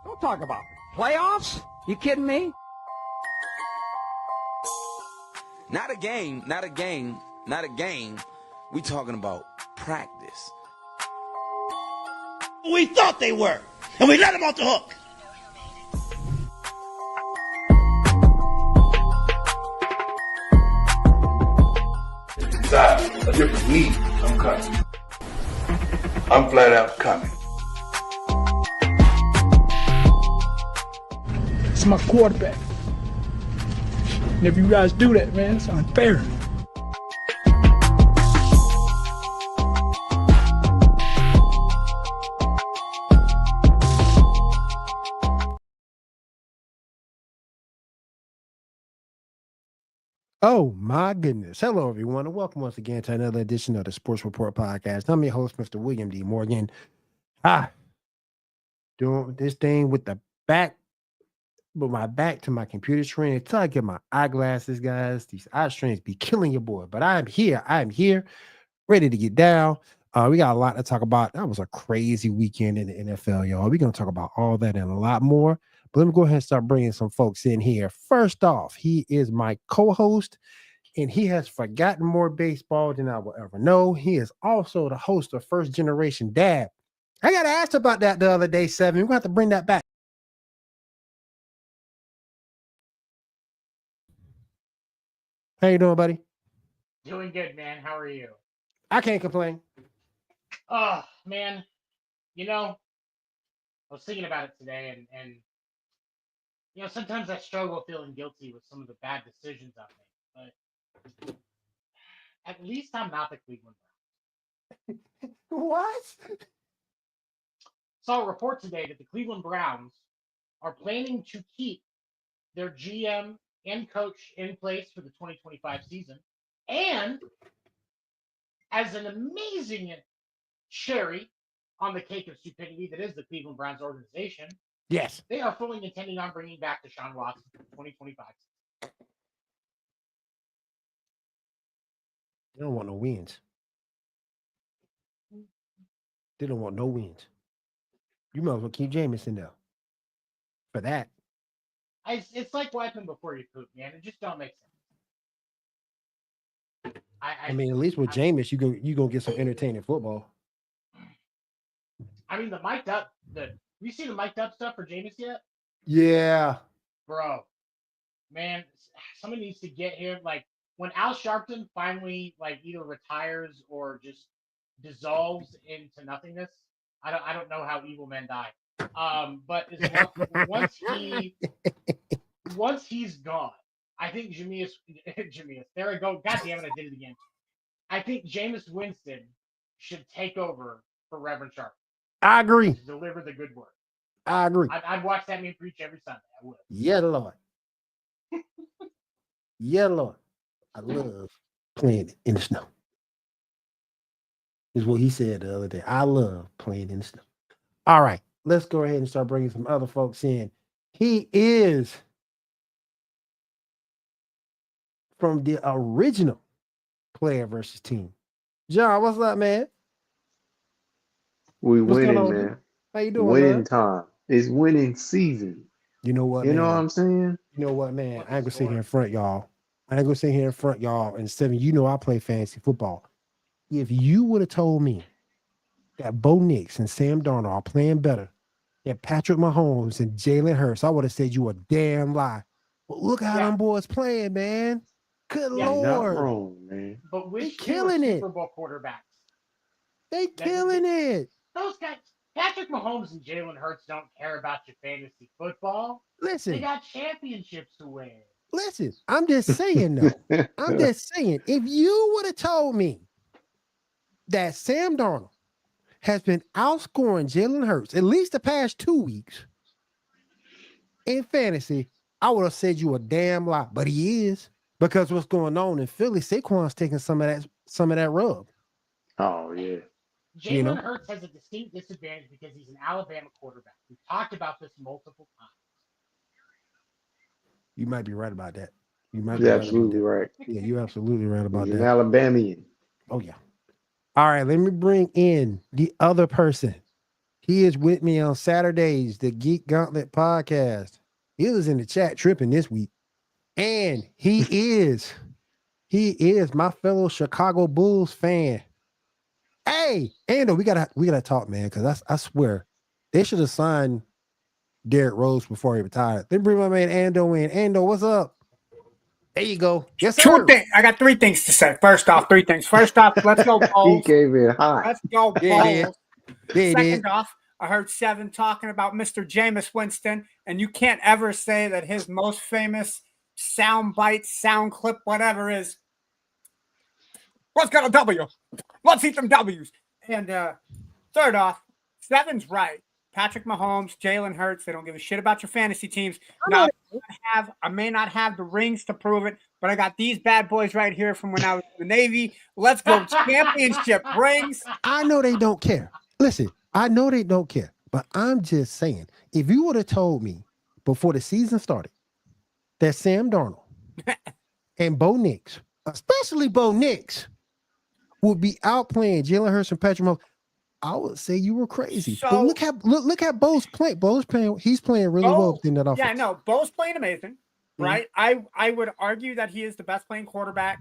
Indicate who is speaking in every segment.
Speaker 1: Don't talk about playoffs. You kidding me?
Speaker 2: Not a game. We talking about practice.
Speaker 3: We thought they were, and we let them off the hook.
Speaker 4: Decide a different league. I'm coming. I'm flat out coming.
Speaker 5: It's my quarterback. And if you guys do that, man, it's unfair.
Speaker 6: Oh my goodness. Hello everyone and welcome once again to another edition of the Sports Report Podcast. I'm your host, Mr. William D. Morgan. Doing this thing with my back to my computer screen until I get my eyeglasses, guys. These eye strains be killing your boy. But I'm here, ready to get down. We got a lot to talk about. That was a crazy weekend in the NFL, y'all. We're going to talk about all that and a lot more. But let me go ahead and start bringing some folks in here. First off, he is my co-host, and he has forgotten more baseball than I will ever know. He is also the host of First Generation Dad. I got asked about that the other day, Seven. We're going to have to bring that back. How you doing, buddy?
Speaker 7: Doing good, man. How are you?
Speaker 6: I can't complain.
Speaker 7: Oh, man. You know, I was thinking about it today, and you know, sometimes I struggle feeling guilty with some of the bad decisions I've made, but at least I'm not the Cleveland Browns.
Speaker 6: What?
Speaker 7: Saw a report today that the Cleveland Browns are planning to keep their GM and coach in place for the 2025 season. And as an amazing cherry on the cake of stupidity that is the Cleveland Browns organization,
Speaker 6: yes,
Speaker 7: they are fully intending on bringing back Deshaun Watson for the 2025 season.
Speaker 6: They don't want no wins. They don't want no wins. You might as well keep Jameson there. For that.
Speaker 7: It's like wiping before you poop, man. It just don't make sense.
Speaker 6: I mean, at least with Jameis, you gonna get some entertaining football.
Speaker 7: I mean, the mic'd up. You see the mic'd up stuff for Jameis yet?
Speaker 6: Yeah,
Speaker 7: bro. Man, somebody needs to get him. Like when Al Sharpton finally either retires or just dissolves into nothingness. I don't know how evil men die. But once he's gone, I think Jameis. There we go. God damn it, I did it again. I think Jameis Winston should take over for Reverend Sharp.
Speaker 6: I agree.
Speaker 7: To deliver the good word.
Speaker 6: I agree.
Speaker 7: I'd watch that man preach every Sunday. I would.
Speaker 6: Yeah, Lord. Yeah, Lord. I love playing in the snow. Is what he said the other day. I love playing in the snow. All right, let's go ahead and start bringing some other folks in. He is from the original Player versus Team. John, what's up, man?
Speaker 8: We winning, man.
Speaker 6: How you doing,
Speaker 8: winning
Speaker 6: man?
Speaker 8: Time. It's winning season.
Speaker 6: You know what,
Speaker 8: You
Speaker 6: man?
Speaker 8: know what I'm saying?
Speaker 6: You know what, man? I ain't gonna sit here in front, y'all. And Seven, you know I play fantasy football. If you would have told me that Bo Nix and Sam Darnold are playing better than Patrick Mahomes and Jalen Hurts, I would have said you a damn lie. But look how them boys playing, man. Good Lord.
Speaker 8: Not wrong, man.
Speaker 7: But
Speaker 6: they killing it.
Speaker 7: Super Bowl quarterbacks.
Speaker 6: They killing it.
Speaker 7: Those guys, Patrick Mahomes and Jalen Hurts don't care about your fantasy football. They
Speaker 6: Listen,
Speaker 7: got championships to win.
Speaker 6: listen. I'm just saying though. I'm just saying. If you would have told me that Sam Darnold has been outscoring Jalen Hurts at least the past 2 weeks in fantasy, I would have said you a damn lie. But he is, because what's going on in Philly, Saquon's taking some of that rub.
Speaker 8: Oh yeah.
Speaker 7: Jalen Hurts has a distinct disadvantage because he's an Alabama quarterback. We've talked about this multiple times.
Speaker 6: You might be right about that. You might be
Speaker 8: You're
Speaker 6: right about
Speaker 8: absolutely
Speaker 6: that.
Speaker 8: right.
Speaker 6: Yeah, you're absolutely right about
Speaker 8: He's an
Speaker 6: that.
Speaker 8: Alabamian.
Speaker 6: Oh yeah. All right, let me bring in the other person. He is with me on Saturdays, the Geek Gauntlet podcast. He was in the chat tripping this week. And he is my fellow Chicago Bulls fan. Hey, Ando, we gotta talk, man, because I swear they should have signed Derrick Rose before he retired. Then bring my man Ando in. Ando, what's up? There you go. Yes, sir.
Speaker 5: I got 3 things to say. First off, 3 things. First off, let's go
Speaker 8: He
Speaker 5: Bulls.
Speaker 8: came in hot.
Speaker 5: Let's go
Speaker 6: Yeah, he
Speaker 5: Bulls.
Speaker 6: Yeah, he did.
Speaker 5: Second off, I heard Seven talking about Mr. Jameis Winston, and you can't ever say that his most famous sound bite, sound clip, whatever is, let's get a W. Let's eat them W's. And third off, Seven's right. Patrick Mahomes, Jalen Hurts, they don't give a shit about your fantasy teams. Now, I may not have the rings to prove it, but I got these bad boys right here from when I was in the Navy. Let's go championship rings.
Speaker 6: I know they don't care. Listen, I know they don't care, but I'm just saying, if you would have told me before the season started that Sam Darnold and Bo Nix, especially Bo Nix, would be outplaying Jalen Hurts and Patrick Mahomes, I would say you were crazy.
Speaker 5: So,
Speaker 6: but look at Bo's play. He's playing really well in that offense.
Speaker 5: Yeah, no, Bo's playing amazing, right? I would argue that he is the best playing quarterback.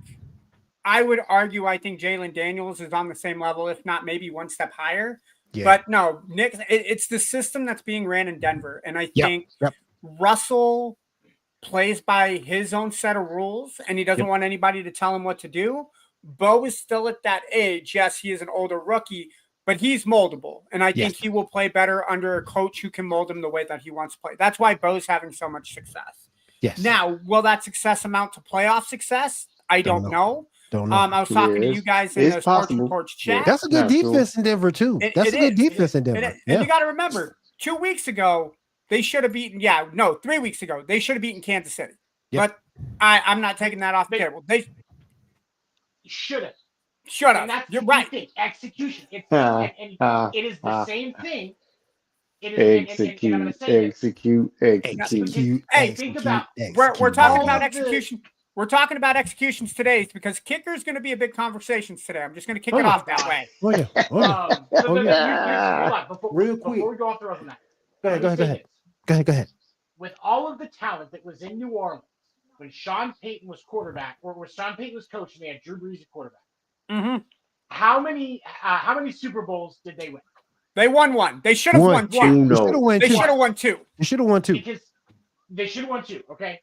Speaker 5: I would argue I think Jalen Daniels is on the same level, if not maybe one step higher. Yeah. But no, Nick, it's the system that's being ran in Denver. And I think Russell plays by his own set of rules, and he doesn't want anybody to tell him what to do. Bo is still at that age. Yes, he is an older rookie, but he's moldable. And I think he will play better under a coach who can mold him the way that he wants to play. That's why Bo's having so much success. Yes. Now, will that success amount to playoff success? I don't know. I was talking to you guys in the Sports Reports chat.
Speaker 6: That's a good defense in Denver, too. That's a good defense in Denver.
Speaker 5: And you got to remember, 2 weeks ago, they should have beaten, 3 weeks ago, they should have beaten Kansas City. But I'm not taking that off the table. They
Speaker 7: should have.
Speaker 5: Shut up. You're right.
Speaker 7: Thing. Execution. It is the same thing. It is,
Speaker 8: execute.
Speaker 5: Hey, think about we're talking about execution. We're talking about executions today because kicker is going to be a big conversation today. I'm just going to kick it off that way.
Speaker 6: Real quick.
Speaker 7: Before we go off the road on that.
Speaker 6: Go ahead.
Speaker 7: With all of the talent that was in New Orleans when Sean Payton was quarterback, or when Sean Payton was coach, and they had Drew Brees at quarterback.
Speaker 5: Mm-hmm.
Speaker 7: How many Super Bowls did they win?
Speaker 5: They won one. They should have won two. They should have won two.
Speaker 6: They should have won two.
Speaker 7: Because they should have won two. Okay,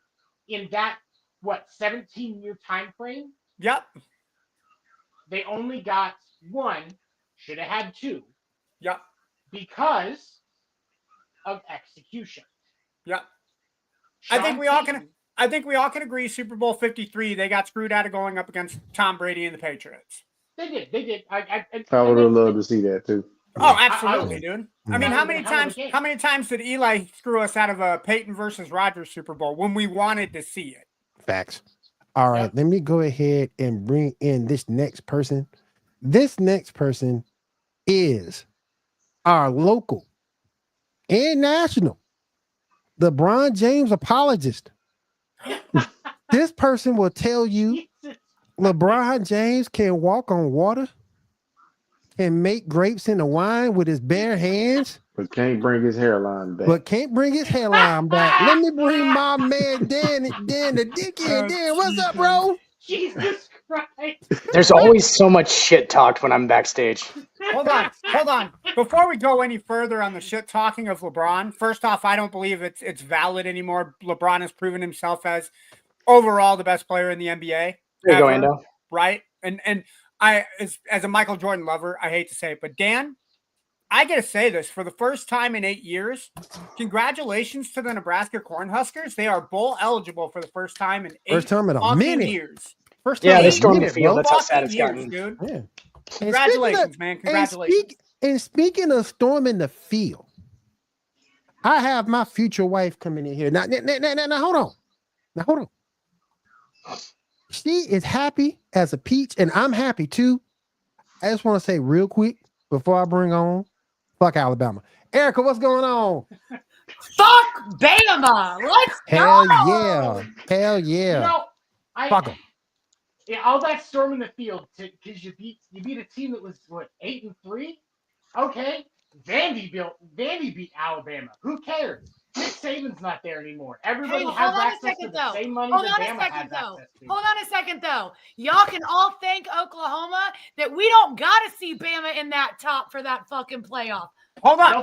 Speaker 7: in that 17-year time frame.
Speaker 5: Yep.
Speaker 7: They only got one. Should have had two.
Speaker 5: Yep.
Speaker 7: Because of execution.
Speaker 5: Yep. I think we all can agree Super Bowl 53, they got screwed out of going up against Tom Brady and the Patriots.
Speaker 7: They did.
Speaker 8: I would have loved to see that too.
Speaker 5: Oh, absolutely, dude. I mean, how many times did Eli screw us out of a Peyton versus Rodgers Super Bowl when we wanted to see it?
Speaker 6: Facts. All right, let me go ahead and bring in this next person. This next person is our local and national LeBron James apologist. This person will tell you LeBron James can walk on water and make grapes into wine with his bare hands.
Speaker 8: But can't bring his hairline back.
Speaker 6: Let me bring my man Dan the dickhead. Dan, what's up, bro?
Speaker 7: Jesus Christ.
Speaker 9: There's always so much shit talked when I'm backstage.
Speaker 5: Hold on. Before we go any further on the shit talking of LeBron, first off, I don't believe it's valid anymore. LeBron has proven himself as overall the best player in the NBA.
Speaker 9: There you go, Ando.
Speaker 5: Right? And I, as a Michael Jordan lover, I hate to say it, but Dan, I got to say this for the first time in 8 years. Congratulations to the Nebraska Cornhuskers. They are bowl eligible for the first time in
Speaker 6: a minute.
Speaker 5: years.
Speaker 6: First time
Speaker 9: Yeah,
Speaker 6: in
Speaker 9: they
Speaker 6: a
Speaker 9: stormed the
Speaker 6: minute,
Speaker 9: field.
Speaker 6: bro.
Speaker 9: That's how sad it's
Speaker 5: Years,
Speaker 9: gotten.
Speaker 5: dude.
Speaker 6: Yeah.
Speaker 5: Congratulations, man. Congratulations.
Speaker 6: And speaking of storming the field, I have my future wife coming in here. Now, hold on. Now, hold on. She is happy as a peach, and I'm happy too. I just want to say real quick before I bring on, fuck Alabama. Erica, what's going on?
Speaker 10: Fuck Bama. Let's
Speaker 6: Hell
Speaker 10: go.
Speaker 6: yeah. Hell yeah. Fuck them.
Speaker 7: Yeah, all that storm in the field because you beat a team that was what 8-3. Okay, Vandy beat Alabama. Who cares? Nick Saban's not there anymore. Everybody has access to the same money that Bama has access to.
Speaker 10: Hold on a second, though. Y'all can all thank Oklahoma that we don't got to see Bama in that top for that fucking playoff.
Speaker 5: Hold on.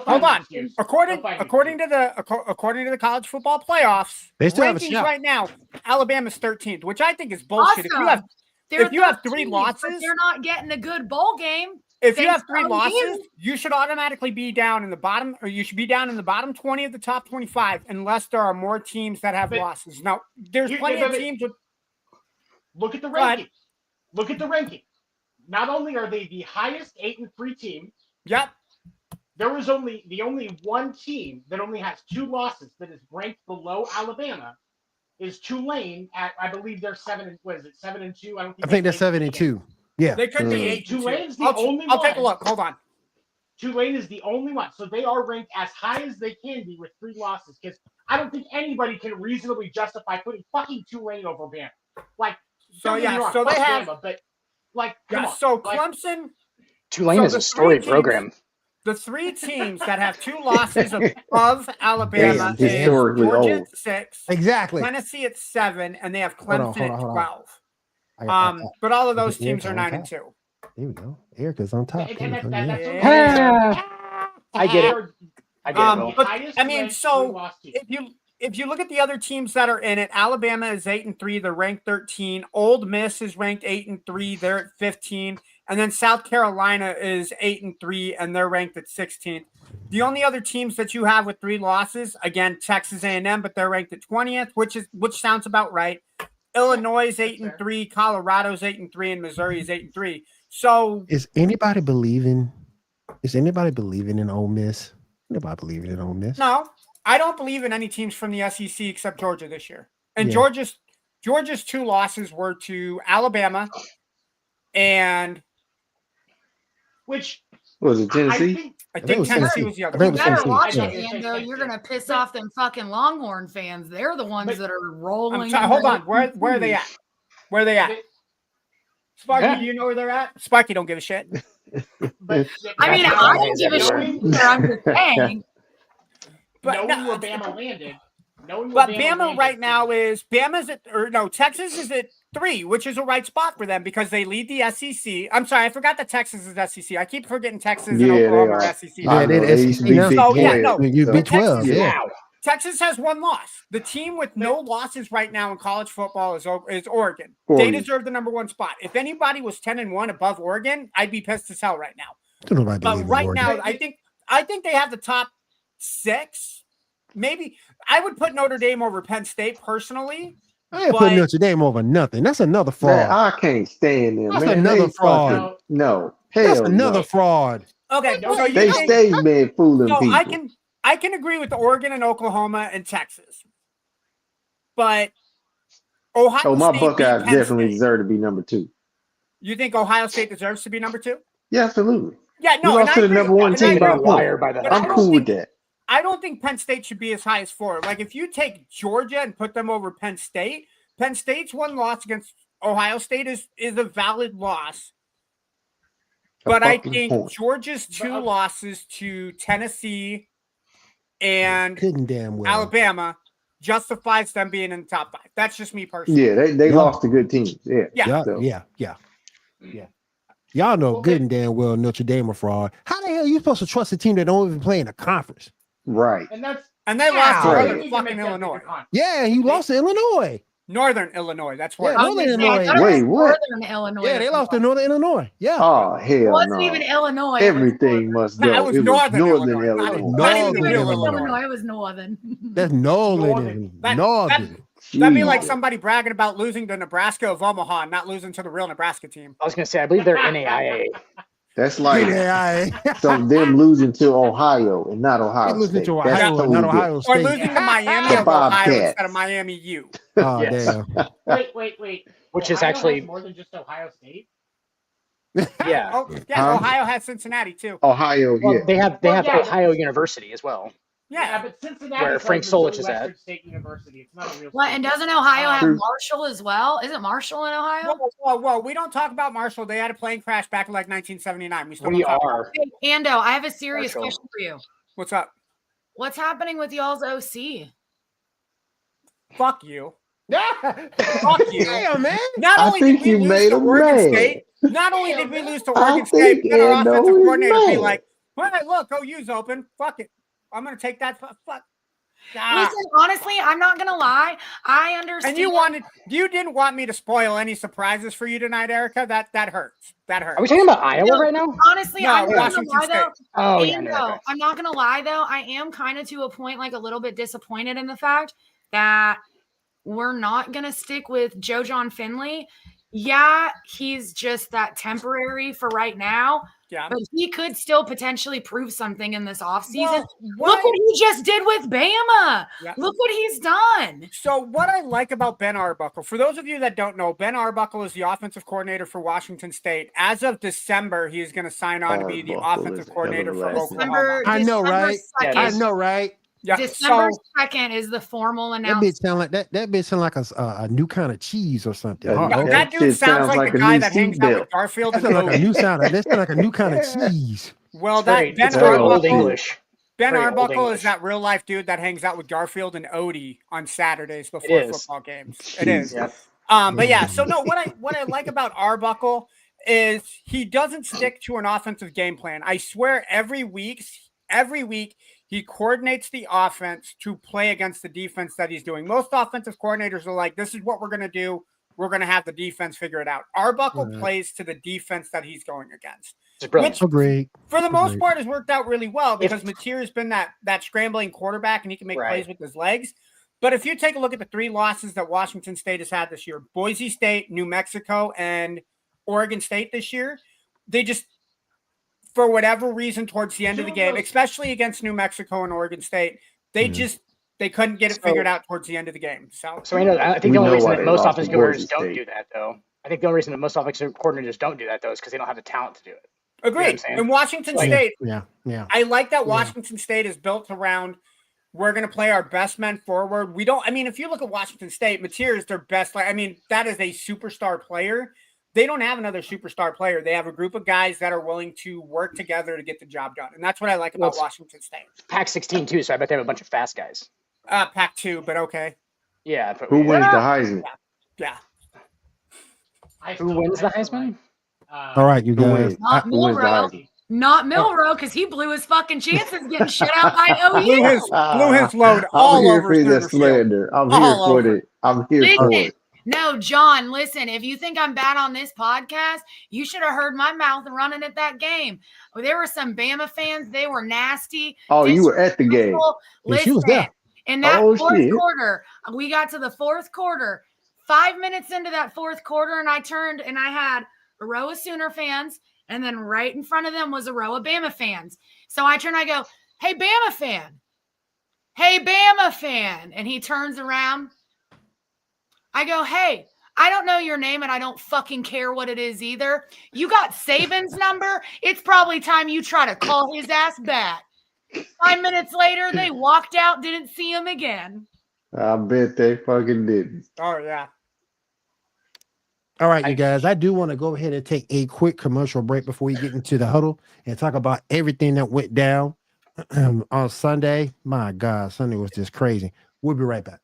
Speaker 5: According to the college football playoffs,
Speaker 6: they still have a
Speaker 5: rankings
Speaker 6: shot.
Speaker 5: right now, Alabama's 13th, which I think is bullshit.
Speaker 10: Awesome.
Speaker 5: If you have 3 losses,
Speaker 10: they're not getting a good bowl game.
Speaker 5: If you have 3 losses, you should automatically be down in the bottom, or you should be down in the bottom 20 of the top 25, unless there are more teams that have losses. Now, there's plenty of teams with.
Speaker 7: Look at the ranking. Look at the ranking. Not only are they the highest 8-3 team.
Speaker 5: Yep.
Speaker 7: There was only one team that only has 2 losses that is ranked below Alabama. Is Tulane at? I believe they're 7 and 2.
Speaker 6: I think they're 7-2. Yeah,
Speaker 5: they could be 8-2.
Speaker 7: Tulane's the only one.
Speaker 5: I'll take a look. Hold on.
Speaker 7: Tulane is the only one, so they are ranked as high as they can be with 3 losses. Because I don't think anybody can reasonably justify putting fucking Tulane over Bama. Like,
Speaker 5: so yeah,
Speaker 7: wrong,
Speaker 5: so they have,
Speaker 7: Bama, but like,
Speaker 5: so Clemson.
Speaker 9: Tulane is a storied program.
Speaker 5: The 3 teams that have 2 losses above Alabama is Georgia at 6,
Speaker 6: exactly,
Speaker 5: Tennessee at 7, and they have Clemson at 12. But all of those teams are 9-2.
Speaker 6: Here we go. Erica's on top.
Speaker 9: I get it.
Speaker 5: But I mean, so if you look at the other teams that are in it, Alabama is 8-3. They're ranked 13. Ole Miss is ranked 8-3. They're at 15. And then South Carolina is 8-3, and they're ranked at 16th. The only other teams that you have with 3 losses, again, Texas A&M, but they're ranked at 20th, which sounds about right. Illinois is 8-3, Colorado's 8-3, and Missouri is 8-3. So,
Speaker 6: is anybody believing in Ole Miss? Nobody believing in Ole Miss.
Speaker 5: No, I don't believe in any teams from the SEC except Georgia this year. And Georgia's 2 losses were to Alabama and.
Speaker 7: Which
Speaker 8: was it, Tennessee?
Speaker 5: I think Tennessee was the other
Speaker 10: You
Speaker 5: one.
Speaker 10: better watch it, Ando. You're going to piss off them fucking Longhorn fans. They're the ones that are rolling.
Speaker 5: Hold on. Where are they at? Where are they at? Sparky, do you know where they're at? Sparky don't give a shit.
Speaker 7: But
Speaker 10: I mean, I don't give a shit. I'm just saying.
Speaker 7: But knowing where Bama landed.
Speaker 5: But Bama right now Texas is at 3, which is a right spot for them because they lead the SEC. I'm sorry, I forgot that Texas is SEC. I keep forgetting Texas and Oklahoma are SEC.
Speaker 6: Yeah, you Big 12. Yeah.
Speaker 5: Texas has 1 loss. The team with no losses right now in college football is Oregon. They deserve the number 1 spot. If anybody was 10-1 above Oregon, I'd be pissed as hell right now. But right now, I think they have the top 6. Maybe I would put Notre Dame over Penn State personally.
Speaker 6: I ain't putting Notre Dame over nothing. That's another fraud.
Speaker 8: Man, I can't stand them.
Speaker 6: That's another fraud.
Speaker 8: No,
Speaker 6: that's another fraud.
Speaker 5: Okay,
Speaker 8: so they stay man fooling people.
Speaker 5: I can agree with Oregon and Oklahoma and Texas, but Ohio.
Speaker 8: So my
Speaker 5: State
Speaker 8: Buckeyes definitely deserve to be number 2.
Speaker 5: You think Ohio State deserves to be number 2?
Speaker 8: Yeah, absolutely.
Speaker 5: Yeah, no.
Speaker 8: We lost to the number 1 team by
Speaker 9: that.
Speaker 8: I'm cool with that.
Speaker 5: I don't think Penn State should be as high as 4. Like, if you take Georgia and put them over Penn State's 1 loss against Ohio State is a valid loss. But I think Georgia's 2 losses to Tennessee and Alabama justifies them being in the top 5. That's just me personally.
Speaker 8: Yeah, they lost to good teams. Yeah.
Speaker 6: Y'all know good and damn well Notre Dame are fraud. How the hell are you supposed to trust a team that don't even play in a conference?
Speaker 8: Right.
Speaker 5: And they lost to fucking Illinois.
Speaker 6: Yeah, you lost to Illinois.
Speaker 5: Northern Illinois. That's
Speaker 6: Yeah,
Speaker 5: where.
Speaker 6: Northern Illinois.
Speaker 8: Wait, what?
Speaker 10: Northern Illinois.
Speaker 6: Yeah, they lost to Northern Illinois. Yeah.
Speaker 8: Oh,
Speaker 10: It
Speaker 8: hell
Speaker 10: wasn't
Speaker 8: no.
Speaker 10: even Illinois.
Speaker 8: Everything must
Speaker 5: No,
Speaker 8: go.
Speaker 5: it was Northern Illinois.
Speaker 6: Not
Speaker 5: even
Speaker 6: Northern
Speaker 5: real
Speaker 6: Illinois.
Speaker 10: It was Northern.
Speaker 6: That's Northern. Northern.
Speaker 5: That'd be
Speaker 8: Jeez.
Speaker 5: like somebody bragging about losing to Nebraska of Omaha and not losing to the real Nebraska team.
Speaker 9: I was going to say, I believe they're NAIA.
Speaker 8: That's like
Speaker 6: Yeah,
Speaker 8: so them losing to Ohio and not Ohio
Speaker 6: losing
Speaker 8: State.
Speaker 6: to
Speaker 8: That's
Speaker 6: Ohio and
Speaker 8: totally
Speaker 6: not Ohio
Speaker 5: Or
Speaker 6: State.
Speaker 5: losing to Miami
Speaker 8: The
Speaker 5: of Ohio
Speaker 8: Bobcats.
Speaker 5: instead of Miami U.
Speaker 6: Oh,
Speaker 9: Yes.
Speaker 6: damn.
Speaker 7: Wait.
Speaker 9: Which is
Speaker 7: Ohio
Speaker 9: actually-
Speaker 7: has more than just Ohio State.
Speaker 9: Yeah.
Speaker 5: Oh, yeah.
Speaker 8: Huh?
Speaker 5: Ohio has Cincinnati too.
Speaker 8: Ohio,
Speaker 9: Well,
Speaker 8: yeah.
Speaker 9: they have
Speaker 7: Well, yeah.
Speaker 9: Ohio University as well.
Speaker 5: Yeah.
Speaker 7: but Cincinnati
Speaker 9: Where Frank Solich is at.
Speaker 7: State University. It's not a real.
Speaker 10: What?
Speaker 7: state.
Speaker 10: And doesn't Ohio have
Speaker 8: True.
Speaker 10: Marshall as well? Isn't Marshall in Ohio?
Speaker 5: Whoa. We don't talk about Marshall. They had a plane crash back in like 1979. We still
Speaker 9: We
Speaker 5: don't talk about
Speaker 9: are.
Speaker 10: Hey, Ando, I have a serious
Speaker 9: Marshall.
Speaker 10: question for you.
Speaker 5: What's up?
Speaker 10: What's happening with y'all's OC?
Speaker 5: Fuck you.
Speaker 6: Fuck
Speaker 5: you.
Speaker 6: Damn, man.
Speaker 5: Not
Speaker 8: I
Speaker 5: only
Speaker 8: think
Speaker 5: did we
Speaker 8: you
Speaker 5: lose
Speaker 8: made
Speaker 5: to
Speaker 8: him
Speaker 5: Oregon
Speaker 8: mad.
Speaker 5: State, not only did we lose to
Speaker 8: I
Speaker 5: Oregon State,
Speaker 8: think
Speaker 5: then our
Speaker 8: Ando
Speaker 5: offensive
Speaker 8: is
Speaker 5: coordinator be
Speaker 8: mad.
Speaker 5: like, "Well, look, OU's open. Fuck it. I'm gonna take that. Fuck." Ah.
Speaker 10: Listen, honestly, I'm not gonna lie. I understand.
Speaker 5: And you didn't want me to spoil any surprises for you tonight, Erica. That hurts. That hurts.
Speaker 9: Are we talking about Iowa right now?
Speaker 10: Honestly,
Speaker 5: No,
Speaker 10: I'm not
Speaker 5: Washington
Speaker 10: gonna lie though.
Speaker 9: Oh, yeah.
Speaker 10: And
Speaker 9: No,
Speaker 10: though,
Speaker 9: no.
Speaker 10: I'm not gonna lie though, I am kind of to a point like a little bit disappointed in the fact that we're not gonna stick with Joe John Finley. Yeah, he's just that temporary for right now,
Speaker 5: Yeah.
Speaker 10: but he could still potentially prove something in this offseason.
Speaker 5: Well,
Speaker 10: Look what he just did with Bama.
Speaker 5: Yeah.
Speaker 10: Look what he's done.
Speaker 5: So what I like about Ben Arbuckle, for those of you that don't know, Ben Arbuckle is the offensive coordinator for Washington State. As of December, he is going to sign on to be the
Speaker 8: Arbuckle
Speaker 5: offensive
Speaker 8: is
Speaker 5: coordinator for
Speaker 8: everlasting.
Speaker 5: Oklahoma.
Speaker 6: I know,
Speaker 10: December
Speaker 6: right?
Speaker 10: 2nd.
Speaker 6: I know, right?
Speaker 5: Yeah.
Speaker 10: December
Speaker 5: So
Speaker 10: 2nd is the formal
Speaker 6: That bitch
Speaker 10: announcement.
Speaker 6: sound like that. That bitch sound like a new kind of cheese or something.
Speaker 8: That-
Speaker 6: Uh-oh.
Speaker 5: that dude
Speaker 8: shit
Speaker 5: sounds like the
Speaker 8: a
Speaker 5: guy
Speaker 8: new
Speaker 5: that hangs out
Speaker 8: seatbelt.
Speaker 5: with Garfield
Speaker 6: That
Speaker 5: and
Speaker 6: sound like a
Speaker 5: Odie.
Speaker 6: new sound. That sound like a new kind of cheese.
Speaker 5: Well,
Speaker 9: It's very,
Speaker 5: that Ben
Speaker 9: it's very old
Speaker 5: Arbuckle,
Speaker 9: English.
Speaker 5: Ben
Speaker 9: very old
Speaker 5: Arbuckle
Speaker 9: English.
Speaker 5: is that real life dude that hangs out with Garfield and Odie on Saturdays before
Speaker 9: It is.
Speaker 5: football games. It is.
Speaker 9: Yep.
Speaker 5: But yeah, so no, what I like about Arbuckle is he doesn't stick to an offensive game plan. I swear every week he coordinates the offense to play against the defense that he's doing. Most offensive coordinators are like, this is what we're going to do. We're going to have the defense figure it out. Arbuckle plays to the defense that he's going against.
Speaker 9: It's brilliant.
Speaker 6: Agreed.
Speaker 5: For the most
Speaker 6: Agreed.
Speaker 5: part, has worked out really well because Mateer's been that scrambling quarterback and he can make
Speaker 9: Right.
Speaker 5: plays with his legs. But if you take a look at the 3 losses that Washington State has had this year, Boise State, New Mexico, and Oregon State this year, they just, for whatever reason, towards the end of the game, especially against New Mexico and Oregon State, they couldn't get it figured out towards the end of the game. So
Speaker 9: So I think
Speaker 8: We
Speaker 9: the only
Speaker 8: know
Speaker 9: reason
Speaker 8: why
Speaker 9: that
Speaker 8: they
Speaker 9: most
Speaker 8: lost to
Speaker 9: offensive coordinators
Speaker 8: Boise
Speaker 9: don't
Speaker 8: State.
Speaker 9: do that, though, I think the only reason that most offensive coordinators don't do that, though, is because they don't have the talent to do it.
Speaker 5: agreed.
Speaker 9: I'm saying?
Speaker 5: And Washington
Speaker 9: Like-
Speaker 5: State,
Speaker 6: Yeah.
Speaker 5: I like that Washington State is built around we're going to play our best men forward. We don't, I mean, if you look at Washington State, Mateer is their best. I mean, that is a superstar player. They don't have another superstar player. They have a group of guys that are willing to work together to get the job done. And that's what I like about
Speaker 9: Well,
Speaker 5: Washington State.
Speaker 9: Pac-16 too, so I bet they have a bunch of fast guys.
Speaker 5: Pac-2, but okay.
Speaker 9: Yeah. But
Speaker 8: Who wins the Heisman?
Speaker 5: Yeah.
Speaker 9: Who wins the Heisman?
Speaker 6: All right, you
Speaker 8: Who
Speaker 6: guys.
Speaker 8: wins?
Speaker 10: Not
Speaker 8: Who wins the
Speaker 10: Milrow.
Speaker 8: Heisman?
Speaker 10: Not Milrow, because he blew his fucking chances getting shut out by
Speaker 5: Blew
Speaker 10: OU.
Speaker 5: his load all
Speaker 8: I'm here
Speaker 5: over
Speaker 8: for the
Speaker 5: center field.
Speaker 8: slander. I'm
Speaker 5: All
Speaker 8: here for
Speaker 5: over.
Speaker 8: it. I'm here for
Speaker 10: Listen,
Speaker 8: it.
Speaker 10: no, John, listen, if you think I'm bad on this podcast, you should have heard my mouth running at that game. Well, there were some Bama fans. They were nasty.
Speaker 8: Oh, you were at the game.
Speaker 10: disrespectful.
Speaker 6: Yeah, she was
Speaker 10: Listen,
Speaker 6: there.
Speaker 10: in that
Speaker 8: Oh,
Speaker 10: fourth
Speaker 8: shit.
Speaker 10: quarter, we got to the fourth quarter, 5 minutes into that fourth quarter, and I turned and I had a row of Sooner fans, and then right in front of them was a row of Bama fans. So I turn, I go, hey, Bama fan. Hey, Bama fan. And he turns around. I go, hey, I don't know your name and I don't fucking care what it is either. You got Saban's number? It's probably time you try to call his ass back. 5 minutes later, they walked out, didn't see him again.
Speaker 8: I bet they fucking didn't.
Speaker 5: Oh, yeah.
Speaker 6: All right, you guys. I do want to go ahead and take a quick commercial break before we get into the huddle and talk about everything that went down on Sunday. My God, Sunday was just crazy. We'll be right back.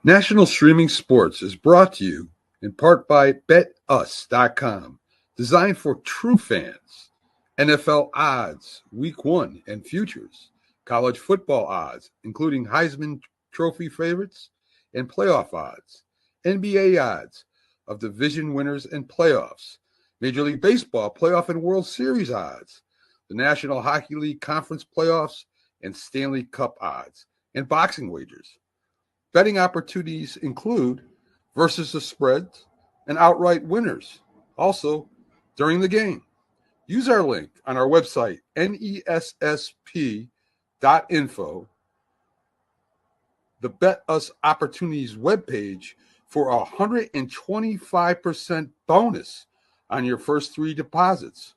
Speaker 11: National Streaming Sports is brought to you in part by BetUs.com, designed for true fans. NFL odds, Week 1 and futures, college football odds, including Heisman trophy favorites and playoff odds, NBA odds of division winners and playoffs, Major League Baseball playoff and World Series odds, the National Hockey League Conference playoffs and Stanley Cup odds, and boxing wagers. Betting opportunities include versus the spreads and outright winners, also during the game. Use our link on our website, nessp.info, the Bet Us Opportunities webpage, for a 125% bonus on your first 3 deposits.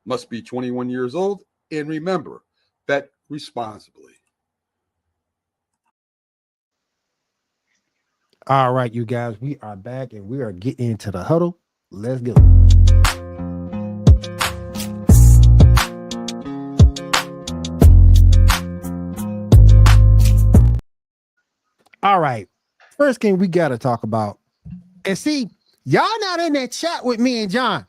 Speaker 11: Must be 21 years old, and remember, bet responsibly.
Speaker 6: All right, you guys, we are back and we are getting into the huddle. Let's go. All right. First game we got to talk about. And see, y'all not in that chat with me and John.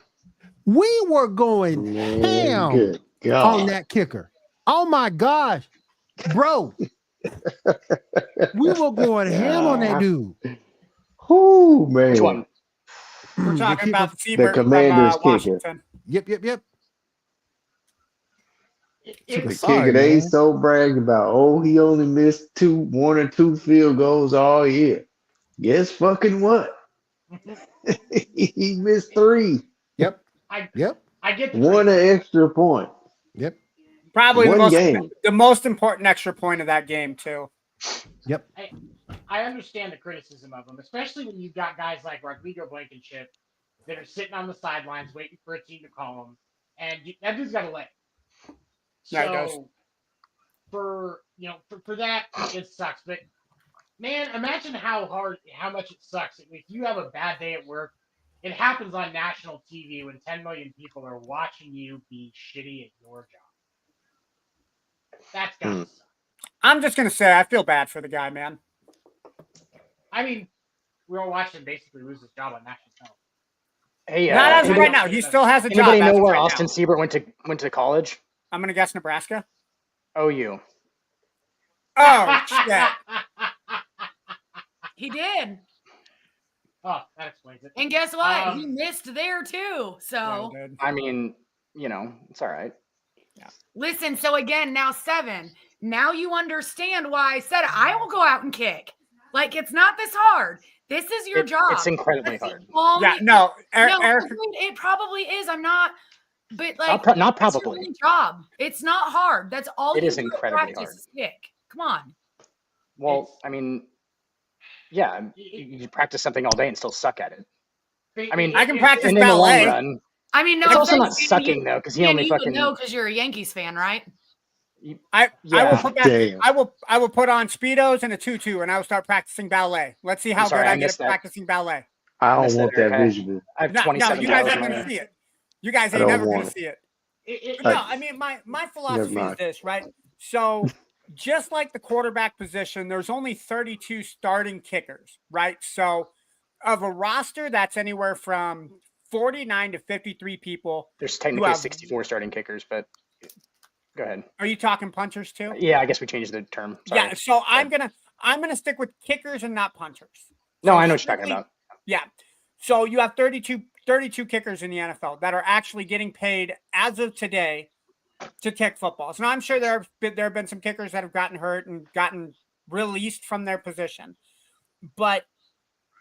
Speaker 6: We were going ham
Speaker 8: Good God.
Speaker 6: on that kicker. Oh my gosh, bro. We were going ham on that dude.
Speaker 8: Whoo, man.
Speaker 9: Which one?
Speaker 5: We're
Speaker 6: The
Speaker 5: talking
Speaker 6: kicker.
Speaker 5: about
Speaker 8: The
Speaker 5: Seabird from
Speaker 8: Commanders kicker.
Speaker 5: Washington.
Speaker 6: Yep.
Speaker 8: The
Speaker 6: Sorry,
Speaker 8: kicker they
Speaker 6: man.
Speaker 8: so bragged about. Oh, he only missed 1 or 2 field goals all year. Guess fucking what? He missed 3.
Speaker 6: Yep.
Speaker 7: I
Speaker 6: Yep.
Speaker 7: I get the
Speaker 8: 1 an extra point.
Speaker 6: Yep.
Speaker 5: Probably
Speaker 8: One game.
Speaker 5: the most important extra point of that game, too.
Speaker 6: Yep.
Speaker 7: I understand the criticism of him, especially when you've got guys like Rodrigo Blankenship that are sitting on the sidelines waiting for a team to call them, and that dude's got a leg.
Speaker 5: Yeah, he does.
Speaker 7: So for that, it sucks. But man, imagine how much it sucks if you have a bad day at work. It happens on national TV when 10 million people are watching you be shitty at your job. That's gotta suck.
Speaker 5: I'm just going to say I feel bad for the guy, man.
Speaker 7: I mean, we all watched him basically lose his job on national television.
Speaker 9: Hey,
Speaker 5: Not as of
Speaker 9: anybody,
Speaker 5: right now. He still has a job.
Speaker 9: anybody
Speaker 5: as
Speaker 9: know
Speaker 5: of
Speaker 9: where
Speaker 5: right
Speaker 9: Austin
Speaker 5: now.
Speaker 9: Siebert went to college?
Speaker 5: I'm going to guess Nebraska.
Speaker 9: OU.
Speaker 5: Oh, shit.
Speaker 10: He did.
Speaker 7: Oh, that explains it.
Speaker 10: And guess what? He missed there too. So
Speaker 9: I mean, it's all right.
Speaker 10: listen, so again, now 7. Now you understand why I said I will go out and kick. Like, it's not this hard. This is your job.
Speaker 9: It's incredibly hard.
Speaker 5: Yeah, no,
Speaker 10: Eric, it probably is. I'm not, but like,
Speaker 9: not
Speaker 10: it's your
Speaker 9: probably.
Speaker 10: only job. It's not hard. That's all
Speaker 9: It
Speaker 10: you
Speaker 9: is
Speaker 10: do at
Speaker 9: incredibly
Speaker 10: practice
Speaker 9: hard.
Speaker 10: is kick. Come on.
Speaker 9: Well, I mean, yeah, you practice something all day and still suck at it. I mean,
Speaker 5: I can practice
Speaker 9: and in the long
Speaker 5: ballet.
Speaker 9: run,
Speaker 10: I mean, no,
Speaker 9: it's also not
Speaker 10: offense,
Speaker 9: sucking though, because he
Speaker 10: Danny,
Speaker 9: only
Speaker 10: you
Speaker 9: fucking.
Speaker 10: would know because you're a Yankees fan, right?
Speaker 5: I will put that.
Speaker 8: Damn.
Speaker 5: I will put on speedos and a tutu, and I will start practicing ballet. Let's see how
Speaker 9: I'm sorry,
Speaker 5: good
Speaker 9: I
Speaker 5: I get
Speaker 9: missed
Speaker 5: at
Speaker 9: that.
Speaker 5: practicing ballet.
Speaker 8: I don't
Speaker 9: missed
Speaker 8: want
Speaker 9: that,
Speaker 8: that
Speaker 9: Eric.
Speaker 8: visual.
Speaker 9: I have
Speaker 5: No,
Speaker 9: 27
Speaker 5: you guys
Speaker 9: hours
Speaker 5: aren't
Speaker 9: in
Speaker 5: going
Speaker 9: my
Speaker 5: to see it. You guys
Speaker 8: I
Speaker 5: ain't
Speaker 8: don't
Speaker 5: never going
Speaker 8: want
Speaker 5: to see it.
Speaker 7: It-
Speaker 5: No, I mean my philosophy is
Speaker 8: mind.
Speaker 5: this, right? So just like the quarterback position, there's only 32 starting kickers, right? So of a roster that's anywhere from 49 to 53 people.
Speaker 9: There's technically 64 starting kickers, but go ahead.
Speaker 5: Are you talking punchers too?
Speaker 9: Yeah, I guess we changed the term. Sorry.
Speaker 5: Yeah, so I'm gonna stick with kickers and not punchers.
Speaker 9: No,
Speaker 5: So
Speaker 9: I know what you're talking
Speaker 5: strictly-
Speaker 9: about.
Speaker 5: Yeah. So you have 32 kickers in the NFL that are actually getting paid as of today to kick footballs. Now I'm sure there have been some kickers that have gotten hurt and gotten released from their position. But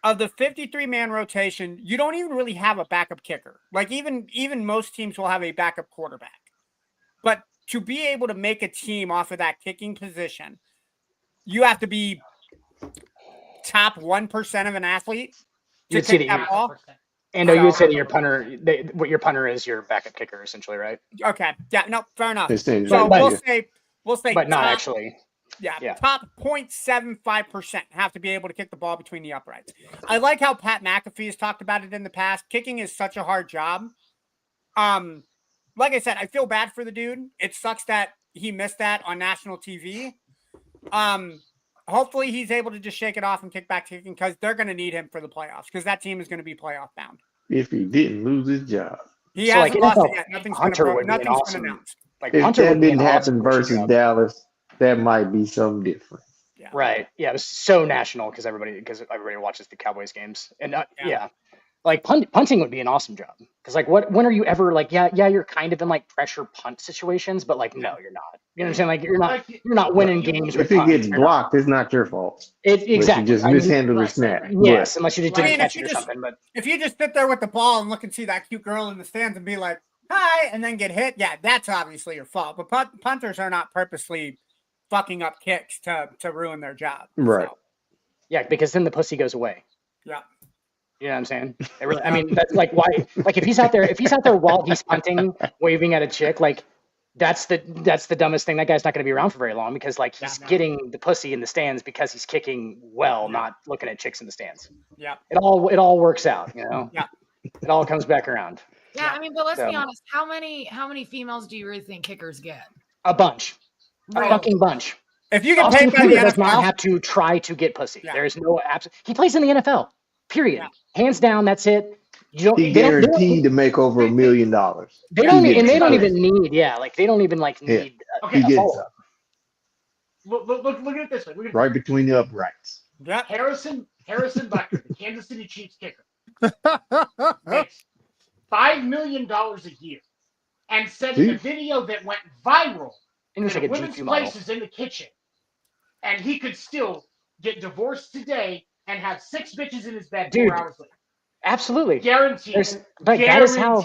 Speaker 5: of the 53-man rotation, you don't even really have a backup kicker. Like even most teams will have a backup quarterback. But to be able to make a team off of that kicking position, you have to be top 1% of an athlete to
Speaker 9: You'd say
Speaker 5: kick
Speaker 9: that
Speaker 5: that ball.
Speaker 9: And you would say that your punter, what your punter is your backup kicker, essentially, right?
Speaker 5: Okay. Yeah. No. Fair enough.
Speaker 8: They're saying
Speaker 5: So
Speaker 8: that-
Speaker 5: we'll say,
Speaker 9: But not
Speaker 5: top-
Speaker 9: actually.
Speaker 5: Yeah. Top 0.75% have to be able to kick the ball between the uprights. I like how Pat McAfee has talked about it in the past. Kicking is such a hard job. Like I said, I feel bad for the dude. It sucks that he missed that on national TV. Hopefully he's able to just shake it off and kick back kicking because they're going to need him for the playoffs because that team is going to be playoff bound.
Speaker 8: If he didn't lose his job.
Speaker 5: He
Speaker 9: So,
Speaker 5: hasn't
Speaker 9: like,
Speaker 5: lost
Speaker 9: NFL
Speaker 5: it yet. Nothing's
Speaker 8: Hunter
Speaker 5: been
Speaker 8: would be an awesome-
Speaker 5: announced.
Speaker 9: Like
Speaker 8: If
Speaker 9: Hunter
Speaker 8: that
Speaker 9: would be
Speaker 8: didn't
Speaker 9: an
Speaker 8: happen
Speaker 9: awesome
Speaker 8: versus
Speaker 9: job.
Speaker 8: Dallas, that might be something different.
Speaker 9: Right. Yeah, it was so national because everybody watches the Cowboys games. And like punting would be an awesome job. Because like when are you ever like, you're kind of in like pressure punt situations, but like no, you're not. You know what I'm saying? Like you're not winning games with
Speaker 8: If it
Speaker 9: punts.
Speaker 8: gets blocked, it's not your fault.
Speaker 9: Exactly.
Speaker 8: You just mishandle the snap.
Speaker 9: Yes, unless you just didn't catch it or something. But
Speaker 5: if you just sit there with the ball and look and see that cute girl in the stands and be like, hi, and then get hit, that's obviously your fault. But punters are not purposely fucking up kicks to ruin their job.
Speaker 8: Right.
Speaker 5: So.
Speaker 9: Yeah, because then the pussy goes away.
Speaker 5: Yeah.
Speaker 9: You know what I'm saying? I mean, that's like why. Like if he's out there while he's punting, waving at a chick, like that's the dumbest thing. That guy's not going to be around for very long because like he's getting the pussy in the stands because he's kicking well, not looking at chicks in the stands.
Speaker 5: Yeah.
Speaker 9: It all works out, you know.
Speaker 5: Yeah.
Speaker 9: It all comes back around.
Speaker 10: Yeah, I mean, but let's be honest. How many females do you really think kickers get?
Speaker 9: A bunch.
Speaker 10: Really?
Speaker 9: A fucking bunch.
Speaker 5: If you get
Speaker 9: Austin
Speaker 5: paid by the
Speaker 9: Cooper does
Speaker 5: NFL,
Speaker 9: not have to try to get pussy. There is no he plays in the NFL. Period. Hands down, that's it.
Speaker 8: He guaranteed to make over $1 million.
Speaker 9: They don't even need. They don't even need.
Speaker 7: Okay,
Speaker 8: he gets up.
Speaker 7: Look at it this way.
Speaker 8: Right between the uprights.
Speaker 5: Yeah.
Speaker 7: Harrison Butker, the Kansas City Chiefs kicker, makes $5 million a year, and said in a video that went viral that a women's place is in the kitchen, and he could still get divorced today and have 6 bitches in his bed 4 hours later.
Speaker 9: Absolutely.
Speaker 7: Guaranteed.
Speaker 9: That is how.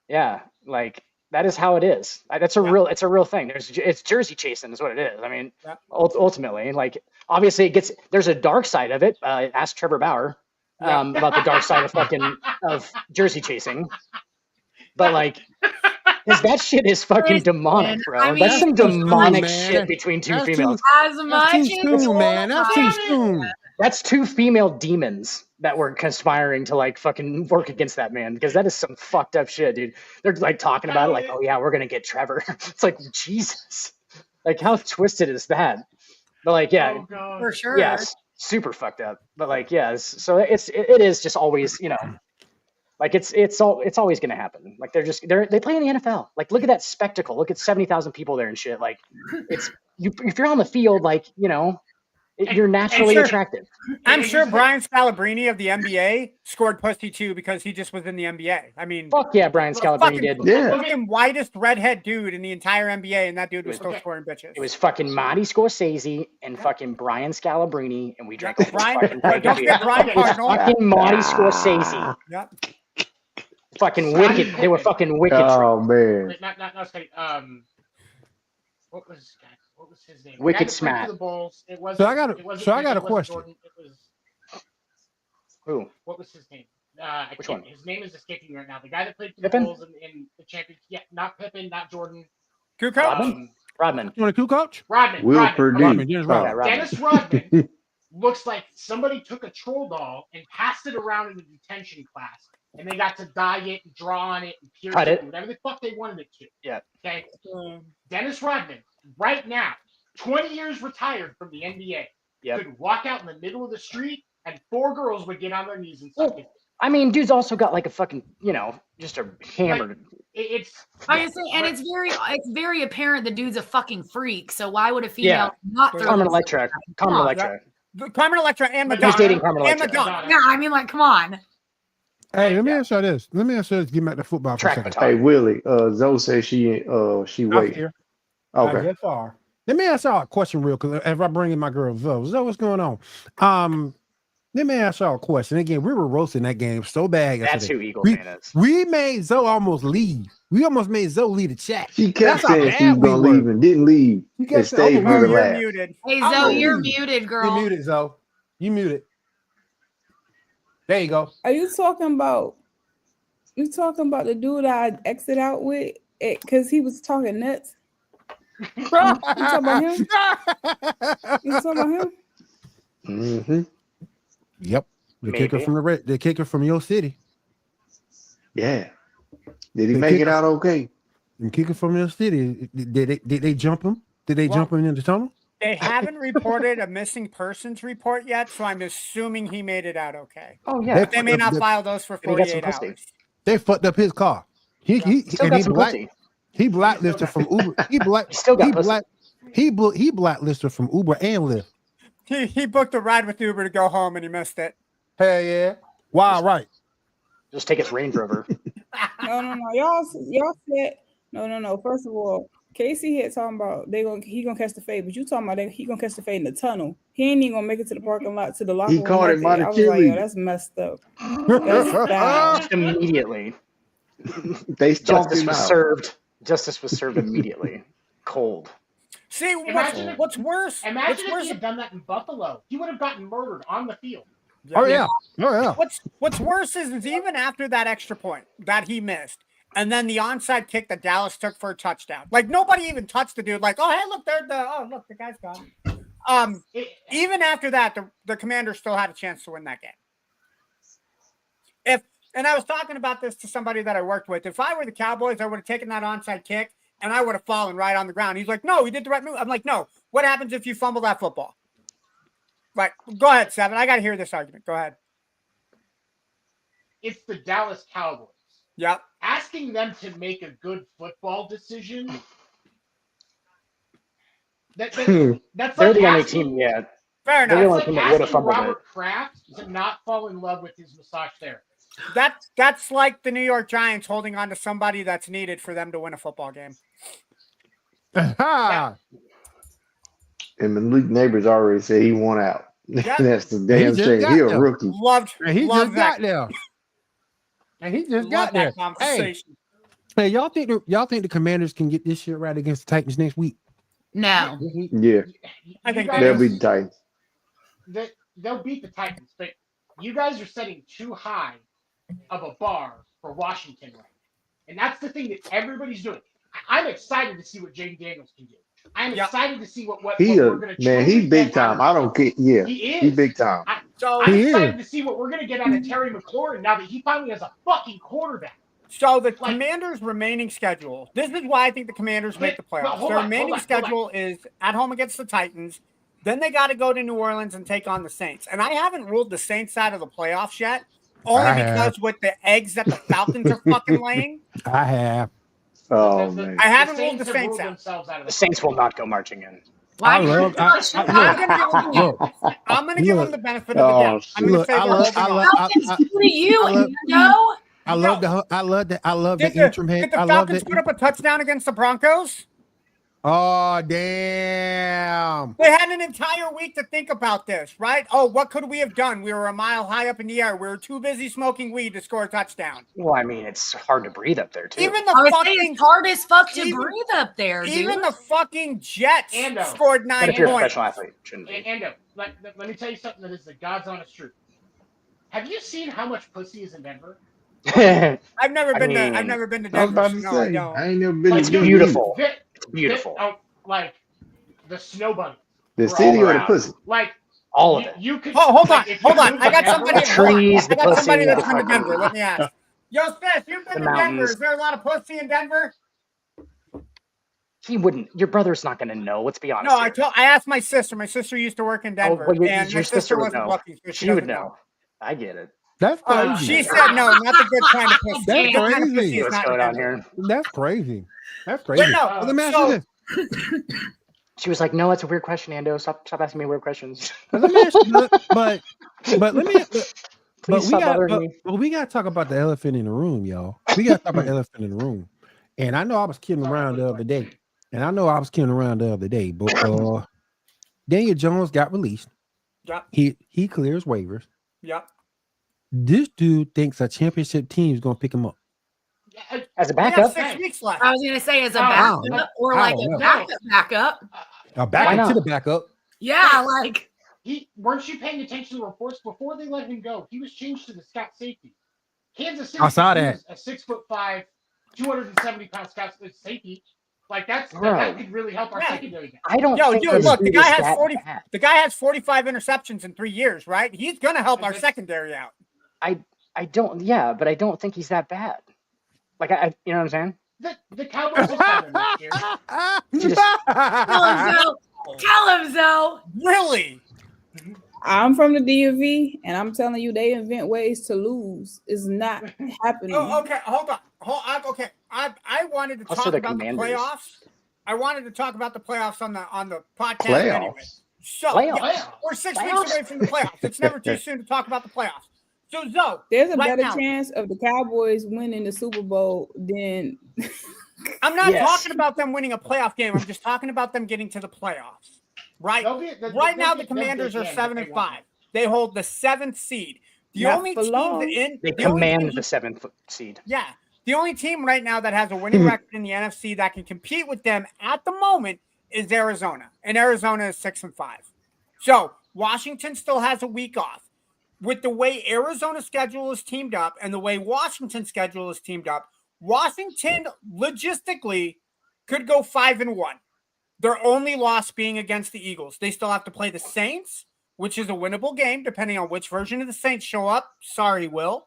Speaker 9: Yeah, like that is how it is. It's a real thing. It's jersey chasing is what it is. I mean, ultimately, like obviously there's a dark side of it. Ask Trevor Bauer about the dark side of jersey chasing. But like, because that shit is fucking demonic, bro. I mean, that's some demonic shit between two females.
Speaker 10: That's too soon, man.
Speaker 6: That's too soon.
Speaker 9: That's 2 female demons that were conspiring to like fucking work against that man, because that is some fucked up shit, dude. They're like talking about it like, oh yeah, we're gonna get Trevor. It's like, Jesus, like how twisted is that? But like, yeah,
Speaker 10: for sure.
Speaker 9: Yes, super fucked up. But like, yeah, so it is just always, you know, like it's always gonna happen. Like they play in the NFL. Like look at that spectacle. Look at 70,000 people there and shit. Like if you're on the field, like, you know, you're naturally attractive.
Speaker 5: I'm sure Brian Scalabrine of the NBA scored pussy too because he just was in the NBA. I mean,
Speaker 9: fuck yeah, Brian Scalabrine did.
Speaker 5: Yeah, fucking whitest redhead dude in the entire NBA, and that dude was still scoring bitches.
Speaker 9: It was fucking Marty Scorsese and fucking Brian Scalabrine, and we drank a
Speaker 5: Brian. Don't forget Brian Cardinal.
Speaker 9: Fucking Marty Scorsese.
Speaker 5: Yep.
Speaker 9: Fucking wicked. They were fucking wicked.
Speaker 8: Oh man.
Speaker 7: What was his name?
Speaker 9: Wicked Smack.
Speaker 6: So I got a question.
Speaker 9: Who?
Speaker 7: What was his name?
Speaker 9: Which one?
Speaker 7: His name is escaping right now. The guy that played for the Bulls in the championship. Yeah, not Pippen, not Jordan.
Speaker 5: Kukoc?
Speaker 9: Rodman.
Speaker 6: You want a Kukoc?
Speaker 7: Rodman.
Speaker 8: Will Perdue.
Speaker 7: Dennis Rodman looks like somebody took a troll doll and passed it around in the detention class, and they got to dye it, and draw on it, and pierce it, whatever the fuck they wanted it to.
Speaker 9: Yeah.
Speaker 7: Okay. Dennis Rodman, right now, 20 years retired from the NBA, could walk out in the middle of the street, and 4 girls would get on their knees and suck it.
Speaker 9: I mean, dude's also got like a fucking, you know, just a hammered.
Speaker 7: It's
Speaker 10: obviously, and it's very apparent the dude's a fucking freak. So why would a female not throw
Speaker 9: Carmen Electra? Carmen Electra.
Speaker 5: Carmen Electra and Madonna.
Speaker 9: He's dating Carmen Electra.
Speaker 5: And Madonna.
Speaker 10: Yeah, I mean, like, come on.
Speaker 6: Hey, let me ask you this. Get back to football for a second.
Speaker 8: Hey, Willie. Zoe says she waiting. Okay.
Speaker 6: That far. Let me ask y'all a question real quick. If I bring in my girl Zoe, what's going on? Let me ask y'all a question. Again, we were roasting that game so bad yesterday.
Speaker 9: That's who Eagle fan is.
Speaker 6: We made Zoe almost leave. We almost made Zoe leave the chat.
Speaker 8: She kept saying she was gonna leave and didn't leave. And stayed for the last.
Speaker 5: Muted.
Speaker 10: Hey Zoe, you're muted, girl.
Speaker 6: You muted, Zoe. You muted. There you go.
Speaker 12: Are you talking about the dude I exit out with? Because he was talking nuts. You talking about him? You talking about him?
Speaker 8: Mm-hmm.
Speaker 6: Yep. The kicker from your city.
Speaker 8: Yeah. Did he make it out okay?
Speaker 6: The kicker from your city. Did they jump him? Did they jump him in the tunnel?
Speaker 5: They haven't reported a missing persons report yet, so I'm assuming he made it out okay.
Speaker 9: Oh yeah.
Speaker 5: But they may not file those for 48 hours.
Speaker 6: They fucked up his car. He blacklisted from Uber. He blacklisted from Uber and Lyft.
Speaker 5: He booked a ride with Uber to go home and he missed it.
Speaker 6: Hell yeah. Wow, right.
Speaker 9: Just take his Range Rover.
Speaker 12: No. Y'all said no. First of all, Casey had talking about he gonna catch the fade, but you talking about he gonna catch the fade in the tunnel. He ain't even gonna make it to the parking lot to the locker room.
Speaker 8: He caught it by the
Speaker 12: I was like, yo,
Speaker 8: cheerleader.
Speaker 12: that's messed up. That's foul.
Speaker 9: Immediately.
Speaker 8: They stopped
Speaker 9: Justice
Speaker 8: him
Speaker 9: was
Speaker 8: out.
Speaker 9: served. Justice was served immediately. Cold.
Speaker 5: See,
Speaker 7: Imagine
Speaker 5: what's worse?
Speaker 7: Imagine if he had done that in Buffalo. He would have gotten murdered on the field.
Speaker 6: Oh yeah.
Speaker 5: What's worse is even after that extra point that he missed, and then the onside kick that Dallas took for a touchdown. Like nobody even touched the dude. Like, oh hey, look, the guy's gone. Even after that, the Commanders still had a chance to win that game. And I was talking about this to somebody that I worked with. If I were the Cowboys, I would have taken that onside kick and I would have fallen right on the ground. He's like, no, he did the right move. I'm like, no. What happens if you fumble that football? Right. Go ahead, Seven. I got to hear this argument. Go ahead.
Speaker 7: It's the Dallas Cowboys.
Speaker 5: Yep.
Speaker 7: Asking them to make a good football decision. That's
Speaker 9: They're
Speaker 7: like
Speaker 9: the only
Speaker 7: asking,
Speaker 9: team, yeah.
Speaker 5: Fair enough.
Speaker 9: They're the only
Speaker 7: like
Speaker 9: team that would have
Speaker 7: asking
Speaker 9: fumbled
Speaker 7: Robert
Speaker 9: it.
Speaker 7: Kraft to not fall in love with his massage therapist.
Speaker 5: That's like the New York Giants holding on to somebody that's needed for them to win a football game.
Speaker 6: Yeah.
Speaker 8: And Malik Neighbors already said he won out.
Speaker 5: Yep.
Speaker 8: That's the damn shame. He a rookie.
Speaker 5: Loved
Speaker 6: just
Speaker 5: that.
Speaker 6: got there. And he just
Speaker 5: Love
Speaker 6: got there.
Speaker 5: that conversation.
Speaker 6: Hey, y'all think the Commanders can get this shit right against the Titans next week?
Speaker 10: No.
Speaker 8: Yeah.
Speaker 5: I think
Speaker 8: They'll be the Titans.
Speaker 7: They'll beat the Titans, but you guys are setting too high of a bar for Washington right now. And that's the thing that everybody's doing. I'm excited to see what Jaden Daniels can do. I'm excited to see what we're going to
Speaker 8: man, he big time. I don't care. Yeah,
Speaker 7: he is.
Speaker 8: He big time.
Speaker 7: I'm excited to see what we're going to get out of Terry McLaurin now that he finally has a fucking quarterback.
Speaker 5: So the Commanders' remaining schedule. This is why I think the Commanders make the playoffs. Their remaining schedule is at home against the Titans. Then they got to go to New Orleans and take on the Saints. And I haven't ruled the Saints out of the playoffs yet, only because with the eggs that the Falcons are fucking laying.
Speaker 6: I have.
Speaker 8: Oh man.
Speaker 5: I haven't ruled the Saints out.
Speaker 9: The Saints will not go marching in.
Speaker 5: I'm going to give them the benefit of the doubt. I'm going to say
Speaker 6: I love the interim head.
Speaker 5: Did the Falcons put up a touchdown against the Broncos?
Speaker 6: Oh, damn.
Speaker 5: They had an entire week to think about this, right? Oh, what could we have done? We were a mile high up in the air. We were too busy smoking weed to score a touchdown.
Speaker 9: Well, I mean, it's hard to breathe up there, too.
Speaker 5: Even it's
Speaker 10: hard as fuck to breathe up there, dude.
Speaker 5: Even the fucking Jets scored 9 points.
Speaker 9: If you're a professional athlete, shouldn't be.
Speaker 7: Ando, let me tell you something that is the God's honest truth. Have you seen how much pussy is in Denver?
Speaker 5: I've never been to Denver.
Speaker 8: I was about to
Speaker 5: no,
Speaker 8: say,
Speaker 5: I don't.
Speaker 8: I ain't never been to
Speaker 9: beautiful. Beautiful.
Speaker 7: Like the snow bunny.
Speaker 8: The city or the pussy?
Speaker 7: Like
Speaker 9: all of it.
Speaker 7: You could.
Speaker 5: Hold on. I got somebody.
Speaker 9: Trees,
Speaker 5: I got somebody that's been to Denver. Let me ask. Yo, Steph, you've been to Denver. Is there a lot of pussy in Denver?
Speaker 9: He wouldn't. Your brother's not going to know. Let's be honest.
Speaker 5: No, I asked my sister. My sister used to work in Denver, and
Speaker 9: your
Speaker 5: my sister
Speaker 9: would
Speaker 5: wasn't
Speaker 9: know.
Speaker 5: lucky. So
Speaker 9: she would know. I get it.
Speaker 6: That's crazy.
Speaker 5: She said no, not the good kind of pussy.
Speaker 6: That's crazy.
Speaker 9: What's going on here?
Speaker 6: That's crazy. That's crazy.
Speaker 5: But no,
Speaker 6: let me ask you this.
Speaker 9: She was like, "No, that's a weird question, Ando. Stop asking me weird questions."
Speaker 6: But let me ask you, but let me.
Speaker 9: Please stop bothering me.
Speaker 6: But we gotta talk about the elephant in the room, y'all. We gotta talk about the elephant in the room. And I know I was kidding around the other day. But Daniel Jones got released.
Speaker 5: Yep.
Speaker 6: He clears waivers.
Speaker 5: Yep.
Speaker 6: This dude thinks a championship team is gonna pick him up.
Speaker 9: As a backup?
Speaker 5: 6 weeks left.
Speaker 10: I was going to say as a backup or like a backup.
Speaker 6: A backup to the backup.
Speaker 10: Yeah, like.
Speaker 7: Weren't you paying attention to reports before they let him go? He was changed to the scout safety. Kansas City.
Speaker 6: I saw that.
Speaker 7: A 6'5", 270-pound scout safety. Like that could really help our secondary.
Speaker 9: I don't.
Speaker 5: Look, the guy has 40. The guy has 45 interceptions in 3 years, right? He's going to help our secondary out.
Speaker 9: I don't. Yeah, but I don't think he's that bad. Like you know what I'm saying?
Speaker 7: The Cowboys will sign him next year.
Speaker 10: Tell him so.
Speaker 5: Really?
Speaker 12: I'm from the DMV, and I'm telling you, they invent ways to lose. It's not happening.
Speaker 5: Oh, okay, hold on. Okay, I wanted to talk about the playoffs. I wanted to talk about the playoffs on the podcast anyway. So we're 6 weeks away from the playoffs. It's never too soon to talk about the playoffs. So Zoe,
Speaker 12: there's a better chance of the Cowboys winning the Super Bowl than.
Speaker 5: I'm not talking about them winning a playoff game. I'm just talking about them getting to the playoffs. Right. Right now, the Commanders are 7-5. They hold the 7th seed. The only team
Speaker 9: they command the 7th seed.
Speaker 5: Yeah. The only team right now that has a winning record in the NFC that can compete with them at the moment is Arizona. And Arizona is 6-5. So Washington still has a week off. With the way Arizona's schedule is teamed up and the way Washington's schedule is teamed up, Washington logistically could go 5-1. Their only loss being against the Eagles. They still have to play the Saints, which is a winnable game, depending on which version of the Saints show up. Sorry, Will.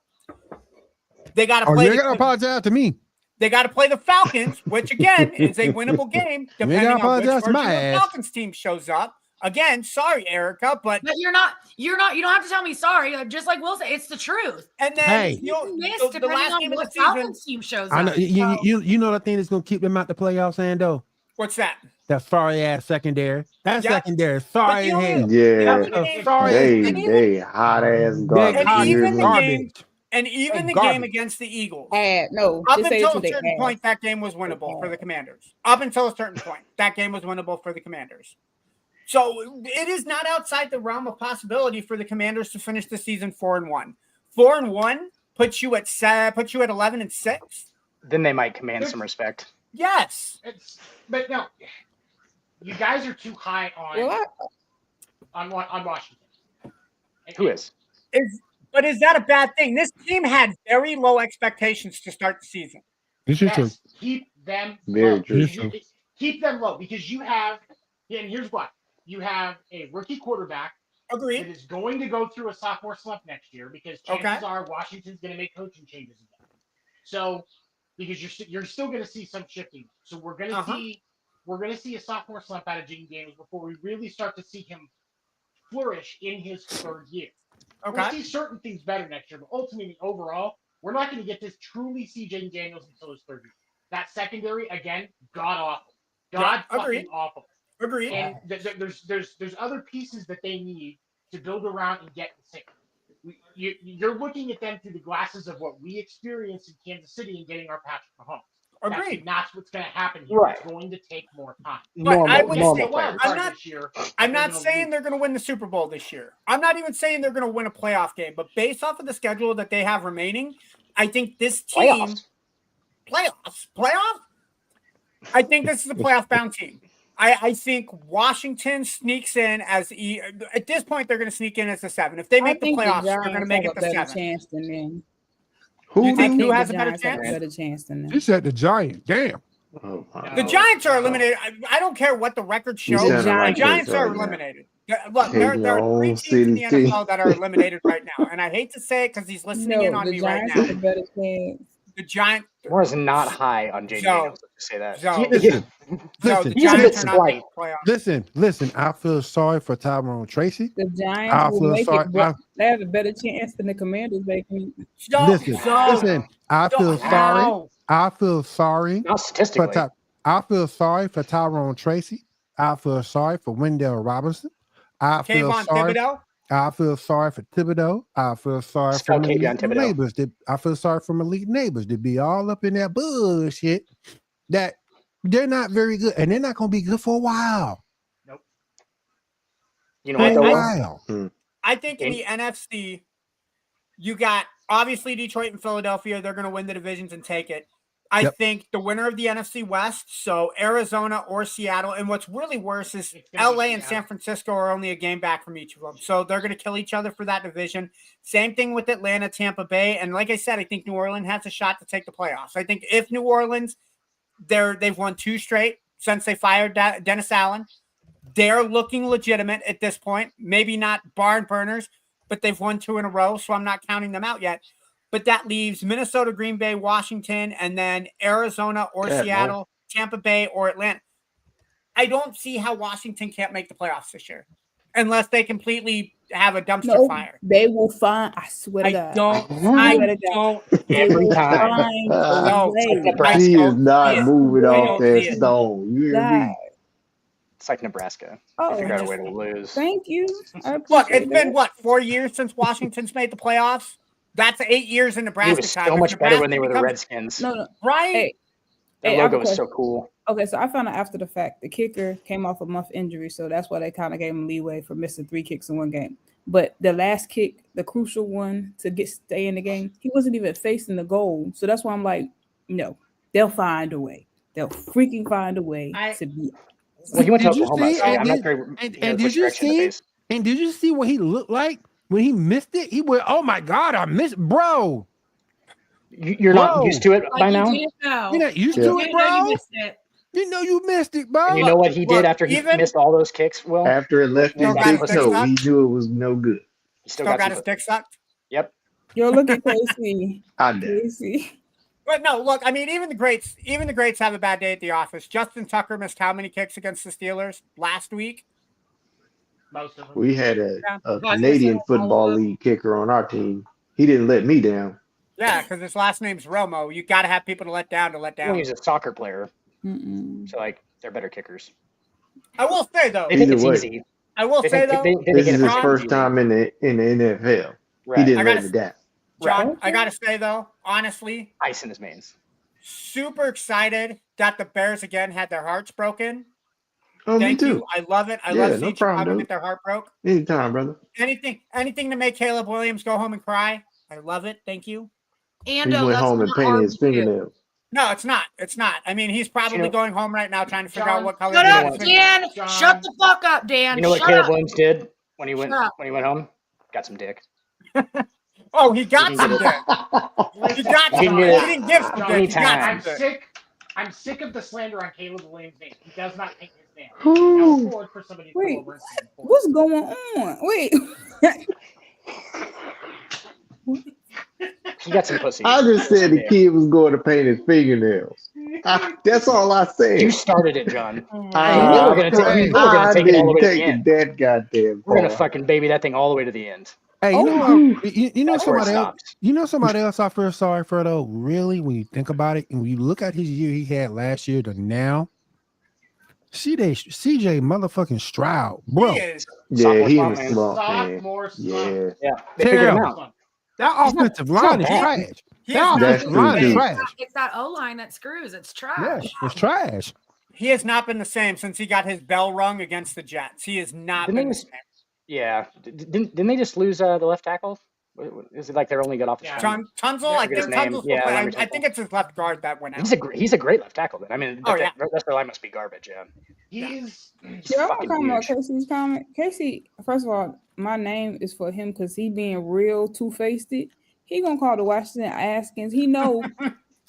Speaker 5: They got to play.
Speaker 6: You got to apologize to me.
Speaker 5: They got to play the Falcons, which again is a winnable game, depending on which version of the Falcons team shows up. Again, sorry, Erica, but
Speaker 10: you're not. You don't have to tell me sorry. Just like Will said, it's the truth.
Speaker 5: And then
Speaker 10: you miss depending on what Falcons team shows up.
Speaker 6: I know you know the thing that's gonna keep them out the playoffs, Ando.
Speaker 5: What's that?
Speaker 6: That sorry ass secondary. That secondary. Sorry as hell.
Speaker 8: Yeah. They hot ass garbage.
Speaker 5: And even the game against the Eagles.
Speaker 12: No.
Speaker 5: Up until a certain point, that game was winnable for the Commanders. Up until a certain point, that game was winnable for the Commanders. So it is not outside the realm of possibility for the Commanders to finish the season 4-1. 4-1 puts you at 11-6.
Speaker 9: Then they might command some respect.
Speaker 5: Yes,
Speaker 7: but no, you guys are too high on Washington.
Speaker 9: Who is?
Speaker 5: But is that a bad thing? This team had very low expectations to start the season.
Speaker 6: This is true.
Speaker 7: Keep them
Speaker 8: very
Speaker 7: low.
Speaker 8: true.
Speaker 7: Keep them low because you have, and here's what. You have a rookie quarterback that is going to go through a sophomore slump next year because chances are Washington's going to make coaching changes again. So, because you're still going to see some shifting. So we're going to see a sophomore slump out of Jaden Daniels before we really start to see him flourish in his 3rd year. We'll see certain things better next year, but ultimately, overall, we're not going to get to truly see Jaden Daniels until his 3rd year. That secondary, again, god awful. Fucking awful.
Speaker 5: Agreed.
Speaker 7: And there's other pieces that they need to build around and get the same. You're looking at them through the glasses of what we experienced in Kansas City and getting our Patrick Mahomes.
Speaker 5: Agreed.
Speaker 7: That's what's going to happen here.
Speaker 9: Right.
Speaker 7: It's going to take more time.
Speaker 5: I'm not saying they're going to win the Super Bowl this year. I'm not even saying they're going to win a playoff game. But based off of the schedule that they have remaining, I think this team playoffs. I think this is a playoff-bound team. I think Washington sneaks in at this point, they're going to sneak in as the 7. If they make the playoffs, they're going to make it the 7.
Speaker 12: Chance than them.
Speaker 5: Who has a better
Speaker 12: chance than them?
Speaker 6: You said the Giants. Damn.
Speaker 8: Oh, wow.
Speaker 5: The Giants are eliminated. I don't care what the record shows. The Giants are eliminated. Look, there are 3 teams in the NFL that are eliminated right now. And I hate to say it because he's listening in on me right now. The Giants.
Speaker 9: Moore's not high on Jaden Daniels. Say that.
Speaker 6: Listen. I feel sorry for Tyrone Tracy.
Speaker 12: The Giants will make it. They have a better chance than the Commanders making.
Speaker 6: Listen. I feel sorry. I feel sorry.
Speaker 9: Not statistically.
Speaker 6: I feel sorry for Tyrone Tracy. I feel sorry for Wendell Robinson. I feel sorry for Thibodeau. I feel sorry for neighbors. I feel sorry for Malik Neighbors to be all up in that bullshit that they're not very good, and they're not going to be good for a while.
Speaker 7: Nope.
Speaker 9: You know what?
Speaker 5: I think in the NFC, you got obviously Detroit and Philadelphia. They're going to win the divisions and take it. I think the winner of the NFC West, so Arizona or Seattle, and what's really worse is LA and San Francisco are only a game back from each of them. So they're going to kill each other for that division. Same thing with Atlanta, Tampa Bay. And like I said, I think New Orleans has a shot to take the playoffs. I think if New Orleans, they've won 2 straight since they fired Dennis Allen. They're looking legitimate at this point. Maybe not barn burners, but they've won 2 in a row, so I'm not counting them out yet. But that leaves Minnesota, Green Bay, Washington, and then Arizona or Seattle, Tampa Bay or Atlanta. I don't see how Washington can't make the playoffs this year unless they completely have a dumpster fire.
Speaker 12: They will find. I swear to God.
Speaker 5: I don't.
Speaker 9: Every time.
Speaker 8: He is not moving off that stone. You hear me?
Speaker 9: It's like Nebraska.
Speaker 12: Oh,
Speaker 9: They figured out a way to lose.
Speaker 12: Thank you.
Speaker 5: Look, it's been what 4 years since Washington's made the playoffs. That's 8 years in Nebraska.
Speaker 9: He was
Speaker 5: time.
Speaker 9: so
Speaker 5: If
Speaker 9: much better when
Speaker 5: Nebraska
Speaker 9: they were the
Speaker 5: becomes-
Speaker 9: Redskins.
Speaker 12: No.
Speaker 5: Right?
Speaker 9: Their
Speaker 12: I have
Speaker 9: logo
Speaker 12: a
Speaker 9: was so
Speaker 12: question.
Speaker 9: cool.
Speaker 12: Okay, so I found out after the fact the kicker came off a month injury, so that's why they kind of gave him leeway for missing 3 kicks in one game. But the last kick, the crucial one to stay in the game, he wasn't even facing the goal. So that's why I'm like, no, they'll find a way. They'll freaking find a way to beat.
Speaker 9: Well, he went to
Speaker 6: Did you
Speaker 9: Oklahoma,
Speaker 6: see?
Speaker 9: so I'm not
Speaker 6: And
Speaker 9: very.
Speaker 6: did you see? And did you see what he looked like when he missed it? He went, "Oh my god, I missed, bro."
Speaker 9: You're not used to it by now.
Speaker 10: You know.
Speaker 6: You're not used to it, bro.
Speaker 10: You missed it.
Speaker 6: You know you missed it, bro.
Speaker 9: And you know what he did after he missed all those kicks? Will
Speaker 8: After it left his big toe, he knew it was no good.
Speaker 9: He
Speaker 5: Still got his dick sucked.
Speaker 9: Yep.
Speaker 12: Yo, look at Casey.
Speaker 8: I did.
Speaker 12: Casey.
Speaker 5: But no, look, I mean, even the greats have a bad day at the office. Justin Tucker missed how many kicks against the Steelers last week?
Speaker 7: Most of them.
Speaker 8: We had a Canadian Football League kicker on our team. He didn't let me down.
Speaker 5: Yeah, because his last name's Romo. You got to have people to let down.
Speaker 9: Well, he's a soccer player,
Speaker 12: Mm-mm.
Speaker 9: so like they're better kickers.
Speaker 5: I will say though,
Speaker 9: They think it's
Speaker 8: way.
Speaker 9: easy.
Speaker 5: I will
Speaker 9: They
Speaker 5: say
Speaker 9: think-
Speaker 5: though,
Speaker 9: they
Speaker 8: This
Speaker 9: get
Speaker 8: is
Speaker 9: it
Speaker 8: his
Speaker 9: from
Speaker 8: first
Speaker 9: easy.
Speaker 8: time in the NFL.
Speaker 9: Right.
Speaker 8: He didn't
Speaker 5: I
Speaker 8: let
Speaker 5: gotta-
Speaker 8: me down.
Speaker 5: John, I gotta say though, honestly,
Speaker 9: Ice in his veins.
Speaker 5: super excited that the Bears again had their hearts broken.
Speaker 8: Oh,
Speaker 5: Thank
Speaker 8: me too.
Speaker 5: you. I love it. I
Speaker 8: Yeah,
Speaker 5: love
Speaker 8: no
Speaker 5: seeing
Speaker 8: problem,
Speaker 5: Chicago
Speaker 8: dude.
Speaker 5: get their heart broke.
Speaker 8: Anytime, brother.
Speaker 5: Anything to make Caleb Williams go home and cry. I love it. Thank you.
Speaker 10: And
Speaker 8: He went home and painted his fingernails.
Speaker 5: No, it's not. It's not. I mean, he's probably going home right now trying to figure out what color.
Speaker 10: Shut
Speaker 5: he
Speaker 10: up,
Speaker 5: wants.
Speaker 10: Dan. Shut the fuck up, Dan.
Speaker 9: You know what
Speaker 10: Shut
Speaker 9: Caleb
Speaker 10: up.
Speaker 9: Williams did when he went
Speaker 10: Shut up.
Speaker 9: home? Got some dick.
Speaker 5: Oh, he got
Speaker 9: He
Speaker 5: some
Speaker 9: did
Speaker 5: dick.
Speaker 9: it.
Speaker 5: He got
Speaker 9: He
Speaker 5: some
Speaker 9: did
Speaker 5: dick.
Speaker 9: it
Speaker 5: He didn't give some dick. He got
Speaker 9: anytime.
Speaker 5: some
Speaker 7: I'm
Speaker 5: dick.
Speaker 7: sick of the slander on Caleb Williams' name. He does not paint his name.
Speaker 12: Ooh.
Speaker 7: Now forward for somebody to
Speaker 12: Wait,
Speaker 7: come over and say it.
Speaker 12: what's going on? Wait.
Speaker 9: He got some pussy.
Speaker 8: I just said the kid was going to paint his fingernails. That's all I said.
Speaker 9: You started it, John.
Speaker 8: I
Speaker 9: We're gonna take it all the
Speaker 8: didn't
Speaker 9: way to the
Speaker 8: take
Speaker 9: end.
Speaker 8: it that goddamn
Speaker 9: We're gonna
Speaker 8: far.
Speaker 9: fucking baby that thing all the way to the end.
Speaker 6: Hey, you know what? You know
Speaker 9: That's where it
Speaker 6: somebody else.
Speaker 9: stops.
Speaker 6: You know somebody else I feel sorry for though. Really, when you think about it, and when you look at his year he had last year to now, CJ motherfucking Stroud, bro.
Speaker 5: He is.
Speaker 8: Yeah, he
Speaker 9: Sophomore
Speaker 8: was
Speaker 9: slump,
Speaker 8: slump, man.
Speaker 7: Sophomore
Speaker 8: Yeah.
Speaker 7: slump.
Speaker 9: Yeah, they figured him
Speaker 6: Terrible.
Speaker 9: out.
Speaker 6: That offensive line is
Speaker 9: bad.
Speaker 6: trash.
Speaker 5: He
Speaker 6: That
Speaker 5: is not
Speaker 8: That's
Speaker 6: offensive
Speaker 8: true,
Speaker 6: line is
Speaker 8: too.
Speaker 6: trash.
Speaker 10: It's that O line that screws. It's trash.
Speaker 6: Yeah, it's trash.
Speaker 5: He has not been the same since he got his bell rung against the Jets. He has not
Speaker 9: Didn't
Speaker 5: been
Speaker 9: they
Speaker 5: the
Speaker 9: just-
Speaker 5: same.
Speaker 9: Yeah, didn't they just lose the left tackle? Is it like they're only good off the
Speaker 7: Yeah.
Speaker 5: Tunzel, I
Speaker 9: forget his
Speaker 5: think
Speaker 9: name.
Speaker 5: Tunzel's
Speaker 9: Yeah,
Speaker 5: still
Speaker 9: Larry
Speaker 5: playing. I think it's his left guard that went out.
Speaker 9: He's a great left tackle. Then I mean,
Speaker 5: Oh, yeah.
Speaker 9: the rest of their line must be garbage. Yeah,
Speaker 7: He's
Speaker 12: Yeah, I'm
Speaker 9: fucking
Speaker 12: gonna comment on
Speaker 9: huge.
Speaker 12: Casey's comment. Casey, first of all, my name is for him because he being real two-faced. He gonna call the Washington Askins. He know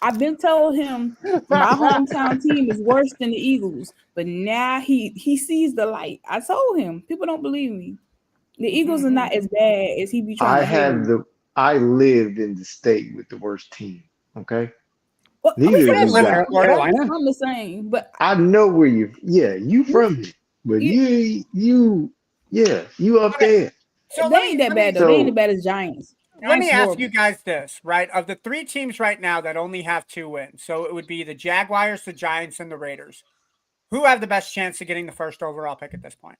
Speaker 12: I've been telling him my hometown team is worse than the Eagles, but now he sees the light. I told him. People don't believe me. The Eagles are not as bad as he be trying
Speaker 8: I lived in the state with the worst team. Okay.
Speaker 12: Well,
Speaker 8: Neither
Speaker 12: I'm
Speaker 8: of you
Speaker 12: saying,
Speaker 8: guys.
Speaker 9: Carolina?
Speaker 12: I'm the same, but
Speaker 8: I know where you from here, but you up there.
Speaker 5: So
Speaker 12: they ain't that bad though. They ain't as bad as Giants.
Speaker 5: Let me
Speaker 12: Giants
Speaker 5: ask
Speaker 12: horrible.
Speaker 5: you guys this, right? Of the 3 teams right now that only have 2 wins, so it would be the Jaguars, the Giants, and the Raiders. Who have the best chance of getting the first overall pick at this point?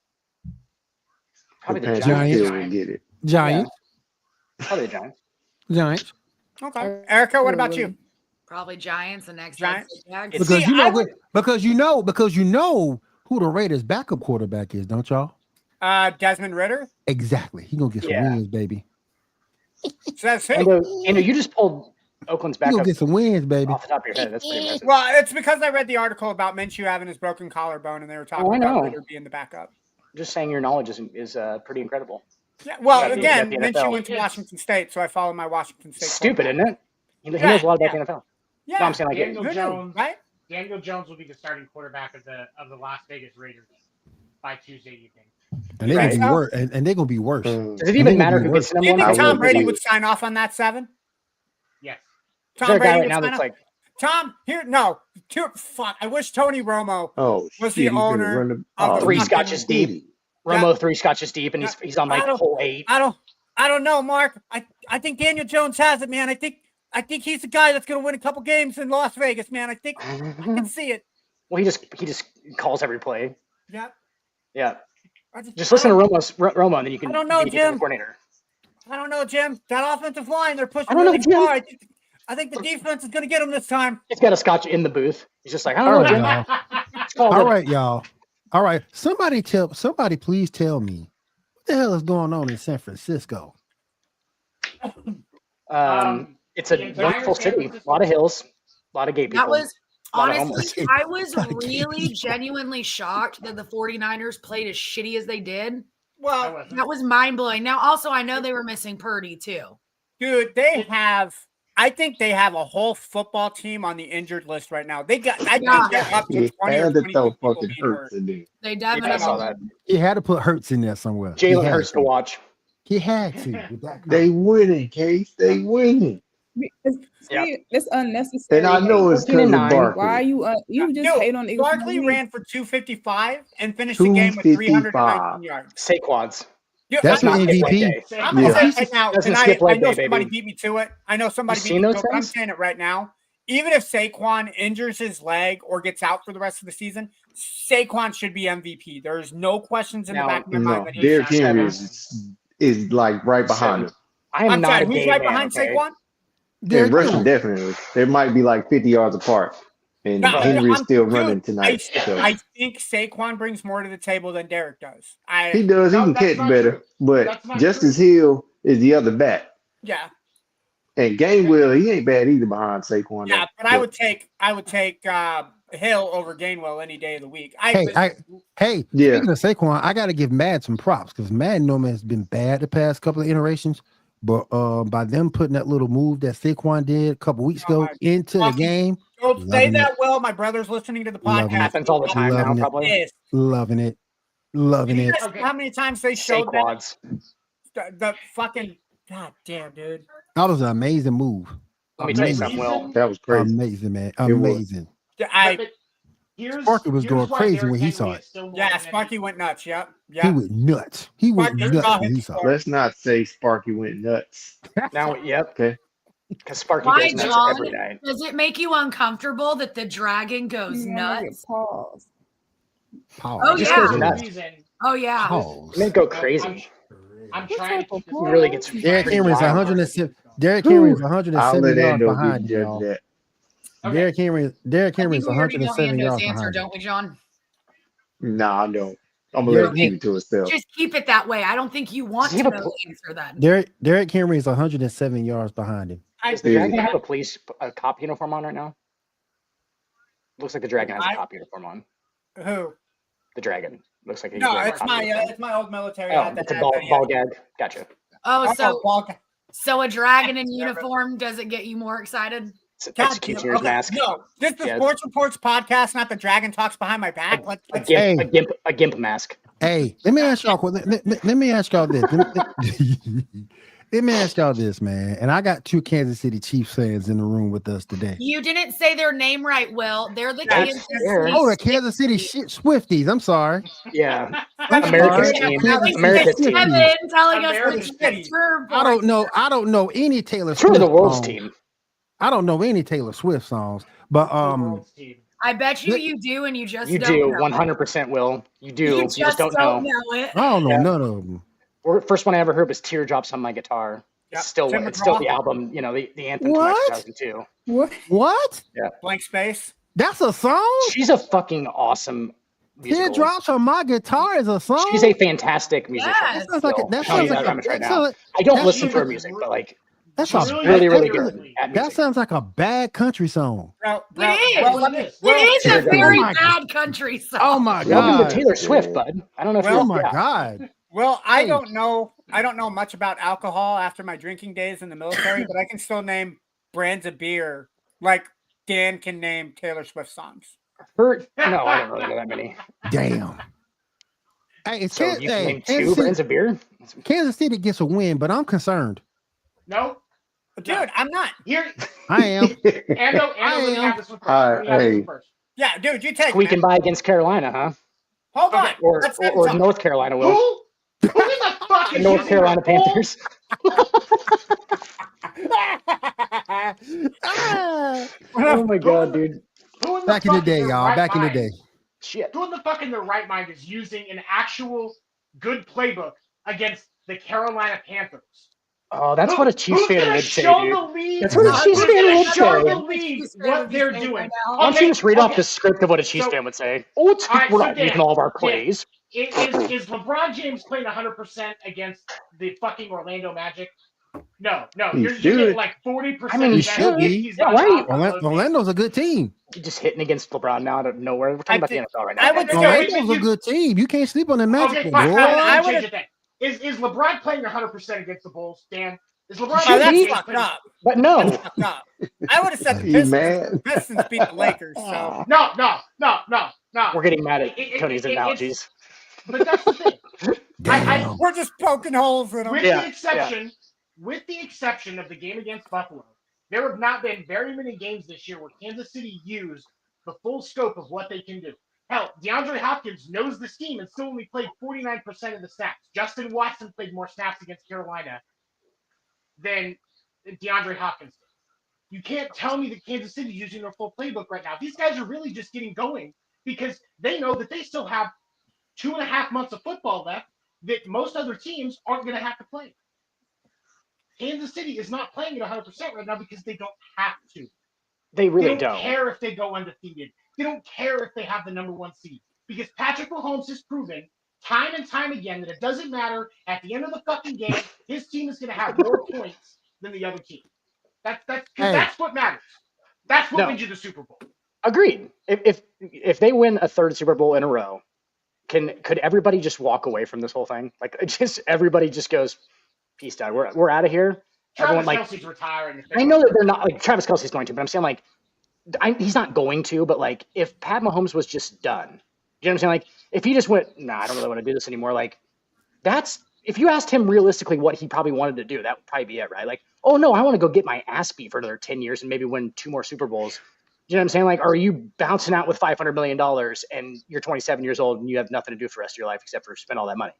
Speaker 9: Probably the
Speaker 8: Panthers
Speaker 9: Giants.
Speaker 8: still will get it.
Speaker 6: Giants.
Speaker 9: Probably the Giants.
Speaker 6: Giants.
Speaker 5: Okay. Erica, what about you?
Speaker 10: Probably Giants. The next
Speaker 5: Giants?
Speaker 10: Jags.
Speaker 6: Because you know who the Raiders' backup quarterback is, don't y'all?
Speaker 5: Desmond Ritter?
Speaker 6: Exactly. He gonna get some wins, baby.
Speaker 5: Says
Speaker 9: And
Speaker 5: who?
Speaker 9: you just pulled Oakland's
Speaker 6: He
Speaker 9: back
Speaker 6: gonna
Speaker 9: up
Speaker 6: get some wins, baby.
Speaker 9: off the top of your head. That's pretty impressive.
Speaker 5: Well, it's because I read the article about Minshew having his broken collarbone, and they were talking
Speaker 9: Oh, I
Speaker 5: about
Speaker 9: know.
Speaker 5: Ritter being the backup.
Speaker 9: Just saying your knowledge is pretty incredible.
Speaker 5: Yeah. Well,
Speaker 9: Yeah,
Speaker 5: again,
Speaker 9: the
Speaker 5: Minshew
Speaker 9: NFL.
Speaker 5: went to Washington State, so I follow my Washington State.
Speaker 9: Stupid,
Speaker 5: quarterback.
Speaker 9: isn't it? He knows a lot about the NFL.
Speaker 5: Yeah.
Speaker 9: No, I'm saying like
Speaker 7: Daniel
Speaker 5: Who knew,
Speaker 7: Jones,
Speaker 5: right?
Speaker 7: Daniel Jones will be the starting quarterback of the Las Vegas Raiders by Tuesday evening.
Speaker 6: And they're
Speaker 9: Right.
Speaker 6: gonna be worse. And they're gonna be worse.
Speaker 9: Does it even matter who gets the
Speaker 5: Do you
Speaker 9: number
Speaker 5: think
Speaker 9: one?
Speaker 5: Tom Brady
Speaker 8: believe
Speaker 5: would
Speaker 8: it.
Speaker 5: sign off on that 7?
Speaker 7: Yes.
Speaker 9: Is there
Speaker 5: Tom
Speaker 9: a guy
Speaker 5: Brady
Speaker 9: right
Speaker 5: would
Speaker 9: now
Speaker 5: sign
Speaker 9: that's
Speaker 5: off.
Speaker 9: like
Speaker 5: Tom, here, no. Fuck. I wish Tony Romo
Speaker 8: Oh,
Speaker 5: was
Speaker 8: shit,
Speaker 5: the
Speaker 8: he's gonna
Speaker 5: owner
Speaker 8: run the-
Speaker 5: of
Speaker 8: oh,
Speaker 5: the
Speaker 9: three
Speaker 5: fucking
Speaker 9: scotches deep.
Speaker 8: city.
Speaker 9: Romo 3 scotches deep, and he's on like
Speaker 5: I don't-
Speaker 9: hole 8.
Speaker 5: I don't know, Mark. I think Daniel Jones has it, man. I think he's the guy that's going to win a couple games in Las Vegas, man. I can see it.
Speaker 9: Well, he just calls every play.
Speaker 5: Yep.
Speaker 9: Yeah. Just listen to Romo, and then you can
Speaker 5: I don't know,
Speaker 9: be
Speaker 5: Jim.
Speaker 9: the coordinator.
Speaker 5: I don't know, Jim. That offensive line, they're pushing
Speaker 9: I don't know,
Speaker 5: really
Speaker 9: Jim.
Speaker 5: far. I think the defense is going to get them this time.
Speaker 9: He's got a scotch in the booth. He's just like, I don't
Speaker 6: All
Speaker 9: know,
Speaker 6: right,
Speaker 9: Jim.
Speaker 6: y'all. All right, y'all. All right. Somebody please tell me what the hell is going on in San Francisco?
Speaker 9: It's a wonderful city. A lot of hills, a lot of gay people.
Speaker 10: That was honestly,
Speaker 9: homeless.
Speaker 10: I was really genuinely shocked that the 49ers played as shitty as they did.
Speaker 5: Well,
Speaker 10: that was mind blowing. Now, also, I know they were missing Purdy too.
Speaker 5: Dude, I think they have a whole football team on the injured list right now. I think they're up to 20 or 22 people being hurt.
Speaker 10: They definitely
Speaker 6: He had to put Hurts in there somewhere.
Speaker 9: Jalen Hurts to watch.
Speaker 6: He had to.
Speaker 8: They winning, Case. They winning.
Speaker 12: It's unnecessary.
Speaker 8: And I know it's because of Barkley.
Speaker 12: Why are you just hate on Eagles?
Speaker 5: Barkley ran for 255 and finished the game with 319 yards.
Speaker 9: Saquon's.
Speaker 5: Dude,
Speaker 6: That's
Speaker 5: I'm
Speaker 6: an MVP.
Speaker 5: I'm going to say it right now.
Speaker 9: Doesn't
Speaker 5: And
Speaker 9: skip
Speaker 5: I
Speaker 9: leg
Speaker 5: know
Speaker 9: day,
Speaker 5: somebody
Speaker 9: baby.
Speaker 5: beat me to it. I know somebody
Speaker 9: You
Speaker 5: beat
Speaker 9: seen
Speaker 5: me
Speaker 9: those
Speaker 5: to it, but I'm
Speaker 9: things?
Speaker 5: saying it right now. Even if Saquon injures his leg or gets out for the rest of the season, Saquon should be MVP. There's no questions in the back of my mind. That he
Speaker 8: Derrick
Speaker 5: should.
Speaker 8: Henry is like right behind him.
Speaker 5: I'm sorry, who's right behind Saquon?
Speaker 8: And rushing, definitely. They might be like 50 yards apart. And Henry is still running tonight.
Speaker 5: I think Saquon brings more to the table than Derrick does.
Speaker 8: He does. He can catch better. But Justice Hill is the other back.
Speaker 5: Yeah.
Speaker 8: And Gainwell, he ain't bad either behind Saquon.
Speaker 5: Yeah, but I would take Hill over Gainwell any day of the week.
Speaker 6: Speaking of Saquon, I got to give Mad some props because Mad Norman has been bad the past couple of iterations. But by them putting that little move that Saquon did a couple weeks ago into the game.
Speaker 5: Don't say that, Will. My brother's listening to the podcast.
Speaker 9: Happens all the time now, probably.
Speaker 6: Loving it.
Speaker 5: How many times they showed the fucking God damn, dude.
Speaker 6: That was an amazing move.
Speaker 9: Let me tell you something, Will.
Speaker 8: That was crazy.
Speaker 6: Amazing, man. Amazing. Sparky was going crazy when he saw it.
Speaker 5: Yeah, Sparky went nuts. Yep.
Speaker 6: He went nuts. He went nuts when he saw it.
Speaker 8: Let's not say Sparky went nuts.
Speaker 9: Now, yep.
Speaker 8: Okay.
Speaker 9: Because Sparky
Speaker 10: Why,
Speaker 9: goes nuts
Speaker 10: John?
Speaker 9: every night.
Speaker 10: Does it make you uncomfortable that the dragon goes nuts?
Speaker 12: Pause.
Speaker 10: Oh
Speaker 9: Just
Speaker 10: yeah.
Speaker 9: goes nuts.
Speaker 10: Oh yeah.
Speaker 6: Pause.
Speaker 9: It may go crazy.
Speaker 7: I'm trying to keep this.
Speaker 9: He really gets.
Speaker 6: Derrick Henry's 107. Derrick Henry's 107 yards behind him, y'all.
Speaker 8: That.
Speaker 6: Derrick Henry's
Speaker 10: I
Speaker 6: 107 yards
Speaker 10: answer,
Speaker 6: behind him.
Speaker 10: don't we, John?
Speaker 8: Nah, I don't. I'm gonna let him keep it to himself.
Speaker 10: Just keep it that way. I don't think you want to know the answer then.
Speaker 6: Derrick Henry is 107 yards behind him.
Speaker 9: Does the Dragon have a cop uniform on right now? Looks like the Dragon has a cop uniform on.
Speaker 5: Who?
Speaker 9: The Dragon. Looks like
Speaker 5: No, it's my old military.
Speaker 9: Oh, it's a ball gag. Gotcha.
Speaker 10: Oh, so a dragon in uniform doesn't get you more excited?
Speaker 9: It's an executioner's mask.
Speaker 5: No, this is the Sports Reports podcast, not the Dragon Talks Behind My Back.
Speaker 9: A gimp mask.
Speaker 6: Hey, let me ask y'all. Let me ask y'all this. Let me ask y'all this, man. And I got two Kansas City Chiefs fans in the room with us today.
Speaker 10: You didn't say their name right, Will. They're the Kansas City.
Speaker 6: Oh, the Kansas City Swifties. I'm sorry.
Speaker 9: Yeah. America's team. America's team.
Speaker 10: Kevin telling us the term.
Speaker 6: I don't know any Taylor
Speaker 9: Swift.
Speaker 6: Swift.
Speaker 9: The world's team.
Speaker 6: I don't know any Taylor Swift songs, but
Speaker 10: I bet you do, and you just
Speaker 9: you
Speaker 10: don't
Speaker 9: do.
Speaker 10: know
Speaker 9: 100% Will. You do.
Speaker 10: You just don't know it.
Speaker 6: I don't know none of them.
Speaker 9: First one I ever heard was "Teardrops on My Guitar."
Speaker 5: Yep.
Speaker 9: It's still the album, the anthem to my 2002.
Speaker 6: What?
Speaker 9: Yeah.
Speaker 5: Blank Space.
Speaker 6: That's a song?
Speaker 9: She's a fucking awesome musical.
Speaker 6: Teardrops on My Guitar is a song?
Speaker 9: She's a fantastic musician.
Speaker 10: Yes.
Speaker 6: That sounds like
Speaker 9: I don't listen to her music, but like
Speaker 6: that's
Speaker 9: she's really good at music.
Speaker 6: That sounds like a bad country song.
Speaker 10: It is a very bad country song.
Speaker 6: Oh my God.
Speaker 9: Welcome to Taylor Swift, bud. I don't know if
Speaker 6: oh my God.
Speaker 5: Well, I don't know much about alcohol after my drinking days in the military, but I can still name brands of beer like Dan can name Taylor Swift songs.
Speaker 9: No, I don't really know that many.
Speaker 6: Damn. Hey,
Speaker 9: So you can name two brands of beer?
Speaker 6: Kansas City gets a win, but I'm concerned.
Speaker 7: No.
Speaker 5: Dude, I'm not.
Speaker 7: Here.
Speaker 6: I am.
Speaker 7: Ando, let me have this one first.
Speaker 5: Yeah, dude, you take
Speaker 9: We can buy against Carolina, huh?
Speaker 5: Hold on.
Speaker 9: Or North Carolina will.
Speaker 7: Who the fuck is
Speaker 9: North Carolina Panthers. Oh my God, dude.
Speaker 6: Back in the day, y'all. Back in the day.
Speaker 9: Shit.
Speaker 7: Who in the fuck in their right mind is using an actual good playbook against the Carolina Panthers?
Speaker 9: Oh, that's what a Chiefs fan would say, dude.
Speaker 7: The league,
Speaker 9: That's what a Chiefs fan would
Speaker 7: show the
Speaker 9: say.
Speaker 7: league what they're doing.
Speaker 10: Right
Speaker 9: Why don't you just read off the script of what a Chiefs fan would say? Oh, it's we're not using all of our plays.
Speaker 7: Is LeBron James playing 100% against the fucking Orlando Magic? No. You're getting like 40%.
Speaker 9: I mean, he should be. Yeah, right.
Speaker 6: Orlando's a good team.
Speaker 9: You're just hitting against LeBron now out of nowhere. We're talking about the NFL right now.
Speaker 5: I would say
Speaker 6: Orlando's a good team. You can't sleep on the Magic.
Speaker 7: Okay, fine. I would change it then. Is LeBron playing 100% against the Bulls, Dan? Is LeBron?
Speaker 5: That's fucked up.
Speaker 9: But no.
Speaker 5: I would have said the Pistons beat the Lakers. So
Speaker 7: no.
Speaker 9: We're getting mad at Tony's analogies.
Speaker 7: But that's the thing.
Speaker 5: We're just poking holes in them.
Speaker 7: With the exception of the game against Buffalo, there have not been very many games this year where Kansas City used the full scope of what they can do. Hell, DeAndre Hopkins knows the scheme and still only played 49% of the snaps. Justin Watson played more snaps against Carolina than DeAndre Hopkins did. You can't tell me that Kansas City is using their full playbook right now. These guys are really just getting going because they know that they still have 2.5 months of football left that most other teams aren't going to have to play. Kansas City is not playing at 100% right now because they don't have to.
Speaker 9: They really
Speaker 7: don't care if they go undefeated. They don't care if they have the number 1 seed because Patrick Mahomes has proven time and time again that it doesn't matter. At the end of the fucking game, his team is going to have more points than the other team. That's what matters. That's what wins you the Super Bowl.
Speaker 9: Agreed. If they win a 3rd Super Bowl in a row, could everybody just walk away from this whole thing? Like, just everybody just goes, peace out. We're out of here.
Speaker 7: Travis Kelce's retiring.
Speaker 9: I know that they're not like Travis Kelce's going to, but I'm saying like he's not going to. But like if Pat Mahomes was just done, you know what I'm saying? Like if he just went, nah, I don't really want to do this anymore. Like that's if you asked him realistically what he probably wanted to do, that would probably be it, right? Like, oh no, I want to go get my ass beat for another 10 years and maybe win 2 more Super Bowls. You know what I'm saying? Like, are you bouncing out with $500 million and you're 27 years old and you have nothing to do for the rest of your life except for spend all that money?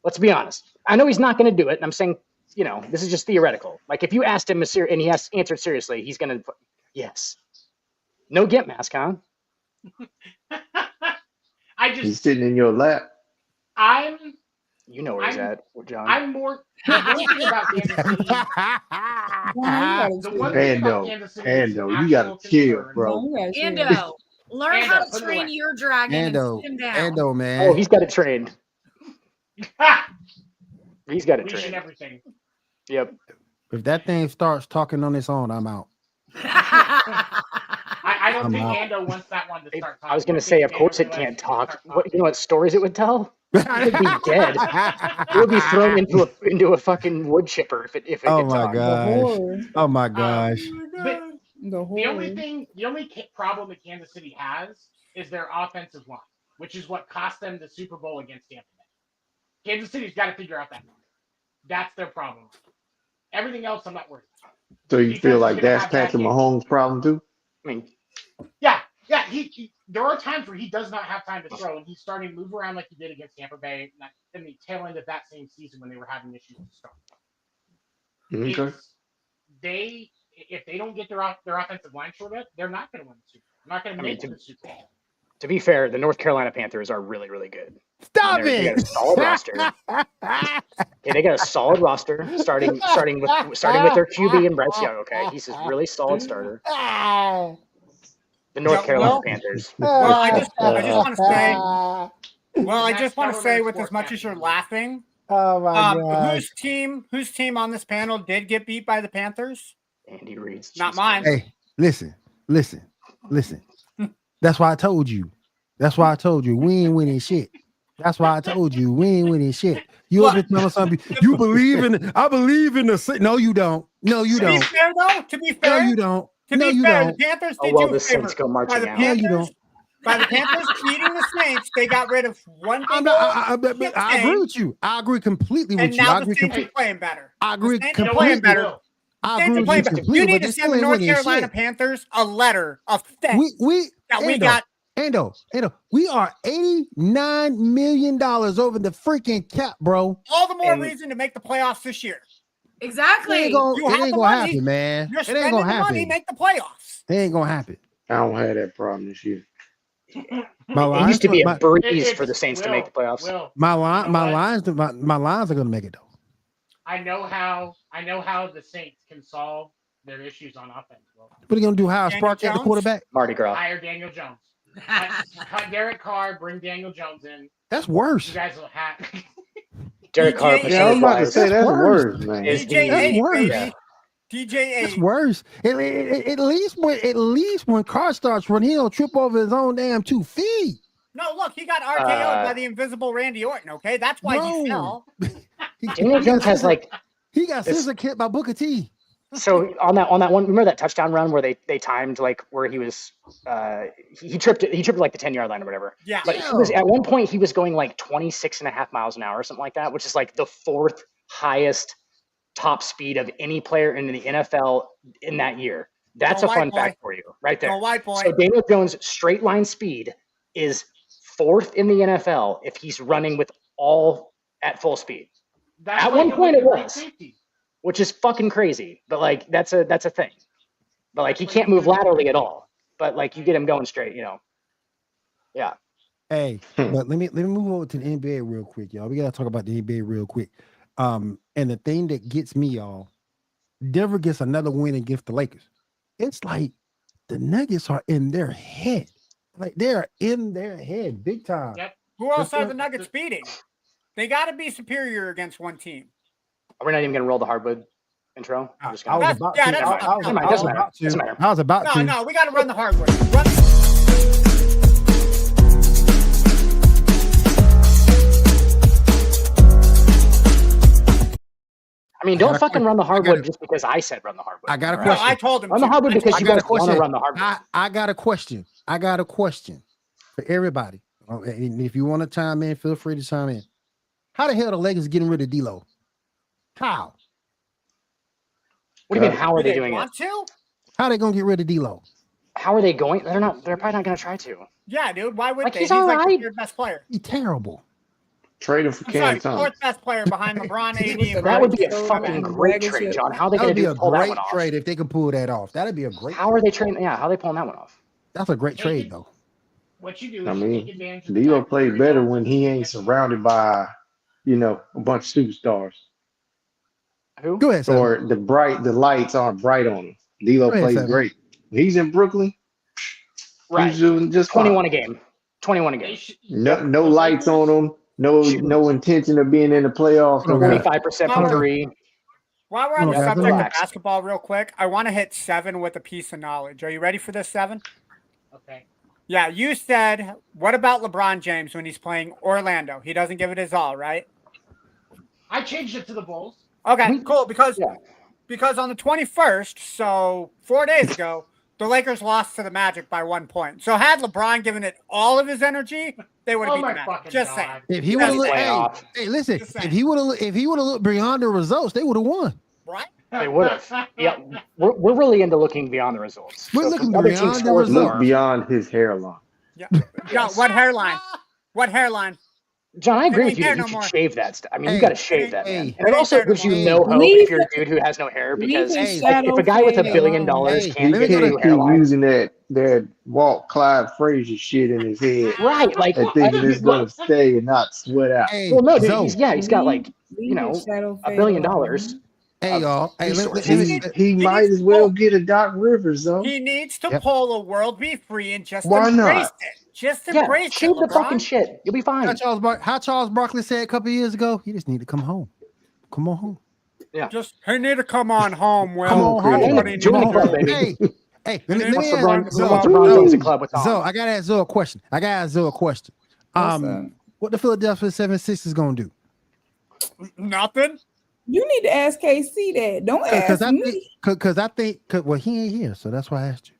Speaker 9: Let's be honest. I know he's not going to do it. And I'm saying, you know, this is just theoretical. Like if you asked him and he has answered seriously, he's going to, yes. No get mask, huh?
Speaker 8: He's sitting in your lap.
Speaker 9: You know where he's at, John.
Speaker 7: I'm more. The one thing about Kansas City.
Speaker 8: Ando, you gotta chill, bro.
Speaker 10: Ando, learn how to train your dragon and sit him down.
Speaker 6: Ando, man.
Speaker 9: Oh, he's got it trained. He's got it trained.
Speaker 7: Everything.
Speaker 9: Yep.
Speaker 6: If that thing starts talking on its own, I'm out.
Speaker 7: I don't think Ando wants that one to start talking.
Speaker 9: I was going to say, of course it can't talk. What, you know what stories it would tell? It would be dead. It would be thrown into a fucking wood chipper if it could talk.
Speaker 6: Oh my gosh.
Speaker 7: The only problem that Kansas City has is their offensive line, which is what cost them the Super Bowl against Tampa Bay. Kansas City's got to figure out that line. That's their problem. Everything else, I'm not worried about.
Speaker 8: So you feel like that's Patrick Mahomes' problem too?
Speaker 9: I mean,
Speaker 7: yeah. There are times where he does not have time to throw, and he's starting to move around like he did against Tampa Bay in the tail end of that same season when they were having issues to start.
Speaker 8: Okay.
Speaker 7: If they don't get their offensive line short up, they're not going to win the Super Bowl. They're not going to make the Super Bowl.
Speaker 9: To be fair, the North Carolina Panthers are really, really good.
Speaker 6: Stop it!
Speaker 9: They got a solid roster. Okay, they got a solid roster, starting with their QB and Bryce Young. Okay, he's a really solid starter. The North Carolina Panthers.
Speaker 5: I just want to say, with as much as you're laughing,
Speaker 6: oh my God,
Speaker 5: whose team on this panel did get beat by the Panthers?
Speaker 9: Andy Reid's.
Speaker 5: Not mine.
Speaker 6: Hey, listen. That's why I told you. We ain't winning shit. That's why I told you we ain't winning shit. You over telling something. You believe in. I believe in the. No, you don't. No, you don't.
Speaker 5: To be fair,
Speaker 6: no, you don't.
Speaker 5: To be fair, the Panthers did
Speaker 9: the Saints go marching out.
Speaker 6: No, you don't.
Speaker 5: By the Panthers beating the Saints, they got rid of one.
Speaker 6: I agree with you. I agree completely with you.
Speaker 5: And now the Saints are playing better.
Speaker 6: I agree completely.
Speaker 5: Playing better. You need to
Speaker 6: send
Speaker 5: send the North Carolina Panthers a letter of thanks. We got.
Speaker 6: Ando, we are $89 million over the freaking cap, bro.
Speaker 5: All the more reason to make the playoffs this year.
Speaker 10: Exactly.
Speaker 6: It ain't gonna happen, man.
Speaker 5: You're
Speaker 6: it ain't gonna happen.
Speaker 5: Money, make the playoffs.
Speaker 6: It ain't gonna happen.
Speaker 8: I don't have that problem this year.
Speaker 9: It used to be a breeze for the Saints to make the playoffs.
Speaker 6: My Lions are going to make it though.
Speaker 7: I know how the Saints can solve their issues on offense. Well,
Speaker 6: What are you going to do? Hire Spark at the quarterback?
Speaker 9: Mardi Gras.
Speaker 7: Hire Daniel Jones. Cut Derek Carr. Bring Daniel Jones in.
Speaker 6: That's worse.
Speaker 7: You guys will have.
Speaker 9: Derek Carr.
Speaker 8: Yeah, I was about to say that's worse, man.
Speaker 5: DJ
Speaker 6: worse.
Speaker 5: baby. DJ
Speaker 6: That's worse. At least when Carr starts running, he don't trip over his own damn 2 feet.
Speaker 5: No, look, he got RKO'd by the invisible Randy Orton. Okay, that's why he fell.
Speaker 9: Daniel Jones has like
Speaker 6: he got scissor kicked by Booker T.
Speaker 9: So on that one, remember that touchdown run where they timed like where he was he tripped like the 10-yard line or whatever.
Speaker 5: Yeah.
Speaker 9: But he was, at one point he was going like 26.5 miles an hour or something like that, which is like the 4th highest top speed of any player in the NFL in that year. That's a fun fact for you right there.
Speaker 5: Go white boy.
Speaker 9: So Daniel Jones' straight line speed is 4th in the NFL if he's running with all at full speed. At one point it was, which is fucking crazy. But like that's a thing. But like he can't move laterally at all. But like you get him going straight, Yeah.
Speaker 6: Hey, but let me move over to the NBA real quick, y'all. We gotta talk about the NBA real quick. And the thing that gets me, y'all, Denver gets another win against the Lakers. It's like the Nuggets are in their head. Like they're in their head big time.
Speaker 5: Yep. Who else are the Nuggets beating? They got to be superior against one team.
Speaker 9: Are we not even going to roll the hardwood intro?
Speaker 6: I was about to.
Speaker 5: No, we got to run the hardwood.
Speaker 9: I mean, don't fucking run the hardwood just because I said run the hardwood.
Speaker 6: I got a question.
Speaker 5: No, I told him
Speaker 9: run the hardwood because you guys want to run the hardwood.
Speaker 6: I got a question. I got a question for everybody. And if you want to chime in, feel free to chime in. How the hell are the Lakers getting rid of D'Lo? How?
Speaker 9: What do you mean? How are they doing it?
Speaker 6: How are they gonna get rid of D'Lo?
Speaker 9: How are they going? They're probably not gonna try to.
Speaker 5: Yeah, dude. Why would they?
Speaker 9: He's all right.
Speaker 5: Like the 3rd best player.
Speaker 6: He's terrible.
Speaker 8: Trade him for Cam Thomas.
Speaker 5: 4th best player behind LeBron, AD.
Speaker 9: That would be a fucking great trade, John. How are they going to pull that one off?
Speaker 6: Trade if they can pull that off. That'd be a great.
Speaker 9: How are they trading? Yeah, how are they pulling that one off?
Speaker 6: That's a great trade, though.
Speaker 7: What you do?
Speaker 8: I mean, D'Lo plays better when he ain't surrounded by, a bunch of superstars.
Speaker 9: Who?
Speaker 6: Go ahead,
Speaker 8: or the lights aren't bright on him. D'Lo plays great. He's in Brooklyn.
Speaker 9: Right.
Speaker 8: He's doing just
Speaker 9: 21 a game. 21 a game.
Speaker 8: No lights on him. No intention of being in the playoffs.
Speaker 9: 45% from 3.
Speaker 5: While we're on the subject of basketball, real quick, I want to hit 7 with a piece of knowledge. Are you ready for this, 7?
Speaker 7: Okay.
Speaker 5: Yeah, you said, what about LeBron James when he's playing Orlando? He doesn't give it his all, right?
Speaker 7: I changed it to the Bulls.
Speaker 5: Okay, cool. Because on the 21st, so 4 days ago, the Lakers lost to the Magic by 1 point. So had LeBron given it all of his energy, they would have beat the Magic. Just saying.
Speaker 6: If he would have hey, listen, if he would have looked beyond the results, they would have won.
Speaker 5: Right?
Speaker 9: They would have. Yeah, we're really into looking beyond the results.
Speaker 6: We're looking beyond the results.
Speaker 8: Look beyond his hairline.
Speaker 5: Yeah. Yeah. What hairline? What hairline?
Speaker 9: John, I agree with you that you should shave that stuff. I mean, you got to shave that, man. And it also gives you no hope if you're a dude who has no hair, because if a guy with $1 billion can't get a new hairline,
Speaker 8: using that Walt Clyde Frazier shit in his head,
Speaker 9: right? Like,
Speaker 8: and thinking it's gonna stay and not sweat out.
Speaker 9: Well, no, dude, he's got like $1 billion.
Speaker 6: Hey, y'all. Hey,
Speaker 8: he might as well get a Doc Rivers, though.
Speaker 5: He needs to pull a world be free and just
Speaker 8: Why
Speaker 5: embrace
Speaker 8: not?
Speaker 5: it. Just embrace it.
Speaker 9: Shave the fucking shit. You'll be fine.
Speaker 6: How Charles Barkley said a couple years ago, you just need to come home. Come on home.
Speaker 9: Yeah.
Speaker 5: Just he need to come on home. Well,
Speaker 6: come on home.
Speaker 9: Join the club, baby.
Speaker 6: Hey, let me
Speaker 9: ask
Speaker 6: Zoe, I gotta ask Zoe a question. What the Philadelphia 76ers gonna do?
Speaker 5: Nothing.
Speaker 12: You need to ask KC that. Don't ask me.
Speaker 6: Because I think, well, he ain't here, so that's why I asked you.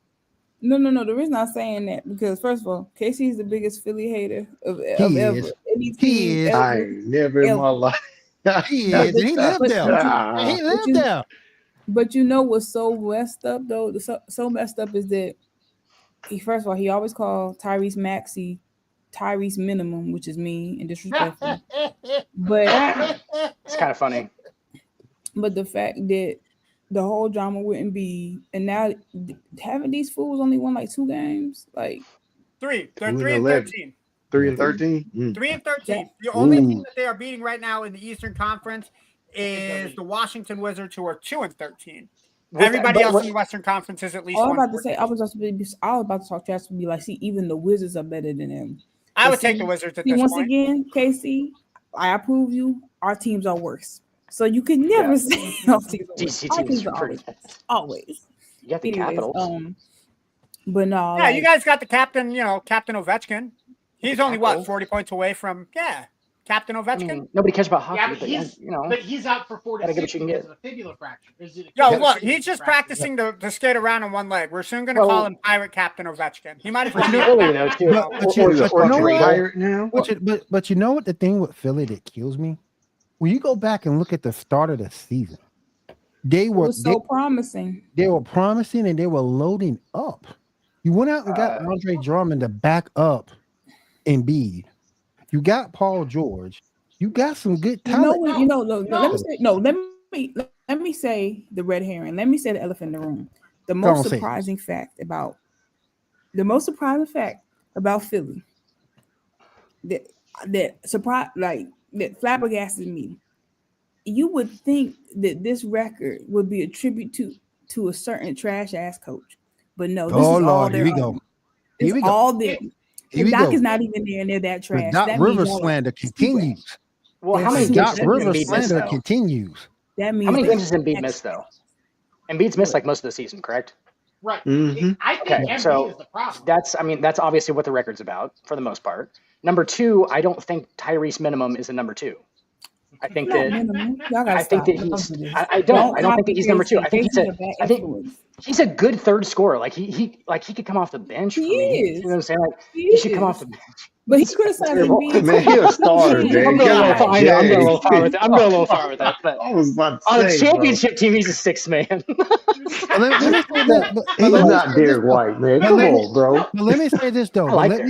Speaker 12: No. The reason I'm saying that, because first of all, KC is the biggest Philly hater of ever.
Speaker 6: He is.
Speaker 8: I never in my life.
Speaker 6: He is. He lived there. He lived there.
Speaker 12: But you know what's so messed up, though? So messed up is that first of all, he always called Tyrese Maxey Tyrese Minimum, which is mean and disrespectful. But
Speaker 9: it's kind of funny.
Speaker 12: But the fact that the whole drama wouldn't be, and now having these fools only won like 2 games, like
Speaker 5: 3. They're
Speaker 8: 2
Speaker 5: 3 and
Speaker 8: 11.
Speaker 5: 13.
Speaker 8: 3 and 13.
Speaker 5: 3 and 13. The only team that they are beating right now in the Eastern Conference is the Washington Wizards, who are 2 and 13. Everybody else in the Western Conference is at least.
Speaker 12: I was about to say, I was about to talk trash to be like, see, even the Wizards are better than them.
Speaker 5: I would take the Wizards at this
Speaker 12: once
Speaker 5: point.
Speaker 12: Again, Casey, I approve you. Our teams are worse, so you can never say our teams are worse. Our teams are always.
Speaker 9: You got the Capitals.
Speaker 12: But no,
Speaker 5: yeah, you guys got the captain. Captain Ovechkin. He's only 40 points away from Captain Ovechkin.
Speaker 9: Nobody cares about hockey,
Speaker 7: but he's out for 4 to 6 because of a fibular fracture.
Speaker 5: Look, he's just practicing to skate around on one leg. We're soon going to call him Pirate Captain Ovechkin. He might have
Speaker 6: But you know what the thing with Philly that kills me? When you go back and look at the start of the season, they were
Speaker 12: promising.
Speaker 6: They were promising and they were loading up. You went out and got Andre Drummond to back up Embiid. You got Paul George. You got some good talent.
Speaker 12: Let me say the red herring. Let me say the elephant in the room. The most surprising fact about Philly that flabbergasted me. You would think that this record would be a tribute to a certain trash ass coach, but no. This is all
Speaker 6: here we go.
Speaker 12: It's all there. Doc is not even there, and they're that trash.
Speaker 6: Doc Rivers slander continues.
Speaker 9: Well, how many
Speaker 6: Doc Rivers slander continues?
Speaker 12: That means
Speaker 9: how many games has Embiid missed though? Embiid's missed like most of the season, correct?
Speaker 7: Right.
Speaker 8: Mm-hmm.
Speaker 7: I think Embiid is the problem.
Speaker 9: That's obviously what the record's about for the most part. Number 2, I don't think Tyrese minimum is a number 2. I think that I don't think that he's number 2. I think he's a good third scorer. Like he could come off the bench.
Speaker 12: He is.
Speaker 9: You know what I'm saying? Like he should come off the bench.
Speaker 12: But he's criticizing me.
Speaker 8: Man, he's a starter, man.
Speaker 9: I'm going a little far with that. But
Speaker 8: I was about to
Speaker 9: on
Speaker 8: say,
Speaker 9: a championship team, he's a 6th man.
Speaker 8: He's not Derek White, man. Come on, bro.
Speaker 6: But let me say this though.
Speaker 9: Like
Speaker 6: let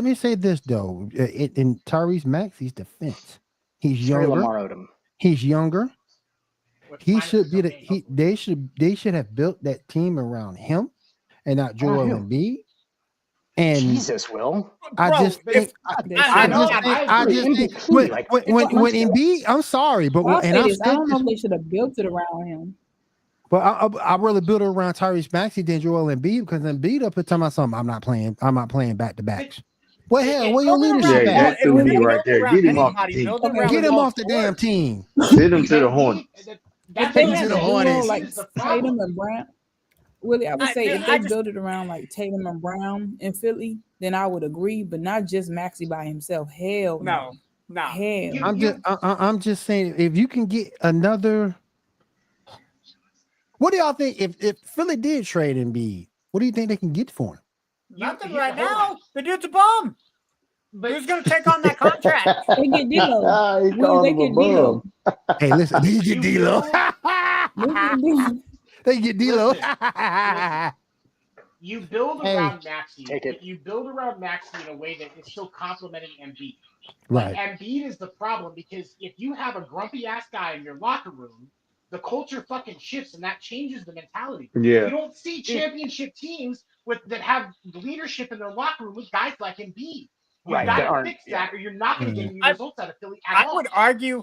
Speaker 6: me say this though. In Tyrese Maxey's defense, he's younger. He's younger. He should be they should have built that team around him and not Joel Embiid. And
Speaker 9: Jesus, Will.
Speaker 6: I just think when Embiid, I'm sorry, but
Speaker 12: I don't know if they should have built it around him.
Speaker 6: But I really built it around Tyrese Maxey than Joel Embiid because Embiid up here talking about something. I'm not playing back to backs. Well, hell, where your leadership
Speaker 8: at? That's me right there. Get him off the team.
Speaker 6: Get him off the damn team.
Speaker 8: Send him to the Hornets.
Speaker 12: Like Tatum and Brown. Willie, I would say if they build it around like Tatum and Brown in Philly, then I would agree, but not just Maxey by himself. Hell
Speaker 5: no.
Speaker 12: Hell.
Speaker 6: I'm just saying if you can get another. What do y'all think if Philly did trade Embiid? What do you think they can get for him?
Speaker 5: Nothing right now. The dude's a bum. Who's going to take on that contract?
Speaker 12: They get D'Lo. They get D'Lo.
Speaker 6: Hey, listen, they get D'Lo. They get D'Lo.
Speaker 7: You build around Maxey. You build around Maxey in a way that is still complementing Embiid.
Speaker 6: Right.
Speaker 7: Embiid is the problem because if you have a grumpy ass guy in your locker room, the culture fucking shifts and that changes the mentality.
Speaker 8: Yeah.
Speaker 7: You don't see championship teams that have leadership in their locker room with guys like Embiid. You gotta fix that, or you're not going to get any results out of Philly at all.
Speaker 5: I would argue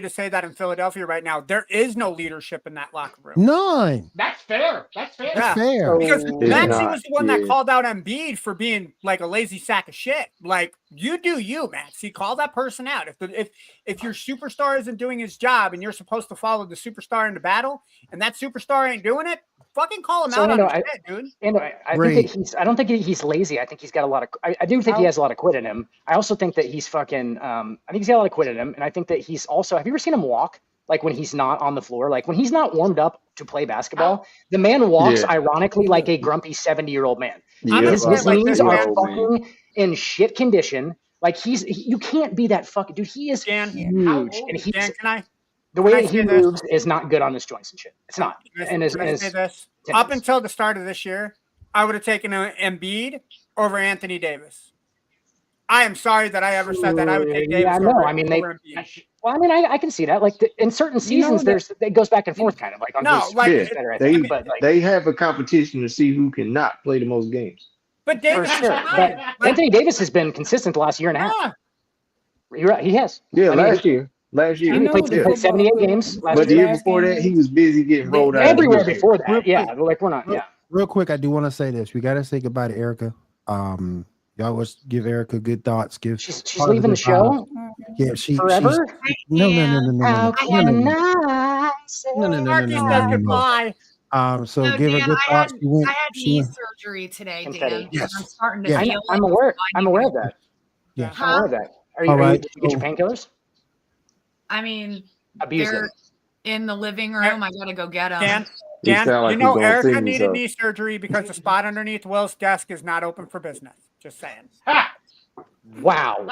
Speaker 5: to say that in Philadelphia right now, there is no leadership in that locker room.
Speaker 6: None.
Speaker 7: That's fair. That's fair.
Speaker 5: Because Maxey was the one that called out Embiid for being like a lazy sack of shit. Like, you do you, Maxey. Call that person out. If your superstar isn't doing his job and you're supposed to follow the superstar into battle, and that superstar ain't doing it, fucking call him out on his head, dude.
Speaker 9: And I don't think he's lazy. I think he's got a lot of. I do think he has a lot of quit in him. I also think that he's fucking. I think he's got a lot of quit in him, and I think that he's also. Have you ever seen him walk? Like when he's not on the floor, like when he's not warmed up to play basketball, the man walks ironically like a grumpy 70-year-old man. His knees are fucking in shit condition. Like you can't be that fucking dude. He is huge, and he's. The way he moves is not good on his joints and shit. It's not.
Speaker 5: Up until the start of this year, I would have taken Embiid over Anthony Davis. I am sorry that I ever said that I would take Davis over Embiid.
Speaker 9: Well, I mean, I can see that. Like in certain seasons, it goes back and forth, kind of like on
Speaker 8: they have a competition to see who cannot play the most games.
Speaker 5: But Davis
Speaker 9: For
Speaker 5: is
Speaker 9: sure.
Speaker 5: fine.
Speaker 9: But Anthony Davis has been consistent the last year and a half.
Speaker 5: Yeah.
Speaker 9: You're right. He has.
Speaker 8: Yeah,
Speaker 9: I mean,
Speaker 8: last year.
Speaker 9: He
Speaker 12: I know
Speaker 9: played,
Speaker 12: the
Speaker 8: Yeah.
Speaker 9: played
Speaker 12: football
Speaker 9: 78
Speaker 12: equivalent
Speaker 9: games
Speaker 12: for
Speaker 9: last
Speaker 8: But the
Speaker 9: year.
Speaker 8: year before that, he was busy getting rolled out.
Speaker 9: Everywhere
Speaker 8: of the
Speaker 9: before that.
Speaker 6: Real
Speaker 9: Yeah.
Speaker 6: quick.
Speaker 9: Like, we're not. Yeah.
Speaker 6: Real quick, I do want to say this. We got to say goodbye to Erica. Y'all was give Erica good thoughts.
Speaker 9: She's leaving the show.
Speaker 6: Yeah,
Speaker 9: Forever.
Speaker 6: No.
Speaker 5: Marky says goodbye.
Speaker 6: So
Speaker 10: No,
Speaker 6: give her
Speaker 10: Dan,
Speaker 6: good thoughts.
Speaker 10: I had knee surgery today, Dan.
Speaker 6: Yes.
Speaker 10: I'm starting to
Speaker 6: Yes.
Speaker 10: feel
Speaker 9: I'm
Speaker 10: it.
Speaker 9: aware. I'm aware of that.
Speaker 6: Yeah.
Speaker 9: I'm aware of that. Are
Speaker 6: All right,
Speaker 9: did you get your painkillers?
Speaker 10: I mean,
Speaker 9: Abuse
Speaker 10: they're
Speaker 9: them.
Speaker 10: in the living room. I gotta go get them.
Speaker 5: Dan,
Speaker 8: You sound like
Speaker 5: you know
Speaker 8: you're gonna
Speaker 5: Erica
Speaker 8: sing
Speaker 5: needed
Speaker 8: yourself.
Speaker 5: knee surgery because the spot underneath Will's desk is not open for business. Just saying.
Speaker 9: Wow.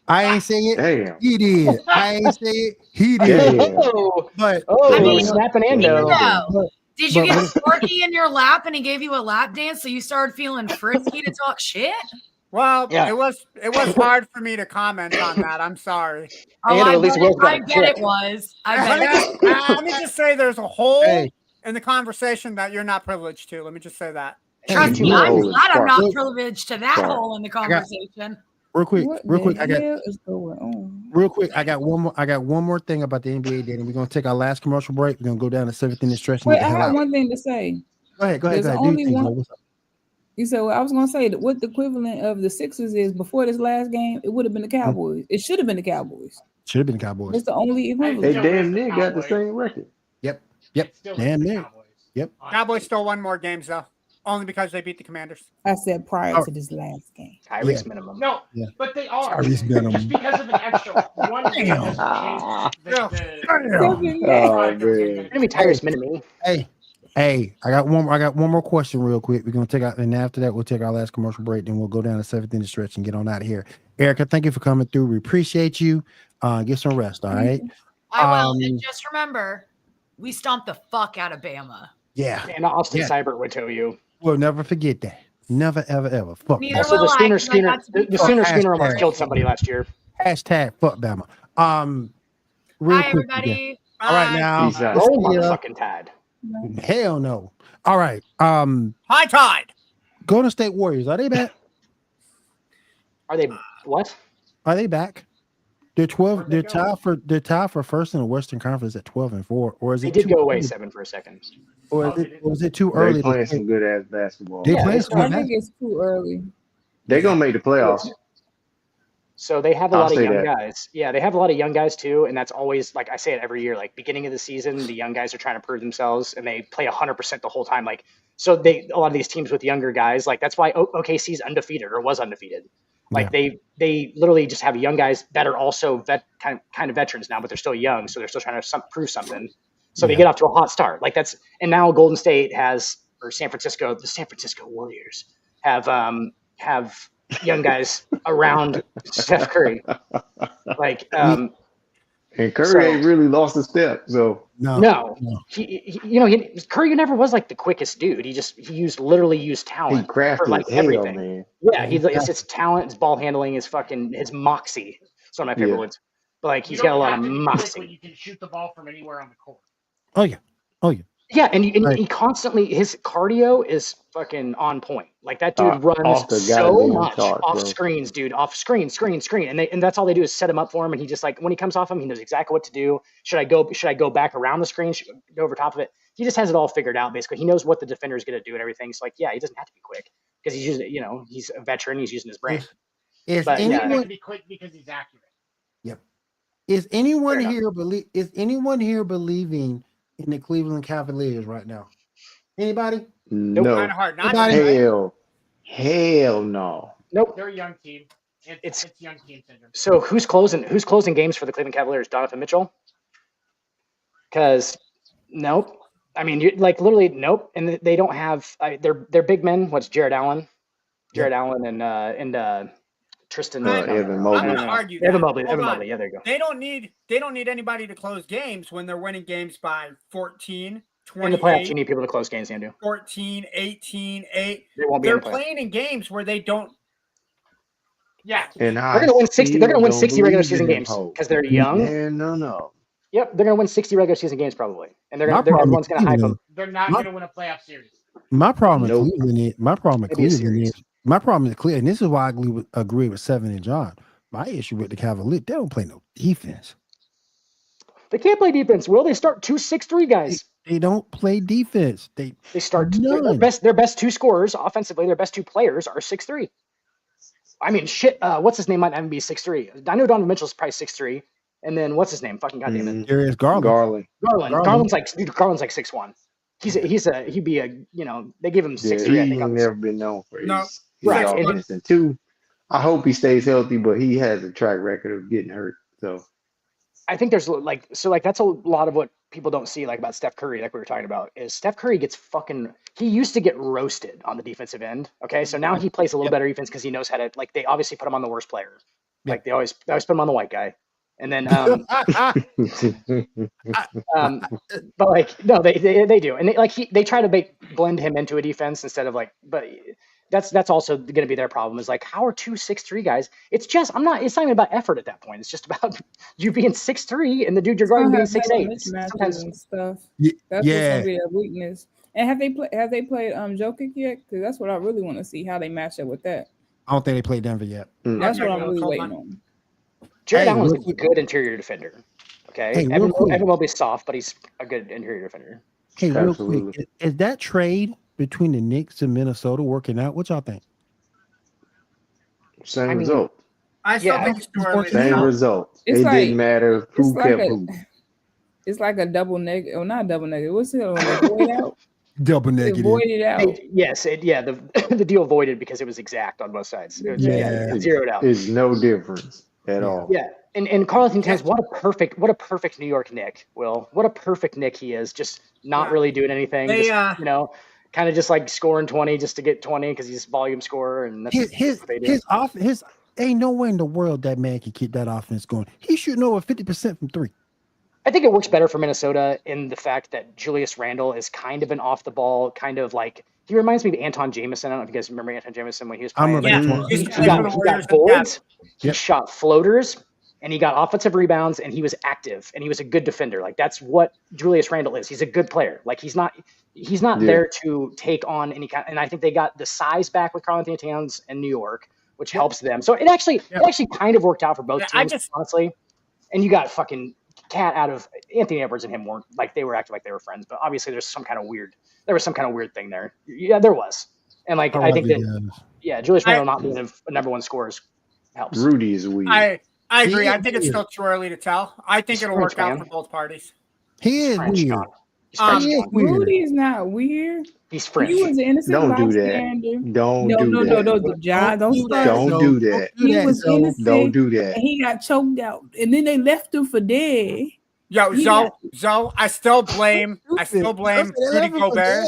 Speaker 6: I ain't say it.
Speaker 8: Damn.
Speaker 6: He did. I ain't say it. He did.
Speaker 8: Damn.
Speaker 6: But
Speaker 10: I mean,
Speaker 9: snapping endo.
Speaker 10: Did you get Sparky in your lap and he gave you a lap dance so you started feeling frisky to talk shit?
Speaker 5: Well,
Speaker 9: Yeah.
Speaker 5: it was hard for me to comment on that. I'm sorry.
Speaker 10: Oh, I bet it was. I bet it was.
Speaker 5: Let me just say there's a hole
Speaker 6: Hey.
Speaker 5: in the conversation that you're not privileged to. Let me just say that.
Speaker 10: Trust me,
Speaker 8: you
Speaker 10: I'm
Speaker 8: know
Speaker 10: glad I'm
Speaker 8: it's
Speaker 10: not privileged to that
Speaker 8: Sorry.
Speaker 10: hole in the conversation.
Speaker 6: real quick,
Speaker 12: What
Speaker 6: real quick,
Speaker 12: the
Speaker 6: I got
Speaker 12: hell is going on?
Speaker 6: real quick, I got one more thing about the NBA day, and we're gonna take our last commercial break. We're gonna go down to 7th inning stretch and
Speaker 12: Wait,
Speaker 6: get the
Speaker 12: I
Speaker 6: hell
Speaker 12: got
Speaker 6: out.
Speaker 12: one thing to say.
Speaker 6: Go ahead.
Speaker 12: There's
Speaker 6: Do your
Speaker 12: only
Speaker 6: thing,
Speaker 12: one.
Speaker 6: Joe. What's up?
Speaker 12: You said, well, I was gonna say that what the equivalent of the Sixers is before this last game, it would have been the Cowboys. It should have been the Cowboys.
Speaker 6: Should have been the Cowboys.
Speaker 12: It's the only
Speaker 8: They
Speaker 12: equivalent.
Speaker 8: damn near got the same record.
Speaker 6: Yep.
Speaker 7: Still
Speaker 6: Damn
Speaker 7: the
Speaker 6: near.
Speaker 7: Cowboys.
Speaker 6: Yep.
Speaker 5: Cowboys still won more games though, only because they beat the Commanders.
Speaker 12: I said prior
Speaker 6: Oh.
Speaker 12: to this last game.
Speaker 9: Tyreek's
Speaker 6: Yeah.
Speaker 9: minimum.
Speaker 7: No,
Speaker 6: Yeah.
Speaker 7: but they are.
Speaker 6: Tyrese Benham.
Speaker 7: Just because of an extra one game doesn't change
Speaker 8: Oh,
Speaker 7: the
Speaker 8: man.
Speaker 9: It's gonna be Tyrese minimum.
Speaker 6: Hey, I got one more question real quick. We're gonna take out, and after that, we'll take our last commercial break. Then we'll go down to 7th inning stretch and get on out of here. Erica, thank you for coming through. We appreciate you. Get some rest. All right.
Speaker 10: I will. And just remember, we stomped the fuck out of Bama.
Speaker 6: Yeah.
Speaker 9: And Austin
Speaker 6: Yeah.
Speaker 9: Seibert would tell you.
Speaker 6: We'll never forget that. Never, ever. Fuck.
Speaker 10: Neither
Speaker 9: Also,
Speaker 10: will
Speaker 9: the
Speaker 10: I,
Speaker 9: Sooner
Speaker 10: 'cause I
Speaker 9: Schooner,
Speaker 10: got to be
Speaker 9: the Sooner
Speaker 6: Hashtag.
Speaker 9: Schooner almost killed somebody last year.
Speaker 6: Hashtag fuck Bama. Real
Speaker 10: Hi,
Speaker 6: quick.
Speaker 10: everybody.
Speaker 6: All right now.
Speaker 8: Peace out.
Speaker 9: Roll
Speaker 6: Yeah.
Speaker 9: motherfucking Tide.
Speaker 6: Hell no. All right.
Speaker 5: High tide.
Speaker 6: Golden State Warriors. Are they back?
Speaker 9: Are they what?
Speaker 6: Are they back? They're 12. They're tied for first in the Western Conference at 12-4. Or is
Speaker 9: They
Speaker 6: it
Speaker 9: did
Speaker 6: too
Speaker 9: go away
Speaker 6: early?
Speaker 9: 7 for a second.
Speaker 6: Or is it too early?
Speaker 8: They
Speaker 6: to
Speaker 8: playing
Speaker 6: say-
Speaker 8: some good ass basketball.
Speaker 6: They
Speaker 9: Yeah,
Speaker 6: playing
Speaker 9: it's
Speaker 6: some
Speaker 12: I
Speaker 6: good
Speaker 12: think it's too early.
Speaker 8: They're gonna make the playoffs.
Speaker 9: So they have a
Speaker 8: I'll
Speaker 9: lot of
Speaker 8: say
Speaker 9: young
Speaker 8: that.
Speaker 9: guys. Yeah, they have a lot of young guys too, and that's always like I say it every year. Like beginning of the season, the young guys are trying to prove themselves, and they play 100% the whole time. Like so, a lot of these teams with younger guys, like that's why OKC's undefeated or was undefeated. Like they literally just have young guys that are also kind of veterans now, but they're still young, so they're still trying to prove something. So they get off to a hot start. Like that's and now Golden State has or the San Francisco Warriors have young guys around Steph Curry. Like
Speaker 8: And Curry
Speaker 9: so-
Speaker 8: ain't really lost a step. So
Speaker 9: no. Curry never was like the quickest dude. He literally used talent
Speaker 8: he crafty
Speaker 9: for like
Speaker 8: as hell,
Speaker 9: everything.
Speaker 8: man.
Speaker 9: Yeah, it's talent, his ball handling, his moxie. It's one of my favorite
Speaker 8: Yeah.
Speaker 9: words. But like he's
Speaker 7: You
Speaker 9: got a
Speaker 7: don't
Speaker 9: lot
Speaker 7: have
Speaker 9: of
Speaker 7: to be quick
Speaker 9: moxie.
Speaker 7: when you can shoot the ball from anywhere on the court.
Speaker 6: Oh yeah.
Speaker 9: Yeah, and
Speaker 6: Right.
Speaker 9: he constantly his cardio is fucking on point. Like that dude
Speaker 8: Off
Speaker 9: runs
Speaker 8: the
Speaker 9: so
Speaker 8: goddamn
Speaker 9: much
Speaker 8: chart,
Speaker 9: off
Speaker 8: bro.
Speaker 9: screens, dude, off screen, and that's all they do is set him up for him. And he just like when he comes off him, he knows exactly what to do. Should I go back around the screen? Should I go over top of it? He just has it all figured out. Basically, he knows what the defender is going to do and everything. So like, yeah, he doesn't have to be quick because he's using, he's a veteran. He's using his brain.
Speaker 6: Is
Speaker 9: But,
Speaker 7: He doesn't have
Speaker 6: anyone
Speaker 7: to be quick because he's accurate.
Speaker 6: is anyone
Speaker 9: Fair
Speaker 6: here believing in the Cleveland Cavaliers right now? Anybody?
Speaker 8: No.
Speaker 5: Kind of hard not
Speaker 6: Anybody?
Speaker 5: to.
Speaker 8: Hell no.
Speaker 9: Nope.
Speaker 7: They're a young team. It's young team syndrome.
Speaker 9: So who's closing games for the Cleveland Cavaliers? Donovan Mitchell? Because nope. I mean, literally nope. And they don't have they're big men. What's Jared Allen? Allen and Tristan.
Speaker 8: Evan
Speaker 5: I'm
Speaker 8: Mobley.
Speaker 5: going to argue that.
Speaker 9: Evan Mobley.
Speaker 5: Hold
Speaker 9: Evan
Speaker 5: on.
Speaker 9: Mobley. Yeah, there you go.
Speaker 5: They don't need anybody to close games when they're winning games by 14,
Speaker 9: In the playoffs,
Speaker 5: 28,
Speaker 9: you need people to close games, Andrew.
Speaker 5: 14, 18, 8.
Speaker 9: They won't be in
Speaker 5: They're
Speaker 9: the playoffs.
Speaker 5: playing in games where they don't.
Speaker 7: Yeah.
Speaker 8: And
Speaker 9: They're going to win 60. They're going to win 60 regular season games because they're young.
Speaker 8: Man, no.
Speaker 9: Yep, they're going to win 60 regular season games probably, and
Speaker 6: My problem
Speaker 9: everyone's
Speaker 6: with
Speaker 9: going to hype
Speaker 6: Cleveland-
Speaker 9: them.
Speaker 7: They're not going to win a playoff series.
Speaker 6: My problem
Speaker 8: Nope.
Speaker 6: with Cleveland is
Speaker 9: Maybe a series.
Speaker 6: My problem is clear, and this is why I agree with Seven and John. My issue with the Cavaliers, they don't play no defense.
Speaker 9: They can't play defense. Will they start 2 6-3 guys?
Speaker 6: They don't play defense. They
Speaker 9: start
Speaker 6: none.
Speaker 9: their best two scorers offensively. Their best two players are 6'3". I mean, shit. What's his name might even be 6'3". I know Donovan Mitchell's probably 6'3", and then what's his name? Fucking goddamn it,
Speaker 6: Darius Garland.
Speaker 9: Garland's like 6'1". He'd be a they give him 6'3". I think
Speaker 8: he's never been known for his
Speaker 9: right.
Speaker 8: offense. And two, I hope he stays healthy, but he has a track record of getting hurt. So
Speaker 9: I think there's that's a lot of what people don't see about Steph Curry, like we were talking about, is Steph Curry gets he used to get roasted on the defensive end. Okay. So now he plays a little better defense because he knows how to, they obviously put him on the worst player. They always put him on the white guy. And then, but no, they do. And they try to blend him into a defense instead of but that's also going to be their problem is how are 2 6'3" guys? It's not even about effort at that point. It's just about you being 6'3" and the dude you're guarding being 6'8".
Speaker 12: Sometimes and stuff. That's what's going to be a weakness. And have they played Jokic yet? Because that's what I really want to see how they match up with that.
Speaker 6: I don't think they played Denver yet.
Speaker 12: That's what I'm really waiting on.
Speaker 9: Jared Allen's a good interior defender. Okay, Evan Mobley's soft, but he's a good interior defender.
Speaker 6: Hey, real quick, is that trade between the Knicks and Minnesota working out? What y'all think?
Speaker 8: Same result.
Speaker 5: I still think it's too early.
Speaker 8: Same result. It didn't matter who kept who.
Speaker 12: It's like a double negative, or not double negative. What's it when they void out?
Speaker 6: Double negative.
Speaker 12: Voided out.
Speaker 9: The deal voided because it was exact on both sides. It was, zeroed out.
Speaker 8: There's no difference at all.
Speaker 9: Yeah. And Carlton Towns, what a perfect New York Knick, Will. What a perfect Knick he is, just not really doing anything. Kind of just scoring 20 just to get 20 because he's a volume scorer. And that's
Speaker 6: his ain't no way in the world that man can keep that offense going. He shooting over 50% from three.
Speaker 9: I think it works better for Minnesota in the fact that Julius Randle is kind of an off the ball, he reminds me of Anton Jameson. I don't know if you guys remember Anton Jameson when he was playing. He got boards, he shot floaters, and he got offensive rebounds, and he was active, and he was a good defender. That's what Julius Randle is. He's a good player. He's not there to take on any kind. And I think they got the size back with Karl-Anthony Towns in New York, which helps them. So it actually kind of worked out for both teams, honestly. And you got fucking Cat out of Anthony Edwards and him weren't they were acting like they were friends, but obviously there was some kind of weird thing there. Yeah, there was. And I think that Julius Randle not being a number one scorer helps.
Speaker 8: Rudy is weird.
Speaker 5: I agree. I think it's still too early to tell. I think it'll work out for both parties.
Speaker 6: He is weird.
Speaker 12: Rudy is not weird.
Speaker 9: He's French.
Speaker 12: He was an innocent
Speaker 8: Don't do
Speaker 12: bystander.
Speaker 8: that. Don't do that.
Speaker 12: No, John, don't
Speaker 8: do that.
Speaker 12: He was innocent.
Speaker 8: Don't do that.
Speaker 12: And he got choked out, and then they left him for dead.
Speaker 5: Yo, Zoe, I still blame Rudy Gobert.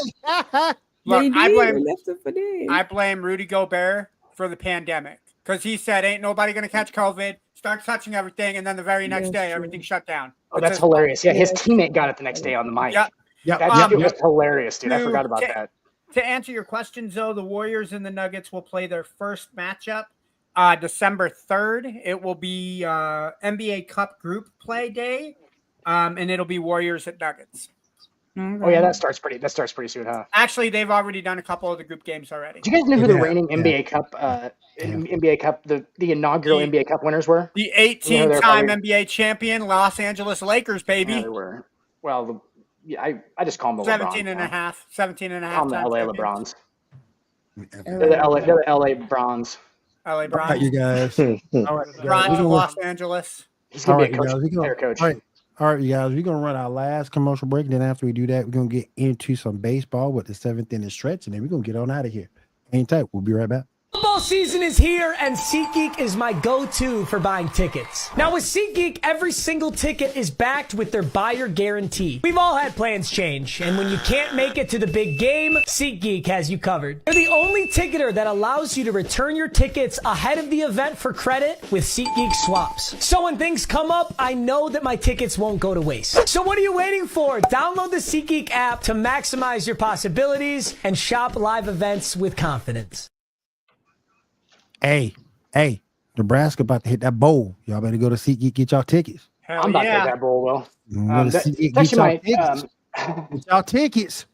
Speaker 5: Look, I blame Rudy Gobert for the pandemic because he said ain't nobody gonna catch COVID. Start touching everything, and then the very next day, everything shut down.
Speaker 9: Oh, that's hilarious. Yeah, his teammate got it the next day on the mic. Yeah, that's hilarious, dude. I forgot about that.
Speaker 5: To answer your question, Zoe, the Warriors and the Nuggets will play their first matchup December 3rd. It will be NBA Cup Group Play Day, and it'll be Warriors at Nuggets.
Speaker 12: Mm-hmm.
Speaker 9: Oh yeah, that starts pretty soon, huh?
Speaker 5: Actually, they've already done a couple of the group games already.
Speaker 9: Do you guys know who the reigning NBA Cup, NBA Cup, the inaugural NBA Cup winners were?
Speaker 5: The 18-time NBA champion Los Angeles Lakers, baby.
Speaker 9: Yeah, they were. Well, I just call them the
Speaker 5: 17 and a half. Call
Speaker 9: them the LA LeBrons. They're the LA Brons.
Speaker 5: LA Brons.
Speaker 6: All right, you guys.
Speaker 5: All right, Brons of Los Angeles.
Speaker 9: He's going to be a player coach.
Speaker 6: All right, you guys, we're going to run our last commercial break. And then after we do that, we're going to get into some baseball with the 7th inning stretch. And then we're going to get on out of here. Hang tight. We'll be right back.
Speaker 13: Football season is here, and SeatGeek is my go-to for buying tickets. Now, with SeatGeek, every single ticket is backed with their buyer guarantee. We've all had plans change, and when you can't make it to the big game, SeatGeek has you covered. They're the only ticketer that allows you to return your tickets ahead of the event for credit with SeatGeek swaps. So when things come up, I know that my tickets won't go to waste. So what are you waiting for? Download the SeatGeek app to maximize your possibilities and shop live events with confidence.
Speaker 6: Hey, Nebraska about to hit that bowl. Y'all better go to SeatGeek, get y'all tickets.
Speaker 9: I'm about to hit that bowl, Will.
Speaker 6: Get y'all tickets.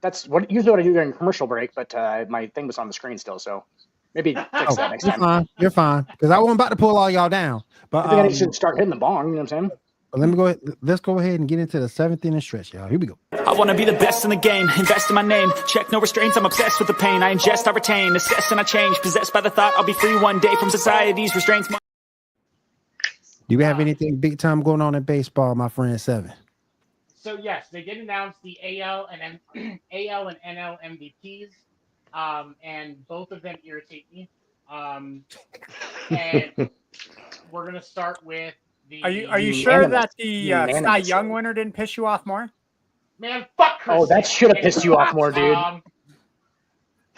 Speaker 9: That's usually what I do during commercial break, but my thing was on the screen still, so. Maybe fix that next time.
Speaker 6: You're fine. Because I wasn't about to pull all y'all down. But
Speaker 9: I think I should start hitting the bong. You know what I'm saying?
Speaker 6: But let me go ahead. Let's go ahead and get into the 7th inning stretch, y'all. Here we go.
Speaker 14: I want to be the best in the game, invest in my name, check no restraints, I'm obsessed with the pain, I ingest, I retain, assess and I change, possessed by the thought I'll be free one day from society's restraints.
Speaker 6: Do you have anything big time going on in baseball, my friend 7?
Speaker 7: So yes, they did announce the AL and NL MVPs, and both of them irritate me. And we're gonna start with the.
Speaker 5: Are you sure that the Cy Young winner didn't piss you off more?
Speaker 7: Man, fuck Chris.
Speaker 9: Oh, that should have pissed you off more, dude.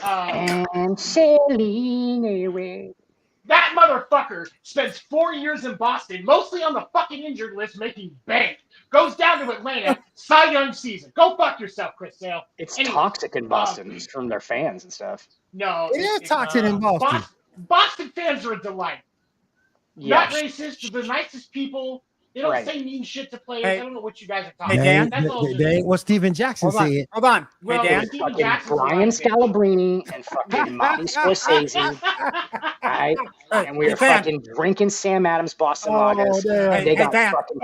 Speaker 7: And sailing away. That motherfucker spends 4 years in Boston, mostly on the fucking injured list, making bank. Goes down to Atlanta, Cy Young season. Go fuck yourself, Chris Sale.
Speaker 9: It's toxic in Boston from their fans and stuff.
Speaker 7: No,
Speaker 6: it is toxic in Boston.
Speaker 7: Boston fans are a delight.
Speaker 9: Yes.
Speaker 7: Not racist. They're the nicest people. They don't say mean shit to players. I don't know what you guys are talking
Speaker 6: Dan,
Speaker 7: about. That's all.
Speaker 6: That ain't what Steven Jackson said.
Speaker 5: Hold on.
Speaker 7: Well,
Speaker 5: hey, Dan.
Speaker 9: Brian Scalabrine and fucking Marty Scorsese. Right? And we were fucking drinking Sam Adams Boston Lagers.
Speaker 5: Hey, Dan.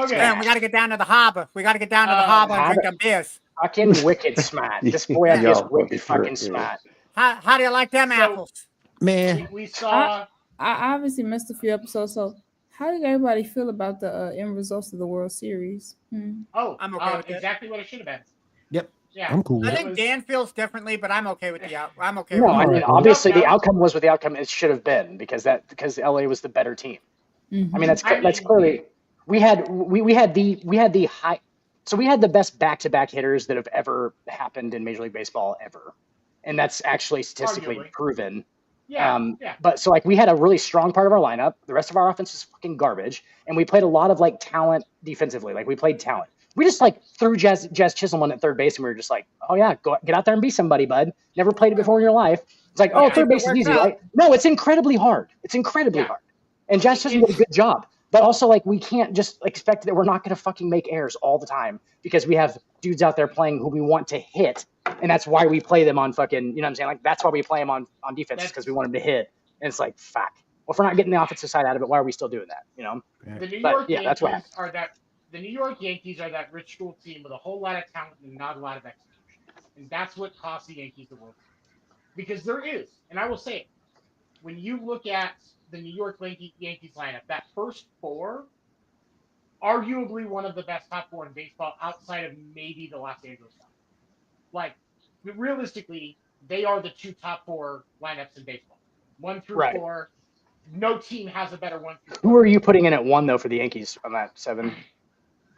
Speaker 5: Dan, we got to get down to the harbor. We got to get down to the harbor and drink them beers.
Speaker 9: Fucking wicked smart. This boy up here is wicked fucking smart.
Speaker 5: How do you like them apples?
Speaker 6: Man.
Speaker 7: We saw.
Speaker 12: I obviously missed a few episodes, so how did everybody feel about the end results of the World Series?
Speaker 7: Oh,
Speaker 5: I'm okay with it.
Speaker 7: Exactly what it should have been.
Speaker 6: Yep.
Speaker 7: Yeah,
Speaker 6: I'm cool with
Speaker 5: I
Speaker 6: it.
Speaker 5: think Dan feels differently, but I'm okay with the I'm okay
Speaker 9: No,
Speaker 5: with
Speaker 9: I
Speaker 5: it.
Speaker 9: mean, obviously the outcome was what the outcome it should have been because LA was the better team. I mean, that's clearly we had the high. So we had the best back-to-back hitters that have ever happened in Major League Baseball ever, and that's actually statistically proven. But so like we had a really strong part of our lineup. The rest of our offense was fucking garbage, and we played a lot of like talent defensively. Like we played talent. We just like threw Jazz Chisholm on at third base, and we were just like, oh yeah, go get out there and be somebody, bud. Never played it before in your life. It's like, oh, third base is easy, right? No, it's incredibly hard. It's incredibly hard. And Jazz Chisholm did a good job. But also, like, we can't just expect that we're not going to fucking make errors all the time because we have dudes out there playing who we want to hit. And that's why we play them on fucking, you know what I'm saying? Like, that's why we play them on defense because we want them to hit. And it's like, fuck. Well, if we're not getting the offensive side out of it, why are we still doing that? You know?
Speaker 7: The New York Yankees are that rich school team with a whole lot of talent and not a lot of execution. And that's what costs the Yankees the World Series. Because there is, and I will say it, when you look at the New York Yankees lineup, that first four, arguably one of the best top four in baseball outside of maybe the Los Angeles Dodgers. Like, realistically, they are the two top four lineups in baseball. 1 through 4. No team has a better 1 through 4.
Speaker 9: Who are you putting in at 1, though, for the Yankees on that 7?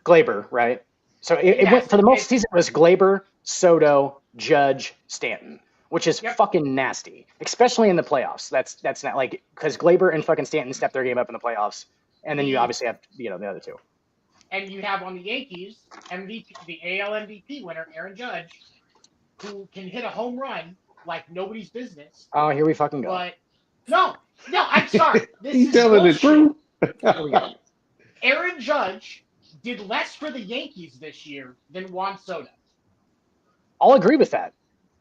Speaker 9: Glaber, right? So it went for the most season, it was Glaber, Soto, Judge, Stanton, which is fucking nasty, especially in the playoffs. That's not like because Glaber and fucking Stanton stepped their game up in the playoffs, and then you obviously have the other two.
Speaker 7: And you have on the Yankees the AL MVP winner Aaron Judge, who can hit a home run like nobody's business.
Speaker 9: Oh, here we fucking go.
Speaker 7: But no, I'm sorry.
Speaker 8: He's telling the truth.
Speaker 7: Aaron Judge did less for the Yankees this year than Juan Soto.
Speaker 9: I'll agree with that.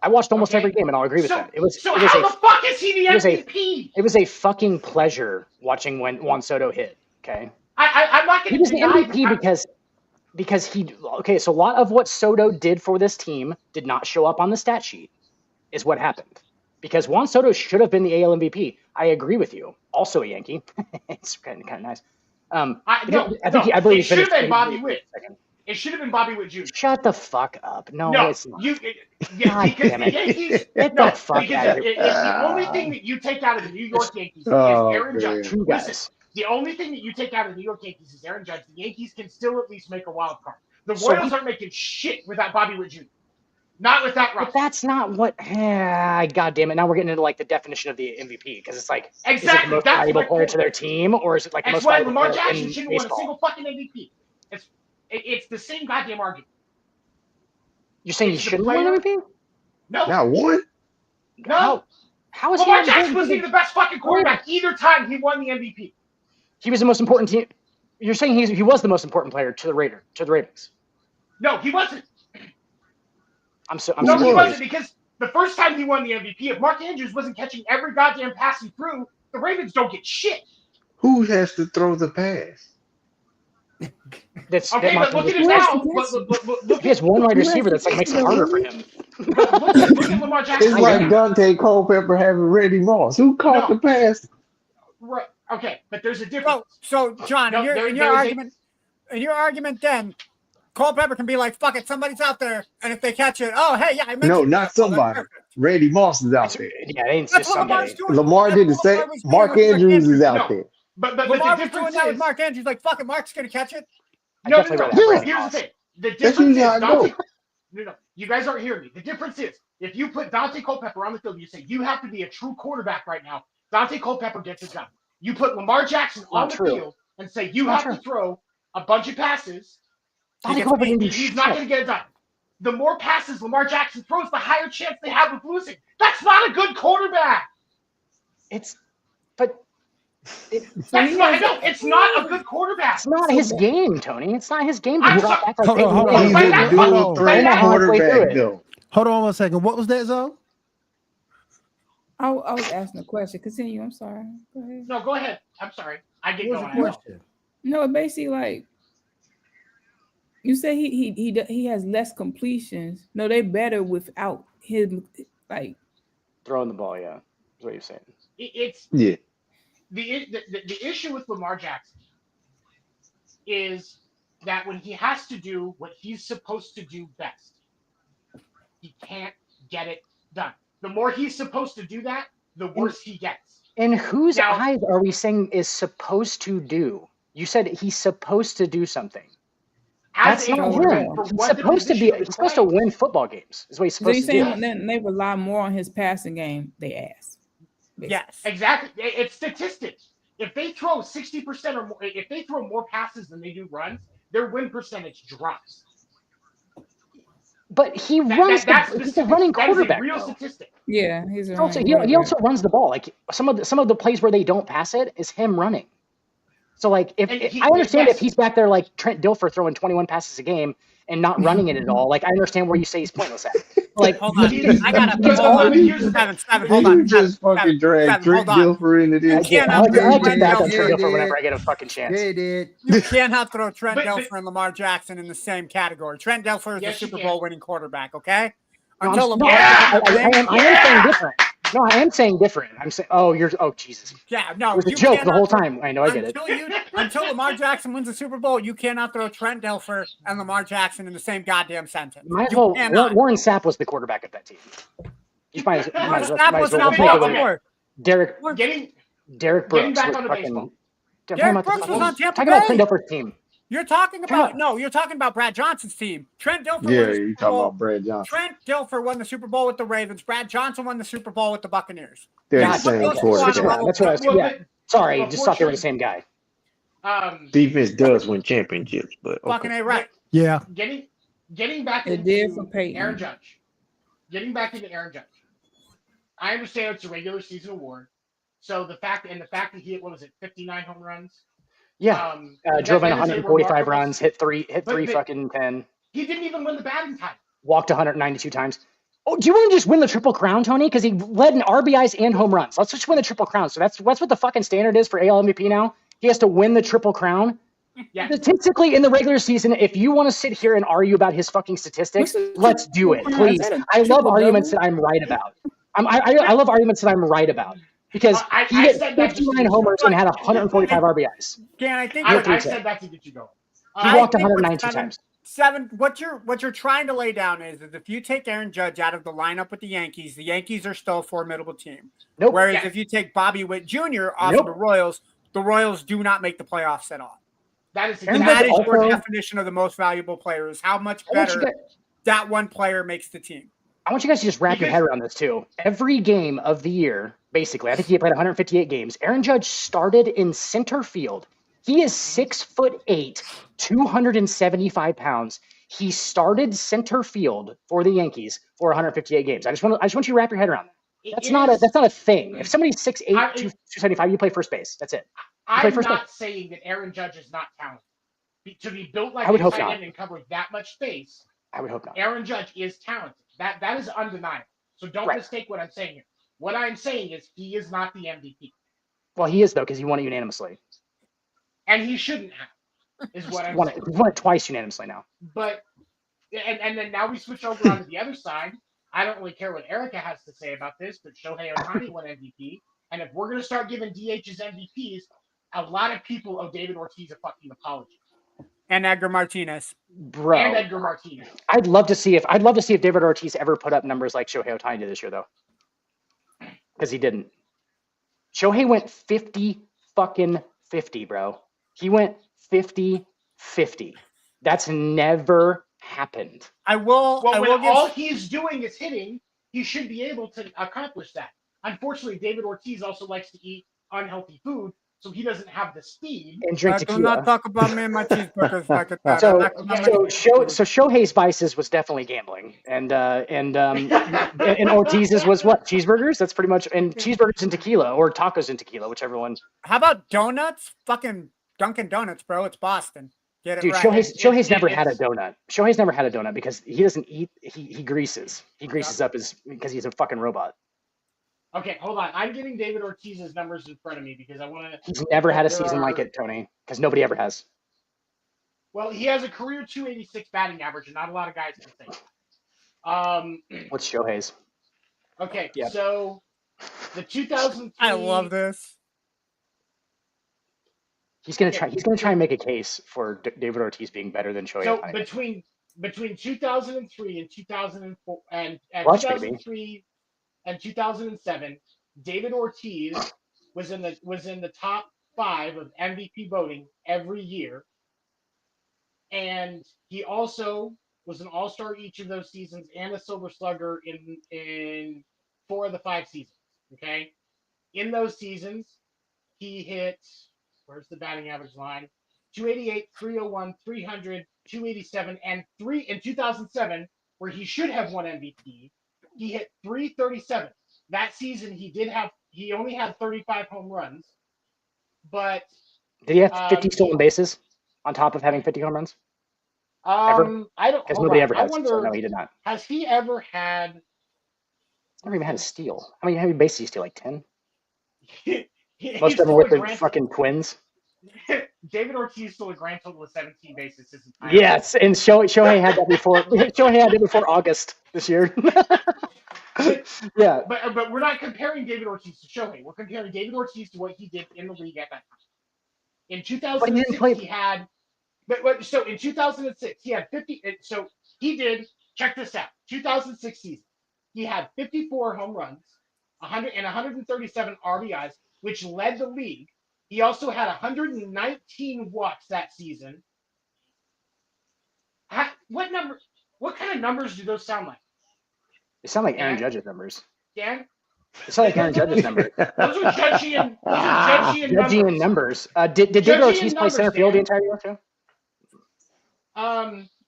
Speaker 9: I watched almost every game, and I'll agree with that.
Speaker 7: How the fuck is he the MVP?
Speaker 9: It was a fucking pleasure watching when Juan Soto hit. Okay,
Speaker 7: I'm not going to.
Speaker 9: He was the MVP because he. Okay, so a lot of what Soto did for this team did not show up on the stat sheet, is what happened. Because Juan Soto should have been the AL MVP. I agree with you. Also a Yankee. It's kind of nice. I believe
Speaker 7: it should have been Bobby Witt. It should have been Bobby Witt Jr.
Speaker 9: Shut the fuck up. No, it's not.
Speaker 7: Because the Yankees.
Speaker 9: Get the fuck out of here.
Speaker 7: The only thing that you take out of the New York Yankees is Aaron Judge. Listen, the only thing that you take out of the New York Yankees is Aaron Judge. The Yankees can still at least make a wild card. The Royals aren't making shit without Bobby Witt Jr. Not with that roster.
Speaker 9: But that's not what. God damn it! Now we're getting into like the definition of the MVP because it's like
Speaker 7: exactly
Speaker 9: is it the most valuable player to their team or is it like the most valuable
Speaker 7: Lamar
Speaker 9: player
Speaker 7: Jackson
Speaker 9: in
Speaker 7: shouldn't win a
Speaker 9: baseball?
Speaker 7: single fucking MVP. It's the same goddamn argument.
Speaker 9: You're saying he shouldn't win an MVP?
Speaker 7: No.
Speaker 8: Not one?
Speaker 7: No.
Speaker 9: How is
Speaker 7: Lamar Jackson was even the best fucking quarterback either time he won the MVP.
Speaker 9: He was the most important team. You're saying he was the most important player to the Ravens.
Speaker 7: No, he wasn't.
Speaker 9: I'm
Speaker 7: he wasn't The first time he won the MVP, if Mark Andrews wasn't catching every goddamn pass he threw, the Ravens don't get shit.
Speaker 8: Who has to throw the pass?
Speaker 7: Okay, but look at it now. Look
Speaker 9: he has one wide receiver that's like makes it harder for him.
Speaker 7: Look at Lamar Jackson.
Speaker 8: It's like Dante Culpepper having Randy Moss. Who caught the pass?
Speaker 7: Right. Okay, but there's a difference.
Speaker 5: So John, in your argument, then Culpepper can be like, "Fuck it, somebody's out there," and if they catch it, oh hey, yeah, I mentioned.
Speaker 8: No, not somebody. Randy Moss is out there.
Speaker 9: Yeah, it ain't just somebody.
Speaker 8: Lamar did the same. Mark Andrews is out there.
Speaker 7: But
Speaker 5: Lamar
Speaker 7: the
Speaker 5: was doing
Speaker 7: difference
Speaker 5: that
Speaker 7: is
Speaker 5: with Mark Andrews. Like, fuck it, Mark's gonna catch it.
Speaker 7: No. Here's the thing. The difference is No. You guys aren't hearing me. The difference is if you put Dante Culpepper on the field, you say you have to be a true quarterback right now. Dante Culpepper gets it done. You put Lamar Jackson on the field and say you have to throw a bunch of passes. He's not going to get it done. The more passes Lamar Jackson throws, the higher chance they have of losing. That's not a good quarterback.
Speaker 9: It's
Speaker 7: not a good quarterback.
Speaker 9: It's not his game, Tony. It's not his game.
Speaker 8: Hold on. He's a dual threat quarterback, though.
Speaker 6: Hold on 1 second. What was that, Zone?
Speaker 12: I was asking a question. Continue. I'm sorry. Go ahead.
Speaker 7: No, go ahead. I'm sorry. I get going.
Speaker 12: No, basically, like you say, he has less completions. No, they better without him, like
Speaker 9: throwing the ball. Yeah, that's what you're saying.
Speaker 7: It's
Speaker 8: yeah.
Speaker 7: The issue with Lamar Jackson is that when he has to do what he's supposed to do best, he can't get it done. The more he's supposed to do that, the worse he gets.
Speaker 9: In whose eyes are we saying is supposed to do? You said he's supposed to do something. That's not him. He's supposed to be. He's supposed to win football games. Is what he's supposed to do.
Speaker 12: Then they rely more on his passing game. They ask.
Speaker 5: Yes,
Speaker 7: exactly. It's statistics. If they throw 60% or more, if they throw more passes than they do runs, their win percentage drops.
Speaker 9: But he runs. He's a running quarterback.
Speaker 7: That is a real statistic.
Speaker 12: Yeah, he's a
Speaker 9: also he also runs the ball. Like some of the plays where they don't pass it is him running. So like if I understand if he's back there like Trent Dilfer throwing 21 passes a game and not running it at all, like I understand where you say he's pointless at. Like
Speaker 5: hold on, I gotta seven. Hold on,
Speaker 8: just fucking drag Trent Dilfer into this.
Speaker 9: I like to back on Trent Dilfer whenever I get a fucking chance.
Speaker 5: You cannot throw Trent Dilfer and Lamar Jackson in the same category. Trent Dilfer is the Super Bowl winning quarterback. Okay, until Lamar.
Speaker 9: I am saying different. No, I am saying different. I'm saying, Jesus.
Speaker 5: Yeah, no.
Speaker 9: It was a joke the whole time. I know, I get it.
Speaker 5: Until Lamar Jackson wins the Super Bowl, you cannot throw Trent Dilfer and Lamar Jackson in the same goddamn sentence.
Speaker 9: Might as well. Warren Sapp was the quarterback of that team.
Speaker 5: Sapp was not Baltimore.
Speaker 9: Derek Brooks.
Speaker 7: Getting back onto baseball.
Speaker 5: Derek Brooks was on Tampa Bay.
Speaker 9: Talking about Trent Dilfer's team.
Speaker 5: You're talking about Brad Johnson's team. Trent Dilfer.
Speaker 8: Yeah, you're talking about Brad Johnson.
Speaker 5: Trent Dilfer won the Super Bowl with the Ravens. Brad Johnson won the Super Bowl with the Buccaneers.
Speaker 8: They're the same quarterback.
Speaker 9: That's what I was. Yeah. Sorry, just thought they were the same guy.
Speaker 8: Defense does win championships, but
Speaker 5: fucking right.
Speaker 6: Yeah.
Speaker 7: Getting back into Aaron Judge. Getting back into Aaron Judge. I understand it's a regular season award. So the fact that he hit 59 home runs.
Speaker 9: Yeah, drove in 145 runs, hit three fucking 10.
Speaker 7: He didn't even win the batting title.
Speaker 9: Walked 192 times. Oh, do you want to just win the Triple Crown, Tony? Because he led in RBIs and home runs. Let's just win the Triple Crown. So that's what the fucking standard is for AL MVP now. He has to win the Triple Crown.
Speaker 7: Yeah.
Speaker 9: Statistically, in the regular season, if you want to sit here and argue about his fucking statistics, let's do it, please. I love arguments that I'm right about. I love arguments that I'm right about. Because he hit 59 homers and had 145 RBIs.
Speaker 5: Dan, I think
Speaker 7: I said that to get you going.
Speaker 9: He walked 192 times.
Speaker 5: What you're trying to lay down is if you take Aaron Judge out of the lineup with the Yankees are still a formidable team.
Speaker 9: Nope.
Speaker 5: Whereas if you take Bobby Witt Jr. off of the Royals do not make the playoffs at all.
Speaker 7: That is
Speaker 5: your definition of the most valuable player is how much better that one player makes the team.
Speaker 9: I want you guys to just wrap your head around this too. Every game of the year, basically, I think he played 158 games. Aaron Judge started in center field. He is 6'8", 275 pounds. He started center field for the Yankees for 158 games. I just want you to wrap your head around that. That's not a thing. If somebody's 6'8", 275, you play first base. That's it.
Speaker 7: I'm not saying that Aaron Judge is not talented. To be built like a tight end and cover that much space,
Speaker 9: I would hope not.
Speaker 7: Aaron Judge is talented. That is undeniable. So don't mistake what I'm saying here. What I'm saying is he is not the MVP.
Speaker 9: Well, he is though because he won it unanimously.
Speaker 7: And he shouldn't have. Is what I'm saying.
Speaker 9: He won it twice unanimously now.
Speaker 7: But and then now we switch over onto the other side. I don't really care what Erica has to say about this, but Shohei Ohtani won MVP. And if we're gonna start giving DHs MVPs, a lot of people owe David Ortiz a fucking apology.
Speaker 5: And Edgar Martinez.
Speaker 9: Bro.
Speaker 7: And Edgar Martinez.
Speaker 9: I'd love to see if David Ortiz ever put up numbers like Shohei Ohtani did this year though. Because he didn't. Shohei went 50-50, bro. He went 50-50. That's never happened.
Speaker 7: All he's doing is hitting, he should be able to accomplish that. Unfortunately, David Ortiz also likes to eat unhealthy food, so he doesn't have the speed.
Speaker 9: And drink tequila.
Speaker 5: Do not talk about me and my cheeseburgers like that.
Speaker 9: So Shohei's vices was definitely gambling, and Ortiz's was what? Cheeseburgers. That's pretty much, and cheeseburgers and tequila, or tacos and tequila, whichever one.
Speaker 5: How about donuts? Fucking Dunkin' Donuts, bro. It's Boston. Get it
Speaker 9: Dude,
Speaker 5: right.
Speaker 9: Shohei's never had a donut. Shohei's never had a donut because he doesn't eat. He greases. He greases up because he's a fucking robot.
Speaker 7: Okay, hold on. I'm getting David Ortiz's numbers in front of me because I want to.
Speaker 9: He's never had a season like it, Tony, because nobody ever has.
Speaker 7: Well, he has a career 286 batting average, and not a lot of guys can say.
Speaker 9: What's Shohei's?
Speaker 7: Okay, so the 2003.
Speaker 5: I love this.
Speaker 9: He's gonna try. He's gonna try and make a case for David Ortiz being better than Shohei.
Speaker 7: So between 2003 and 2004 and 2003 and 2007, David Ortiz was in the top 5 of MVP voting every year, and he also was an All-Star each of those seasons and a Silver Slugger in 4 of the 5 seasons. Okay, in those seasons, he hit. Where's the batting average line? 288, 301, 300, 287, and 3 in 2007, where he should have won MVP. He hit 337. That season, he only had 35 home runs, but
Speaker 9: did he have 50 stolen bases on top of having 50 home runs? Ever?
Speaker 7: I don't.
Speaker 9: Because nobody ever has.
Speaker 7: I wonder,
Speaker 9: so no, he did not.
Speaker 7: Has he ever had?
Speaker 9: He's never even had a steal. How many bases did he steal? Like 10.
Speaker 7: Most
Speaker 9: of them were with the fucking Twins.
Speaker 7: David Ortiz stole a grand total of 17 bases his entire
Speaker 9: Yes, and Shohei had that before. Shohei had it before August this year. Yeah,
Speaker 7: but we're not comparing David Ortiz to Shohei. We're comparing David Ortiz to what he did in the league at that time. In 2006, he had. So in 2006, he had 50. So he did. Check this out. 2006 season, he had 54 home runs, 137 RBIs, which led the league. He also had 119 walks that season. What kind of numbers do those sound like?
Speaker 9: They sound like Aaron Judge's numbers.
Speaker 7: Dan?
Speaker 9: They sound like Aaron Judge's numbers.
Speaker 7: Those are Judgian numbers.
Speaker 9: Did David Ortiz play center field the entire year too?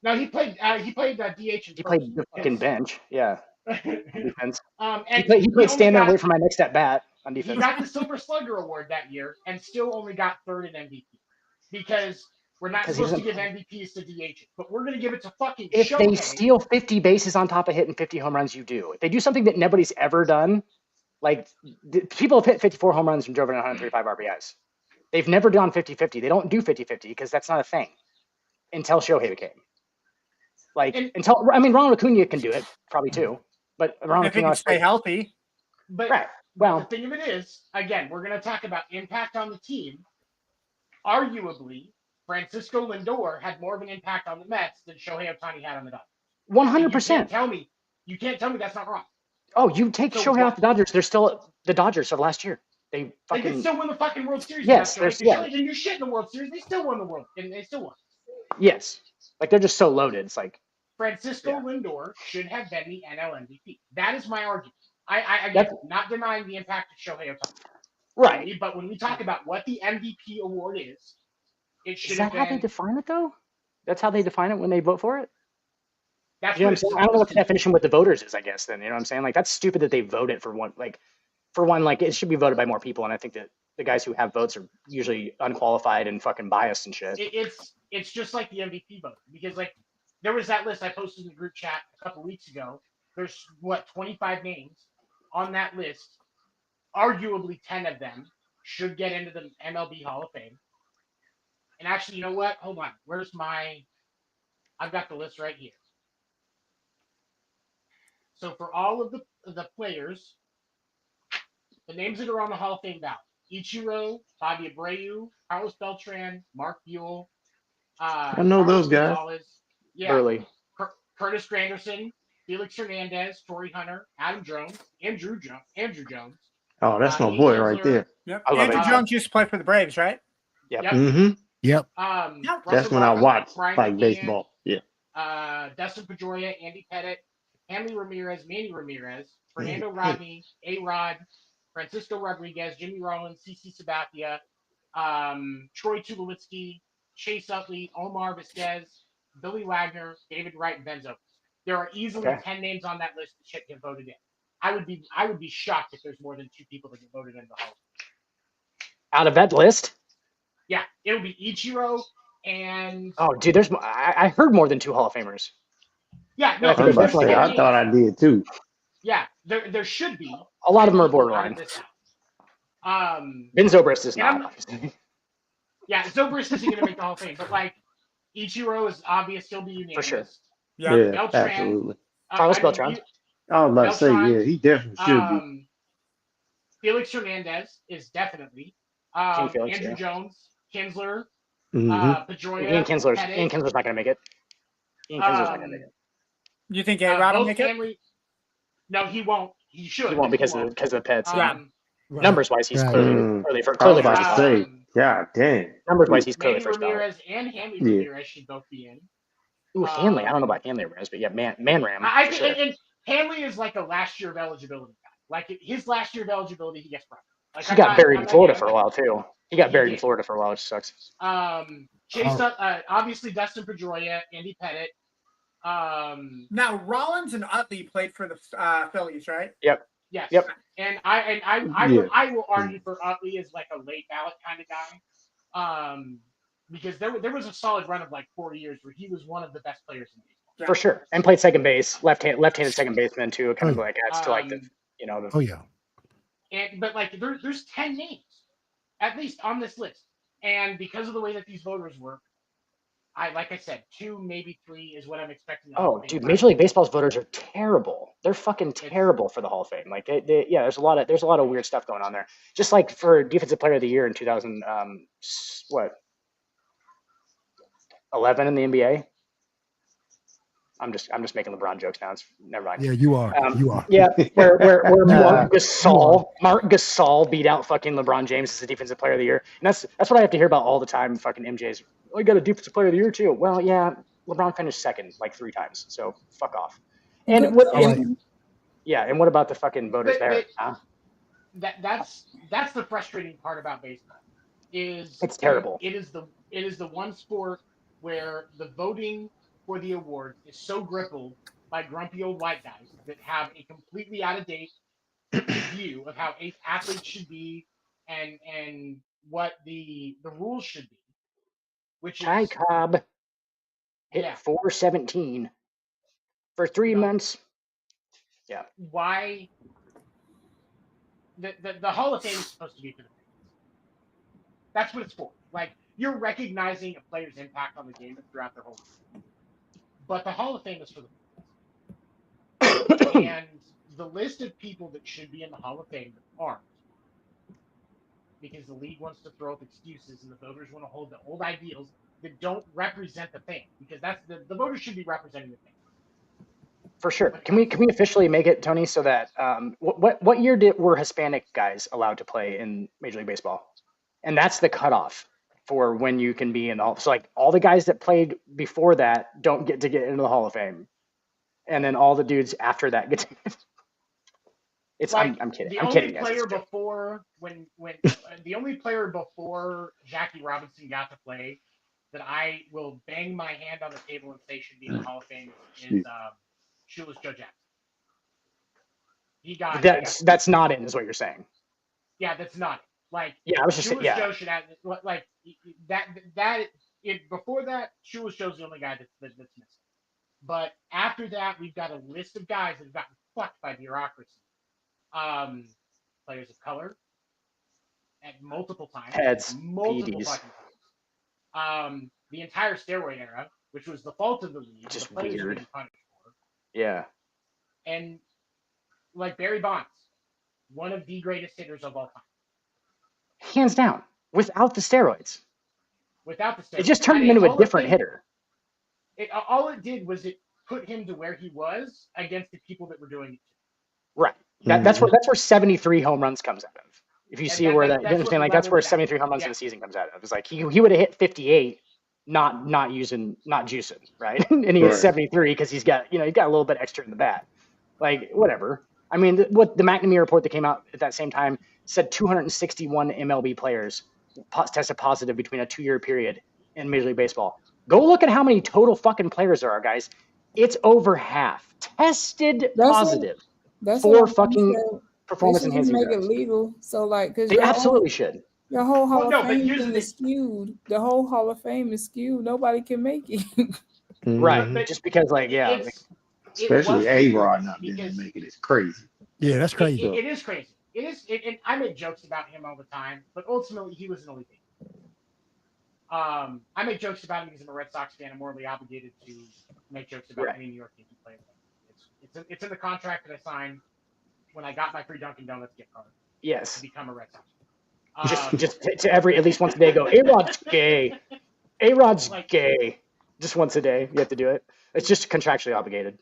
Speaker 7: No, he played DH.
Speaker 9: He played the fucking bench. Yeah. Defense.
Speaker 7: And
Speaker 9: he played stand there and wait for my next at bat on defense.
Speaker 7: He got the Silver Slugger award that year and still only got 3rd in MVP because we're not supposed to give MVPs to DHs, but we're going to give it to fucking
Speaker 9: If
Speaker 7: Shohei.
Speaker 9: they steal 50 bases on top of hitting 50 home runs, you do. If they do something that nobody's ever done, like people have hit 54 home runs and driven 135 RBIs. They've never done 50-50. They don't do 50-50 because that's not a thing until Shohei became. Ronald Acuna can do it probably too, but Ronald Acuna
Speaker 5: stay healthy.
Speaker 7: But
Speaker 9: right. Well,
Speaker 7: the thing of it is, again, we're going to talk about impact on the team. Arguably, Francisco Lindor had more of an impact on the Mets than Shohei Ohtani had on the Dodgers.
Speaker 9: 100%.
Speaker 7: You can't tell me that's not wrong.
Speaker 9: Oh, you take Shohei off the Dodgers, they're still the Dodgers of last year. They
Speaker 7: can still win the fucking World Series.
Speaker 9: Yes,
Speaker 7: there's you're shit in the World Series. They still won the World, and they still won.
Speaker 9: Yes, like they're just so loaded. It's like
Speaker 7: Francisco Lindor should have been the NL MVP. That is my argument. I again, not denying the impact of Shohei Ohtani.
Speaker 9: Right.
Speaker 7: But when we talk about what the MVP award is, it should have been.
Speaker 9: Is that how they define it, though? That's how they define it when they vote for it?
Speaker 7: That's
Speaker 9: you know what I'm saying? I don't know what the definition with the voters is, I guess, then. You know what I'm saying? Like, that's stupid that they vote it for one. Like, it should be voted by more people. And I think that the guys who have votes are usually unqualified and fucking biased and shit.
Speaker 7: It's just like the MVP vote. Because, like, there was that list I posted in the group chat a couple weeks ago there's 25 names on that list. Arguably 10 of them should get into the MLB Hall of Fame. And actually, you know what? Hold on. I've got the list right here. So for all of the players, the names that are on the Hall of Fame ballot: Ichiro, Bobby Abreu, Carlos Beltran, Mark Buell,
Speaker 8: I know
Speaker 7: Carlos
Speaker 8: those guys.
Speaker 7: Gonzalez,
Speaker 9: Early.
Speaker 7: Curtis Granderson, Felix Hernandez, Torrey Hunter, Adam Jones, Andrew Jones.
Speaker 8: Oh, that's my boy right there.
Speaker 5: Yep.
Speaker 9: I love
Speaker 5: Andrew
Speaker 9: it.
Speaker 5: Jones used to play for the Braves, right?
Speaker 9: Yep.
Speaker 8: Mm-hmm.
Speaker 6: Yep.
Speaker 8: That's when I watched
Speaker 7: Brian
Speaker 8: like
Speaker 7: McCann,
Speaker 8: baseball. Yeah.
Speaker 7: Dustin Pedroia, Andy Pettit, Hanley Ramirez, Manny Ramirez, Fernando
Speaker 8: Hey.
Speaker 7: Rodney, A-Rod, Francisco Rodriguez, Jimmy Rollins, CC Sabathia, Troy Tulowitzki, Chase Utley, Omar Vizquez, Billy Wagner, David Wright, and Ben Zobrist. There are easily 10 names on that list that should get voted in. I would be shocked if there's more than 2 people that get voted in the Hall of Fame.
Speaker 9: Out of that list?
Speaker 7: Yeah, it'll be Ichiro and.
Speaker 9: Oh, dude, I heard more than 2 Hall of Famers.
Speaker 7: Yeah,
Speaker 9: no,
Speaker 8: I was about to say, I thought I did too.
Speaker 7: Yeah, there should be.
Speaker 9: A lot of them are borderline. Ben Zobrist is not, obviously.
Speaker 7: Yeah, Zobrist isn't going to make the Hall of Fame, but like Ichiro is obvious; he'll be unanimous.
Speaker 9: For sure.
Speaker 8: Yeah,
Speaker 7: Beltran,
Speaker 8: absolutely.
Speaker 9: Carlos Beltran.
Speaker 8: I was about to say, yeah, he definitely should be.
Speaker 7: Felix Hernandez is definitely.
Speaker 9: Felix,
Speaker 7: Andrew Jones, Kinsler,
Speaker 8: Mm-hmm.
Speaker 7: Pedroia.
Speaker 9: Ian Kinsler's not going to make it. Ian Kinsler's not going to make it.
Speaker 5: You think A-Rod will make
Speaker 7: it? No, he won't. He should.
Speaker 9: He won't because of the pets.
Speaker 5: Right.
Speaker 9: Numbers wise, he's clearly
Speaker 8: I was about to say, God damn.
Speaker 9: Numbers wise, he's clearly
Speaker 7: Manny
Speaker 9: first ballot.
Speaker 7: Ramirez and Hanley Ramirez should both be in.
Speaker 9: Ooh, Hanley. I don't know about Hanley Ramirez, but yeah, Man Ram.
Speaker 7: I think and Hanley is like a last year of eligibility guy. Like his last year of eligibility, he gets probably. Like,
Speaker 9: he got buried in Florida for a while too. He got buried in Florida for a while, which sucks.
Speaker 7: Obviously Dustin Pedroia, Andy Pettit.
Speaker 5: Now Rollins and Utley played for the Phillies, right?
Speaker 9: Yep.
Speaker 7: Yes.
Speaker 9: Yep.
Speaker 7: And I will argue for Utley as like a late ballot kind of guy. Because there was a solid run of like 4 years where he was one of the best players in baseball.
Speaker 9: For sure. And played second base, left-handed second baseman too. Kind of like adds to like the
Speaker 6: Oh yeah.
Speaker 7: But like there's 10 names at least on this list. And because of the way that these voters work, like I said, 2, maybe 3 is what I'm expecting.
Speaker 9: Oh, dude, Major League Baseball's voters are terrible. They're fucking terrible for the Hall of Fame. Like, there's a lot of weird stuff going on there. Just like for Defensive Player of the Year in 2011 in the NBA. I'm just making LeBron jokes now. It's never mind.
Speaker 6: Yeah, you are. You are.
Speaker 9: Yeah, where Mark Gasol beat out fucking LeBron James as the Defensive Player of the Year, and that's what I have to hear about all the time. Fucking MJ's, I got a Defensive Player of the Year too. Well, yeah, LeBron finished second like 3 times, so fuck off. And what? And what about the fucking voters there? Huh?
Speaker 7: That's the frustrating part about baseball.
Speaker 9: It's terrible.
Speaker 7: It is the one sport where the voting for the awards is so grippled by grumpy old white guys that have a completely out of date view of how athletes should be and what the rules should be. Which
Speaker 9: Ty
Speaker 7: is
Speaker 9: Cobb hit 417 for 3 months. Yeah.
Speaker 7: Why the Hall of Fame is supposed to be for the fans. That's what it's for. Like, you're recognizing a player's impact on the game throughout their whole career. But the Hall of Fame is for the fans. And the list of people that should be in the Hall of Fame that aren't, because the league wants to throw up excuses and the voters want to hold the old ideals that don't represent the fan, because that's the voters should be representing the fan.
Speaker 9: For sure. Can we officially make it, Tony, so that what year were Hispanic guys allowed to play in Major League Baseball? And that's the cutoff for when you can be in the Hall. So like all the guys that played before that don't get into the Hall of Fame, and then all the dudes after that get to. It's like, I'm kidding.
Speaker 7: The
Speaker 9: I'm
Speaker 7: only
Speaker 9: kidding,
Speaker 7: player before the only player before Jackie Robinson got to play that I will bang my hand on the table and say should be in the Hall of Fame is Shoeless Joe Jackson.
Speaker 9: That's not in, is what you're saying.
Speaker 7: Yeah, that's not. Like,
Speaker 9: I was just saying,
Speaker 7: Joe should have like that. Before that, Shoeless Joe's the only guy that's missing. But after that, we've got a list of guys that have gotten fucked by bureaucracy. Players of color at multiple times.
Speaker 9: Heads,
Speaker 7: multiple
Speaker 9: PEDs.
Speaker 7: fucking times. The entire steroid era, which was the fault of the league,
Speaker 9: Just
Speaker 7: the players were
Speaker 9: weird.
Speaker 7: getting punished for.
Speaker 9: Yeah.
Speaker 7: And like Barry Bonds, one of the greatest hitters of all time.
Speaker 9: Hands down. Without the steroids.
Speaker 7: Without the steroids.
Speaker 9: It just turned him into a different hitter.
Speaker 7: All it did was it put him to where he was against the people that were doing it.
Speaker 9: Right. That's where 73 home runs comes out of. If you see where that, you understand, like that's where 73 home runs in the season comes out of. It's like he would have hit 58, not juicing, right? And he hit 73 because he's got a little bit extra in the bat. Like whatever. I mean, what the McNamee report that came out at that same time said 261 MLB players tested positive between a 2-year period in Major League Baseball. Go look at how many total fucking players there are, guys. It's over half tested positive for fucking performance enhancing drugs.
Speaker 12: Make it legal, so like, because
Speaker 9: they absolutely should.
Speaker 12: The whole Hall of Fame thing is skewed. The whole Hall of Fame is skewed. Nobody can make it.
Speaker 9: Right, but just because,
Speaker 8: especially A-Rod not being able to make it is crazy.
Speaker 6: Yeah, that's crazy.
Speaker 7: It is crazy. It is. And I make jokes about him all the time, but ultimately he was an elite. I make jokes about him because I'm a Red Sox fan. I'm morally obligated to make jokes about any New York Yankee player. It's in the contract that I signed when I got my free Dunkin' Donuts gift card.
Speaker 9: Yes.
Speaker 7: To become a Red Sox
Speaker 9: fan.
Speaker 7: fan.
Speaker 9: Just to at least once a day go, A-Rod's gay. A-Rod's gay. Just once a day, you have to do it. It's just contractually obligated.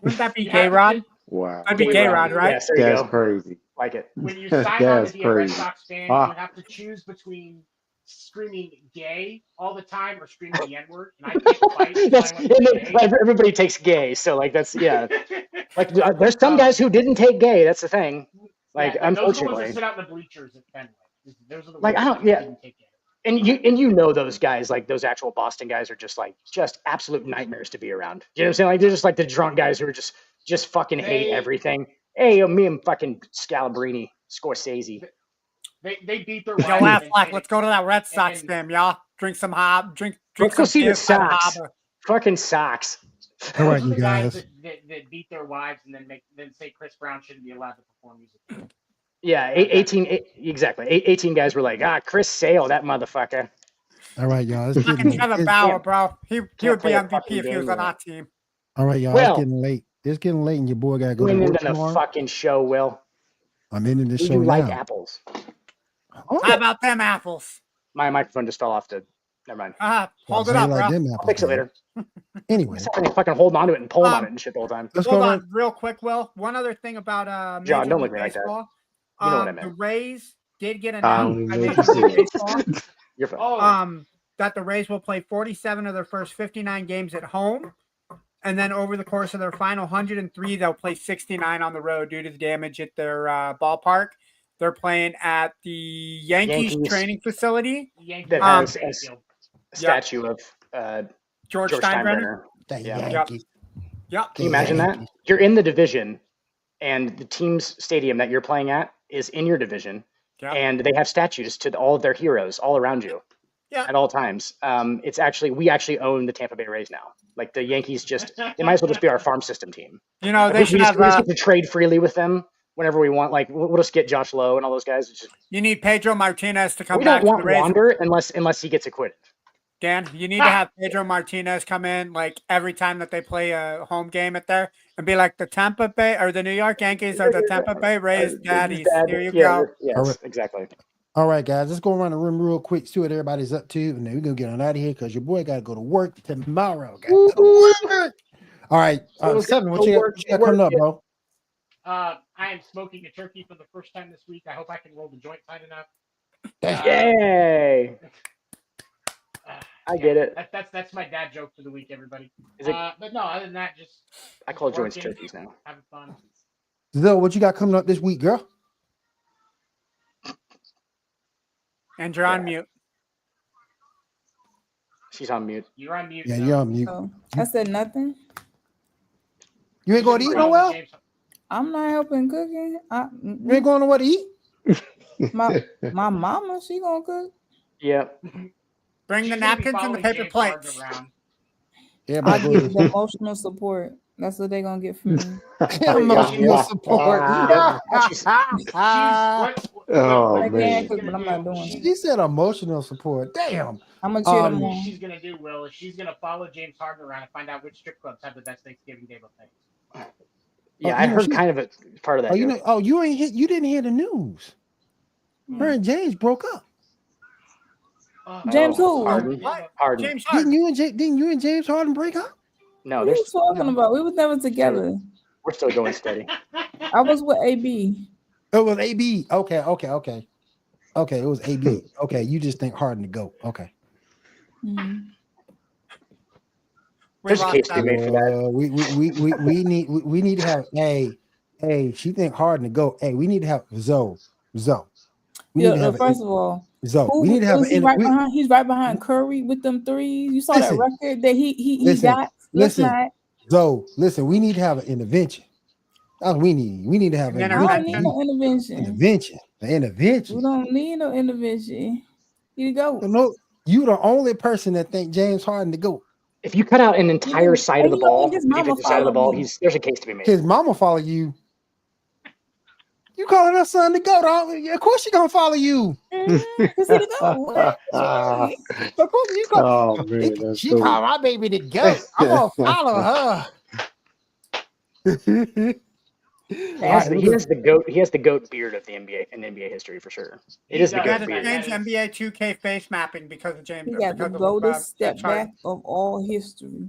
Speaker 5: Wouldn't that be gay, Rod?
Speaker 8: Wow.
Speaker 5: That'd be gay, Rod, right?
Speaker 9: Yes, there you
Speaker 8: That's
Speaker 9: go.
Speaker 8: crazy.
Speaker 9: Like it.
Speaker 7: When you sign on to be a Red Sox fan, you have to choose between screaming gay all the time or screaming the N-word. And I can't fight.
Speaker 9: Everybody takes gay, so that's like there's some guys who didn't take gay. That's the thing. Like unfortunately,
Speaker 7: those are the ones that sit out in the bleachers at Fenway. Those are the
Speaker 9: like
Speaker 7: ones
Speaker 9: I don't.
Speaker 7: that didn't take gay.
Speaker 9: And you know those guys, like those actual Boston guys, are just absolute nightmares to be around. You know what I'm saying? Like they're just like the drunk guys who are just fucking hate everything. Hey, me and fucking Scalabrini, Scorsese.
Speaker 7: They beat their
Speaker 5: wives. Yo, Affleck, let's go to that Red Sox game, y'all. Drink some drink
Speaker 9: Let's
Speaker 5: some
Speaker 9: go see the Sox. Fucking Sox.
Speaker 6: All right, you guys.
Speaker 7: That beat their wives and then say Chris Brown shouldn't be allowed to perform music.
Speaker 9: Yeah, 18 guys were like, Chris Sale, that motherfucker.
Speaker 6: All right, y'all.
Speaker 5: Fucking Trevor Bauer, bro. He would be MVP if he was on our team.
Speaker 6: All right, y'all. It's getting late. It's getting late, and your boy got to go to work tomorrow.
Speaker 9: The fucking show, Will.
Speaker 6: I'm ending the show
Speaker 9: you
Speaker 6: now.
Speaker 9: Like apples?
Speaker 5: How about them apples?
Speaker 9: My microphone just fell off. Never mind.
Speaker 5: Hold it up, bro.
Speaker 9: I'll fix it later.
Speaker 6: Anyway,
Speaker 9: I'm fucking holding on to it and pulling on it and shit the whole time.
Speaker 5: Hold on, real quick, Will. One other thing about
Speaker 9: John, don't look at me like that. You know what I meant.
Speaker 5: The Rays did get announced.
Speaker 9: You're fine.
Speaker 5: That the Rays will play 47 of their first 59 games at home, and then over the course of their final 103, they'll play 69 on the road due to the damage at their ballpark. They're playing at the Yankees training facility.
Speaker 9: That has a statue of
Speaker 5: George Steinbrenner.
Speaker 9: Yeah.
Speaker 5: Yep.
Speaker 9: Can you imagine that? You're in the division, and the team's stadium that you're playing at is in your division, and they have statues to all of their heroes all around you at all times. We actually own the Tampa Bay Rays now. Like the Yankees they might as well just be our farm system team.
Speaker 5: You know,
Speaker 9: we just get to trade freely with them whenever we want. Like we'll just get Josh Lowe and all those guys.
Speaker 5: You need Pedro Martinez to come
Speaker 9: back.
Speaker 5: We don't
Speaker 9: want Wander unless he gets acquitted.
Speaker 5: Dan, you need to have Pedro Martinez come in like every time that they play a home game at there and be like the Tampa Bay or the New York Yankees or the Tampa Bay Rays daddies. Here you go.
Speaker 9: Yes, exactly.
Speaker 6: All right, guys, let's go around the room real quick, see what everybody's up to, and then we're going to get on out of here because your boy got to go to work tomorrow. All right, 7, what you got coming up, bro?
Speaker 7: I am smoking a turkey for the first time this week. I hope I can roll the joint tight enough.
Speaker 9: Yay! I get it.
Speaker 7: That's my dad joke for the week, everybody. But no, other than that, just
Speaker 9: I call joints turkeys now.
Speaker 7: Having fun.
Speaker 6: Zoe, what you got coming up this week, girl?
Speaker 5: And you're on mute.
Speaker 9: She's on mute.
Speaker 7: You're on mute.
Speaker 6: Yeah, you're on mute.
Speaker 12: Oh, I said nothing.
Speaker 6: You ain't going to eat nowhere?
Speaker 12: I'm not helping cooking.
Speaker 6: You ain't going nowhere to eat?
Speaker 12: My mama, she gonna cook.
Speaker 9: Yeah.
Speaker 5: Bring the napkins and the paper plates.
Speaker 12: I get the emotional support. That's what they're gonna get from me.
Speaker 6: Emotional support.
Speaker 8: Oh man.
Speaker 12: But I'm not doing it.
Speaker 6: She said emotional support. Damn.
Speaker 12: I'm gonna cheer them
Speaker 7: What
Speaker 12: on.
Speaker 7: she's gonna do, Will, is she's gonna follow James Harden around and find out which strip clubs have the best Thanksgiving Day buffets.
Speaker 9: Yeah, I heard kind of a part of that.
Speaker 6: You didn't hear the news. Her and James broke up.
Speaker 12: James who?
Speaker 9: Harden.
Speaker 5: James Harden.
Speaker 6: Didn't you and James Harden break up?
Speaker 9: No,
Speaker 12: What are you talking about? We was never together.
Speaker 9: We're still going steady.
Speaker 12: I was with AB.
Speaker 6: It was AB. Okay. It was AB. Okay, you just think Harden to go. Okay.
Speaker 9: There's a case to be made for that.
Speaker 6: We need to have she think Harden to go. Hey, we need to have Zoe. We need to have
Speaker 12: first of all,
Speaker 6: Zoe. We need to have
Speaker 12: he's right behind Curry with them threes. You saw that record that he got.
Speaker 6: Zoe, listen, we need to have an intervention. That's what we need. We need to have
Speaker 12: an intervention.
Speaker 6: The intervention.
Speaker 12: We don't need no intervention. You go.
Speaker 6: No, you the only person that think James Harden to go.
Speaker 9: If you cut out an entire side of the ball, there's a case to be made.
Speaker 6: His mama follow you. You calling her son to go, dog? Of course she gonna follow you. She called my baby to go. I'm gonna follow her.
Speaker 9: He has the goat beard of the NBA in NBA history for sure. It is the goat beard.
Speaker 5: Change NBA 2K face mapping because of James.
Speaker 12: He got the goatest step back of all history.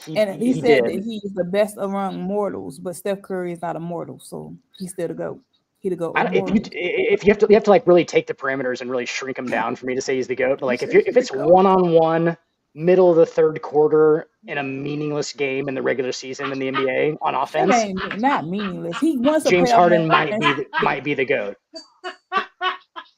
Speaker 12: And he said that he is the best among mortals, but Steph Curry is not a mortal, so he's still the GOAT. He the GOAT.
Speaker 9: If you have to like really take the parameters and really shrink him down for me to say he's the GOAT. But like if it's 1-on-1, middle of the third quarter in a meaningless game in the regular season in the NBA on offense,
Speaker 12: not meaningless. He wants
Speaker 9: James Harden might be the GOAT.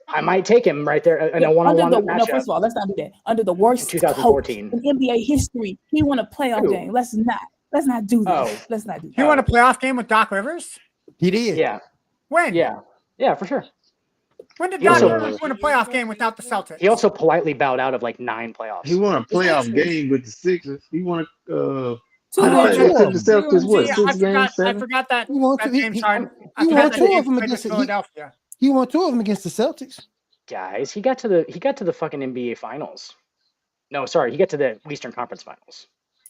Speaker 9: I might take him right there in a one-on-one matchup.
Speaker 12: No, first of all, let's not do that. Under the worst
Speaker 9: 2014
Speaker 12: coach in NBA history, he won a playoff game. Let's not do this. Let's not do that.
Speaker 5: He won a playoff game with Doc Rivers?
Speaker 6: He did.
Speaker 9: Yeah.
Speaker 5: When?
Speaker 9: Yeah, for sure.
Speaker 5: When did Doc Rivers win a playoff game without the Celtics?
Speaker 9: He also politely bowed out of like 9 playoffs.
Speaker 8: He won a playoff game with the Sixers. He won a
Speaker 5: I forgot that. James Harden.
Speaker 6: He won 2 of them against
Speaker 5: Philadelphia.
Speaker 6: He won 2 of them against the Celtics.
Speaker 9: Guys, he got to the fucking NBA Finals. No, sorry, he got to the Western Conference Finals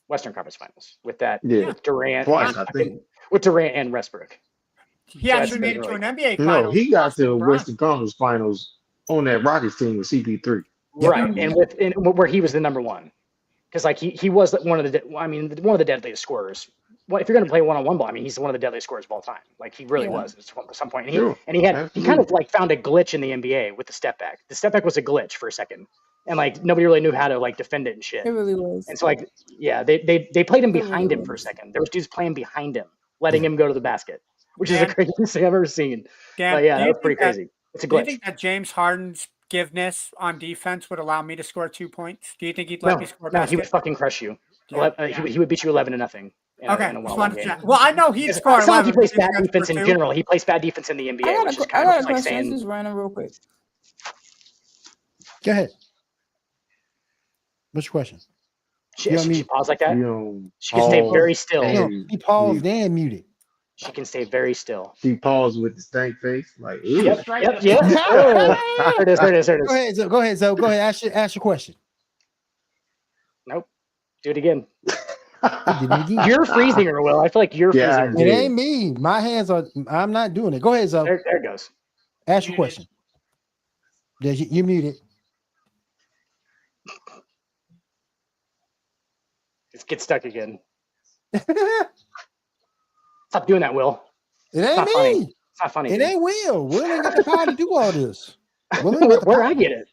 Speaker 9: with that with Durant.
Speaker 8: Twice, I think.
Speaker 9: With Durant and Westbrook.
Speaker 5: He actually made it to an NBA Finals.
Speaker 8: No, he got to Western Conference Finals on that Rockets team with CP3.
Speaker 9: Right, and where he was the number one, because like he was one of the deadliest scorers. Well, if you're going to play one-on-one ball, I mean, he's one of the deadliest scorers of all time. Like he really was at some point. And he kind of like found a glitch in the NBA with the step back. The step back was a glitch for a second, and like nobody really knew how to like defend it and shit.
Speaker 12: It really was.
Speaker 9: And so like they played him behind him for a second. There was dudes playing behind him, letting him go to the basket, which is the craziest thing I've ever seen. But yeah, that was pretty crazy. It's a glitch.
Speaker 5: Do you think that James Harden's giveness on defense would allow me to score 2 points? Do you think he'd let me score?
Speaker 9: No, he would fucking crush you. He would beat you 11-0.
Speaker 5: Okay. Well, I know he'd score.
Speaker 9: It's not like he plays bad defense in general. He plays bad defense in the NBA.
Speaker 12: I got a question. Just random, real quick.
Speaker 6: Go ahead. What's your question?
Speaker 9: She paused like that. She can stay very still.
Speaker 6: No, he paused and muted.
Speaker 9: She can stay very still.
Speaker 8: She paused with the stank face, like
Speaker 9: yep. Oh, there it is.
Speaker 6: Go ahead, Zoe. Go ahead. Ask your question.
Speaker 9: Nope. Do it again. You're freezing her, Will. I feel like you're freezing her.
Speaker 6: It ain't me. My hands are. I'm not doing it. Go ahead, Zoe.
Speaker 9: There it goes.
Speaker 6: Ask your question. You muted.
Speaker 9: Just get stuck again. Stop doing that, Will.
Speaker 6: It ain't me.
Speaker 9: Funny. It's not funny.
Speaker 6: It ain't Will. Will ain't got the power to do all this.
Speaker 9: Where I get it?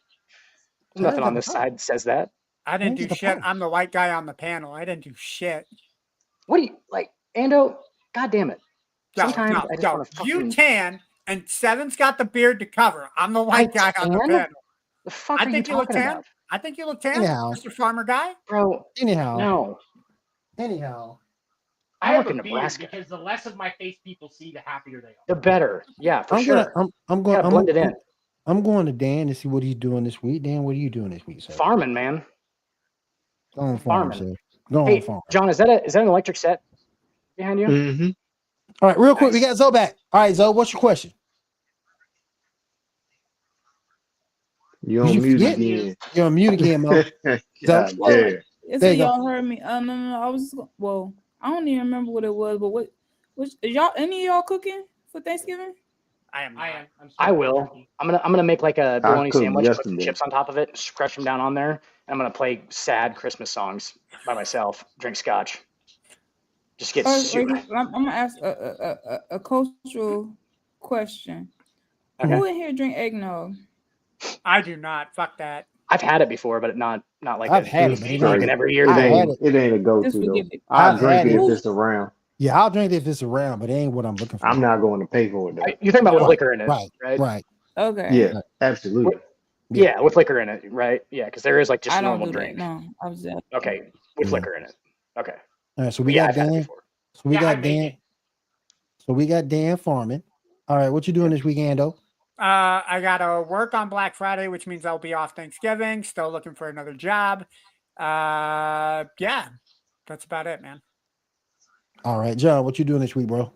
Speaker 9: Nothing on this side says that.
Speaker 5: I didn't do shit. I'm the white guy on the panel. I didn't do shit.
Speaker 9: What do you like, Ando? God damn it! Sometimes I just want to fucking...
Speaker 5: You tan, and Seven's got the beard to cover. I'm the white guy on the panel.
Speaker 9: The fuck are you talking about?
Speaker 5: I think you look tan,
Speaker 6: Mr.
Speaker 5: Farmer guy.
Speaker 9: Bro,
Speaker 6: anyhow.
Speaker 9: No.
Speaker 6: Anyhow.
Speaker 7: I work in Nebraska because the less of my face people see, the happier they are.
Speaker 9: The better. Yeah, for sure.
Speaker 6: I'm going to
Speaker 9: blend it in.
Speaker 6: I'm going to Dan to see what he's doing this week. Dan, what are you doing this week, sir?
Speaker 9: Farming, man.
Speaker 6: Farming. Go on,
Speaker 9: Hey,
Speaker 6: farm.
Speaker 9: John, is that an electric set behind you?
Speaker 8: Mm-hmm.
Speaker 6: All right, real quick, we got Zoe back. All right, Zoe, what's your question?
Speaker 8: You on mute
Speaker 6: forget?
Speaker 8: again.
Speaker 6: You're on mute again, Mo.
Speaker 8: God
Speaker 12: Well,
Speaker 8: damn.
Speaker 12: it's
Speaker 6: There
Speaker 12: a
Speaker 6: you go.
Speaker 12: y'all heard me. No, I was I don't even remember what it was, but what is y'all? Any of y'all cooking for Thanksgiving?
Speaker 5: I am.
Speaker 9: I will. I'm gonna make like a bologna
Speaker 8: cooked
Speaker 9: sandwich, put some
Speaker 8: yesterday.
Speaker 9: chips on top of it, crush them down on there, and I'm gonna play sad Christmas songs by myself, drink scotch. Just get super.
Speaker 12: I'm gonna ask a cultural question.
Speaker 9: Okay.
Speaker 12: Who in here drink eggnog?
Speaker 5: I do not. Fuck that.
Speaker 9: I've had it before, but not like
Speaker 6: I've had it, but it
Speaker 9: like
Speaker 6: ain't-
Speaker 9: an every year
Speaker 8: It
Speaker 9: thing.
Speaker 8: ain't a go-to
Speaker 12: Just
Speaker 8: though.
Speaker 12: forgive me.
Speaker 8: I'll
Speaker 6: I've
Speaker 8: drink
Speaker 6: had
Speaker 8: it if
Speaker 6: it.
Speaker 8: it's around.
Speaker 6: Yeah, I'll drink it if it's around, but it ain't what I'm looking for.
Speaker 8: I'm not going to pay for it though.
Speaker 9: You're talking about with
Speaker 6: Right,
Speaker 9: liquor in it,
Speaker 6: right?
Speaker 9: right?
Speaker 12: Okay.
Speaker 8: Yeah, absolutely.
Speaker 9: Yeah, with liquor in it, right? Yeah, because there is like just
Speaker 12: I don't
Speaker 9: normal
Speaker 12: do
Speaker 9: drink.
Speaker 12: that. No, I was just
Speaker 9: Okay, with liquor in it. Okay.
Speaker 6: All right, so we
Speaker 9: Yeah,
Speaker 6: got
Speaker 9: I've had it
Speaker 6: Dan.
Speaker 9: before.
Speaker 6: So we
Speaker 5: I
Speaker 6: got
Speaker 5: make
Speaker 6: Dan.
Speaker 5: it.
Speaker 6: So we got Dan farming. All right, what you doing this weekend, though?
Speaker 5: I gotta work on Black Friday, which means I'll be off Thanksgiving. Still looking for another job. Yeah, that's about it, man.
Speaker 6: All right, John, what you doing this week, bro?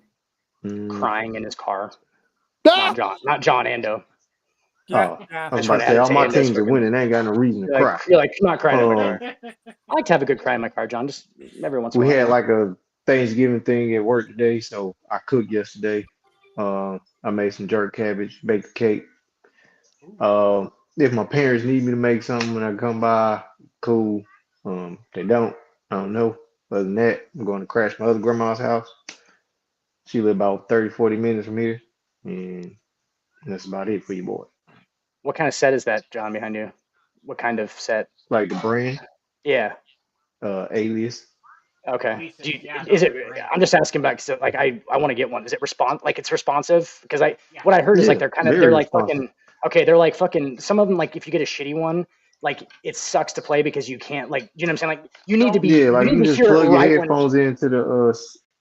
Speaker 9: Crying in his car.
Speaker 6: Ah!
Speaker 9: Not John Ando.
Speaker 5: Yeah,
Speaker 8: I was about to say all my teams are winning. I ain't got no reason to cry.
Speaker 9: You're like not crying in my car. I like to have a good cry in my car, John. Just every once in a
Speaker 8: We
Speaker 9: while.
Speaker 8: had like a Thanksgiving thing at work today, so I cooked yesterday. I made some jerk cabbage, baked a cake. If my parents need me to make something when I come by, cool. They don't. I don't know. Other than that, I'm going to crash my other grandma's house. She live about 30, 40 minutes from here. And that's about it for you, boy.
Speaker 9: What kind of set is that, John, behind you? What kind of set?
Speaker 8: Like the brand,
Speaker 9: Yeah.
Speaker 8: Alias.
Speaker 9: Okay. Is it? I'm just asking back because like I want to get one. Is it it's responsive? Because what I heard is like
Speaker 8: Yeah,
Speaker 9: they're like
Speaker 8: responsive.
Speaker 9: fucking okay. They're like fucking some of them like if you get a shitty one like it sucks to play because you can't like you know what I'm saying like you need to be
Speaker 8: Yeah, like you
Speaker 9: need
Speaker 8: can
Speaker 9: to
Speaker 8: just
Speaker 9: hear it
Speaker 8: plug your
Speaker 9: right when
Speaker 8: headphones into the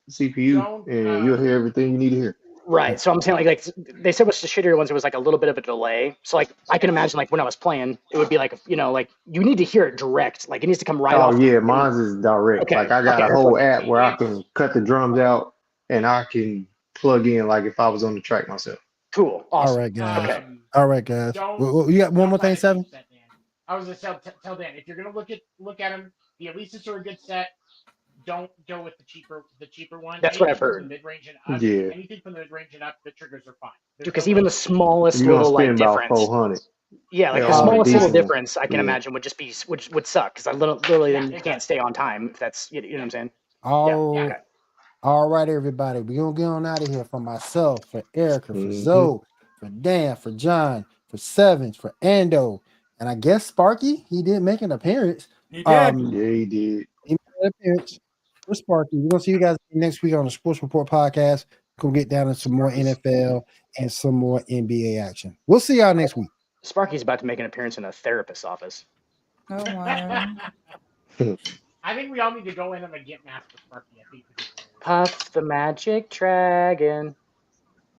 Speaker 8: CPU and you'll hear everything you need to hear.
Speaker 9: right. So I'm saying like they said what's the shittier ones. It was like a little bit of a delay. So like I can imagine like when I was playing, it would be like like you need to hear it direct. Like it needs to come right
Speaker 8: Oh
Speaker 9: off.
Speaker 8: yeah, mine's is direct.
Speaker 9: Okay.
Speaker 8: Like I got a
Speaker 9: Okay.
Speaker 8: whole app where I can cut the drums out and I can plug in like if I was on the track myself.
Speaker 9: Cool. Awesome.
Speaker 6: All right, guys.
Speaker 9: Okay.
Speaker 6: All right, guys. You got one more thing, Seven?
Speaker 7: I was gonna tell Dan if you're gonna look at them, the Elises are a good set. Don't go with the cheaper one.
Speaker 9: That's what I've heard.
Speaker 7: Mid-range and up,
Speaker 8: Yeah.
Speaker 7: anything from the mid-range and up, the triggers are fine.
Speaker 9: Because even the smallest
Speaker 8: You're gonna
Speaker 9: little like
Speaker 8: spend about
Speaker 9: difference.
Speaker 8: 400.
Speaker 9: Yeah, like
Speaker 8: They're
Speaker 9: the
Speaker 8: all
Speaker 9: smallest little
Speaker 8: decent.
Speaker 9: difference I can
Speaker 8: Yeah.
Speaker 9: imagine would just be would suck because I literally then you can't stay on time if that's you know what I'm saying.
Speaker 6: All right, everybody. We're gonna get on out of here for myself, for Erica, for
Speaker 8: Mhm.
Speaker 6: Zoe, for Dan, for John, for Sevens, for Ando, and I guess Sparky. He did make an appearance.
Speaker 5: He did.
Speaker 8: Yeah, he did.
Speaker 6: He made an appearance for Sparky. We're gonna see you guys next week on the Sports Report podcast. Go get down into some more NFL and some more NBA action. We'll see y'all next week.
Speaker 9: Sparky's about to make an appearance in a therapist's office.
Speaker 12: Oh wow.
Speaker 7: I think we all need to go in and get masked with Sparky. I think
Speaker 9: Puff the Magic Dragon.